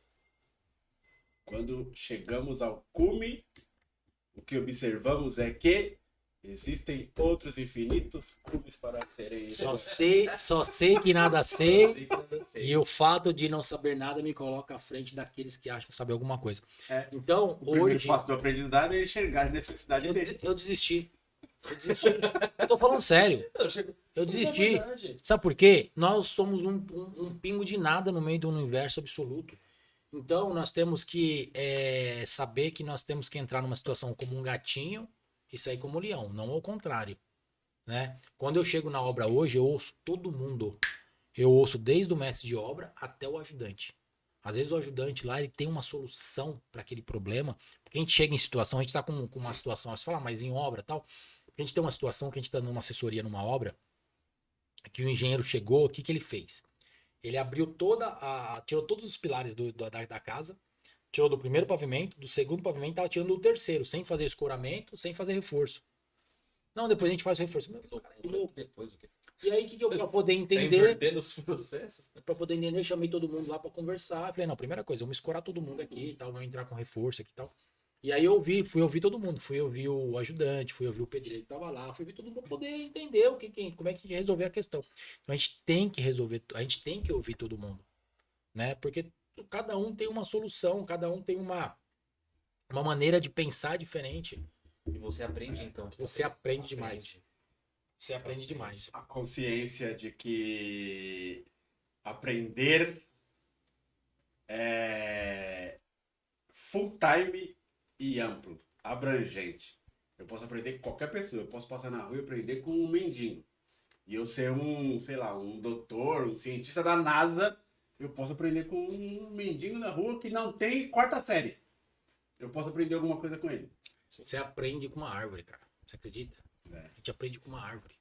quando chegamos ao cume, o que observamos é que existem outros infinitos cumes para serem. Só sei que nada sei, e o fato de não saber nada me coloca à frente daqueles que acham saber alguma coisa. É. Então, O primeiro hoje, passo do aprendizado é enxergar a necessidade dele. eu desisti. Eu desisti. Eu tô falando sério. Eu desisti. Sabe por quê? Nós somos um pingo de nada no meio do universo absoluto. Então, nós temos que saber que nós temos que entrar numa situação como um gatinho e sair como um leão, não ao contrário, né? Quando eu chego na obra hoje, eu ouço todo mundo. Eu ouço desde o mestre de obra até o ajudante. Às vezes o ajudante lá, ele tem uma solução para aquele problema, porque a gente chega em situação, a gente está com uma situação, você fala, mas em obra e tal, a gente tem uma situação que a gente está numa assessoria numa obra, que o engenheiro chegou, o que ele fez? Ele abriu tirou todos os pilares da casa, tirou do primeiro pavimento, do segundo pavimento, estava tirando do terceiro, sem fazer escoramento, sem fazer reforço. Não, depois a gente faz o reforço. Meu, cara, é louco. Depois o quê? E aí, que eu, pra poder Tá entender, invertendo os processos? pra poder entender, eu chamei todo mundo lá pra conversar. Falei, não, primeira coisa, vamos escorar todo mundo aqui e tal, vamos entrar com reforço aqui e tal. E aí fui ouvir todo mundo, fui ouvir o ajudante, fui ouvir o pedreiro que tava lá, fui ouvir todo mundo pra poder entender como é que a gente ia resolver a questão. Então a gente tem que resolver, a gente tem que ouvir todo mundo, né? Porque cada um tem uma solução, cada um tem uma maneira de pensar diferente. E você aprende então. Você aprende demais. Você aprende demais. A consciência de que aprender é full time e amplo, abrangente. Eu posso aprender com qualquer pessoa. Eu posso passar na rua e aprender com um mendigo. E eu ser sei lá, um doutor, um cientista da NASA, eu posso aprender com um mendigo na rua que não tem quarta série. Eu posso aprender alguma coisa com ele. Você aprende com uma árvore, cara. Você acredita? É. A gente aprende com uma árvore.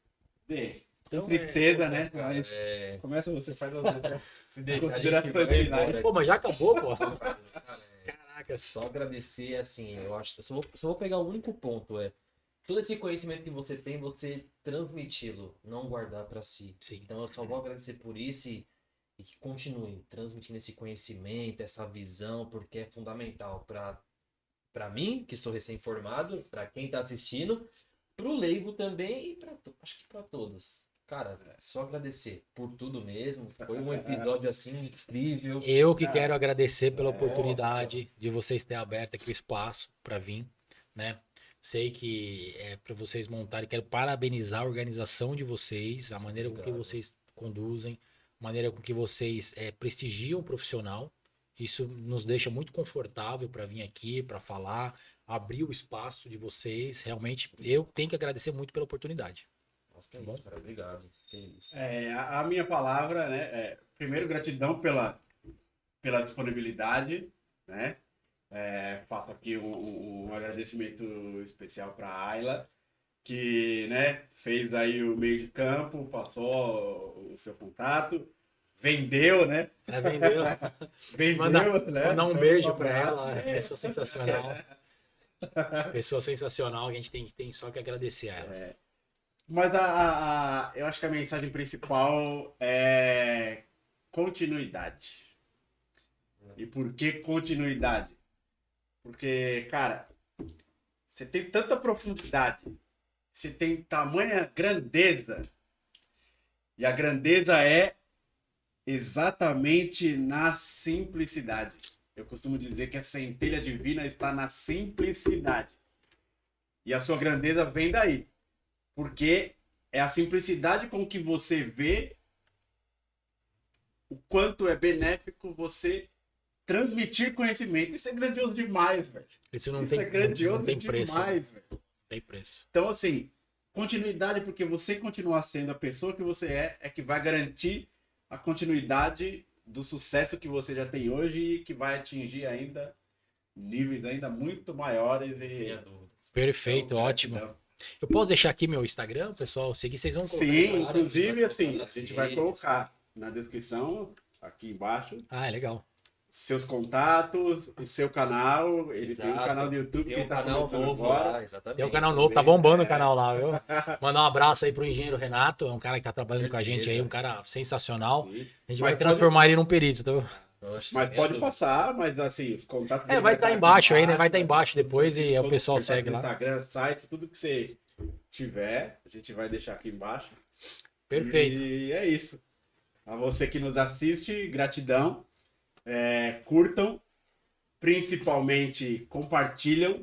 Então, tristeza, né? Cara, Mas começa você, faz as Se deixar, a gente considerações vai finais. embora. Pô, mas já acabou, pô. Cara, Caraca. só agradecer, assim, eu acho. Só vou pegar o único ponto, todo esse conhecimento que você tem, você transmiti-lo, não guardar pra si. Sim. Então eu só vou agradecer por isso e que continue transmitindo esse conhecimento, essa visão, porque é fundamental pra mim, que sou recém-formado, pra quem tá assistindo, pro leigo também e acho que pra todos. Cara, só agradecer por tudo mesmo. Foi um episódio assim incrível. Eu que quero agradecer pela oportunidade de vocês terem aberto aqui o espaço para vir, né? Sei que é para vocês montarem, quero parabenizar a organização de vocês, a maneira com que vocês conduzem, a maneira com que vocês prestigiam o profissional. Isso nos deixa muito confortável para vir aqui, para falar, abrir o espaço de vocês. Realmente, eu tenho que agradecer muito pela oportunidade. Nossa, que é isso, cara. Obrigado. Que isso. A minha palavra, né? Primeiro, gratidão pela disponibilidade, né? Faço aqui um agradecimento especial para a Ayla, que, né, fez aí o meio de campo, passou o seu contato, vendeu, né? Vendeu. Vendeu, né? Mandar um Então, beijo um pra abraço. ela, pessoa sensacional. Pessoa sensacional, a gente tem só que agradecer a ela. Mas eu acho que a mensagem principal é continuidade. E por que continuidade? Porque, cara, você tem tanta profundidade, você tem tamanha grandeza, e a grandeza é exatamente na simplicidade. Eu costumo dizer que a centelha divina está na simplicidade. E a sua grandeza vem daí. Porque é a simplicidade com que você vê o quanto é benéfico você transmitir conhecimento. Isso é grandioso demais, velho. Isso é grandioso não tem preço. demais, velho. Não tem preço. Então, assim, continuidade, porque você continuar sendo a pessoa que você é que vai garantir a continuidade do sucesso que você já tem hoje e que vai atingir ainda níveis ainda muito maiores. Tenha dúvidas. Perfeito, Então, ótimo. gratidão. Eu posso deixar aqui meu Instagram, pessoal? Seguir, vocês vão colocar. Sim, Claro, inclusive, a gente vai assim, colocar a nas gente vai redes. colocar na descrição, aqui embaixo, Ah, é legal. seus contatos, o seu canal. Ele tem um Exato. canal do YouTube Tem que um tá canal começando novo agora. lá, exatamente. Tem um canal novo, tá também, bombando o canal lá, viu? Mandar um abraço aí pro engenheiro Renato, é um cara que tá trabalhando com a gente aí, Certeza. um cara sensacional. Sim. A gente Mas vai transformar ele num perito, tá? Oxe, Mas tenha pode dúvida. passar, mas assim, os contatos... É, dele vai estar aqui embaixo aí, né? Vai estar tá embaixo depois e o todos pessoal os segue lá. Instagram, site, tudo que você tiver, a gente vai deixar aqui embaixo. Perfeito. E é isso. A você que nos assiste, gratidão. Curtam, principalmente compartilham.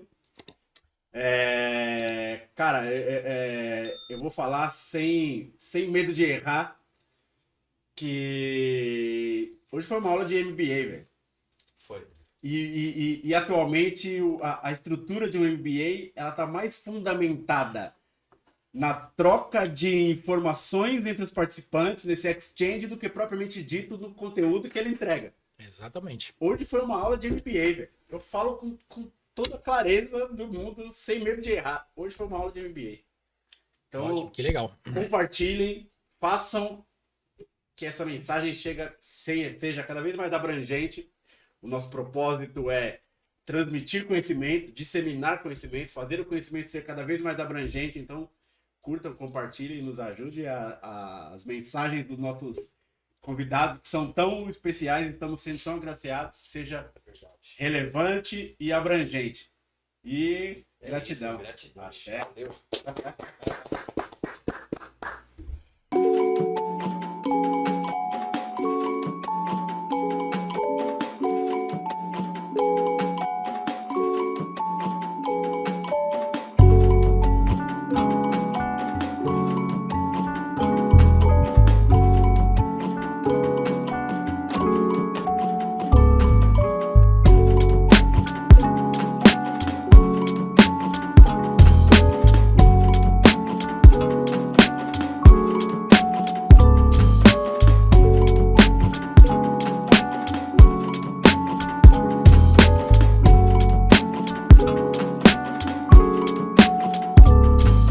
Cara, eu vou falar sem medo de errar, que hoje foi uma aula de MBA, velho. Foi. E atualmente a estrutura de um MBA ela tá mais fundamentada na troca de informações entre os participantes nesse exchange do que propriamente dito no conteúdo que ele entrega. Exatamente. Hoje foi uma aula de MBA, velho. Eu falo com toda a clareza do mundo, sem medo de errar. Hoje foi uma aula de MBA. Então, Ótimo, que legal. compartilhem, façam que essa mensagem seja cada vez mais abrangente. O nosso propósito é transmitir conhecimento, disseminar conhecimento, fazer o conhecimento ser cada vez mais abrangente. Então, curtam, compartilhem e nos ajude as mensagens dos nossos convidados que são tão especiais, estamos sendo tão agraciados, seja relevante e abrangente. E gratidão. Isso, gratidão. Axé. Valeu.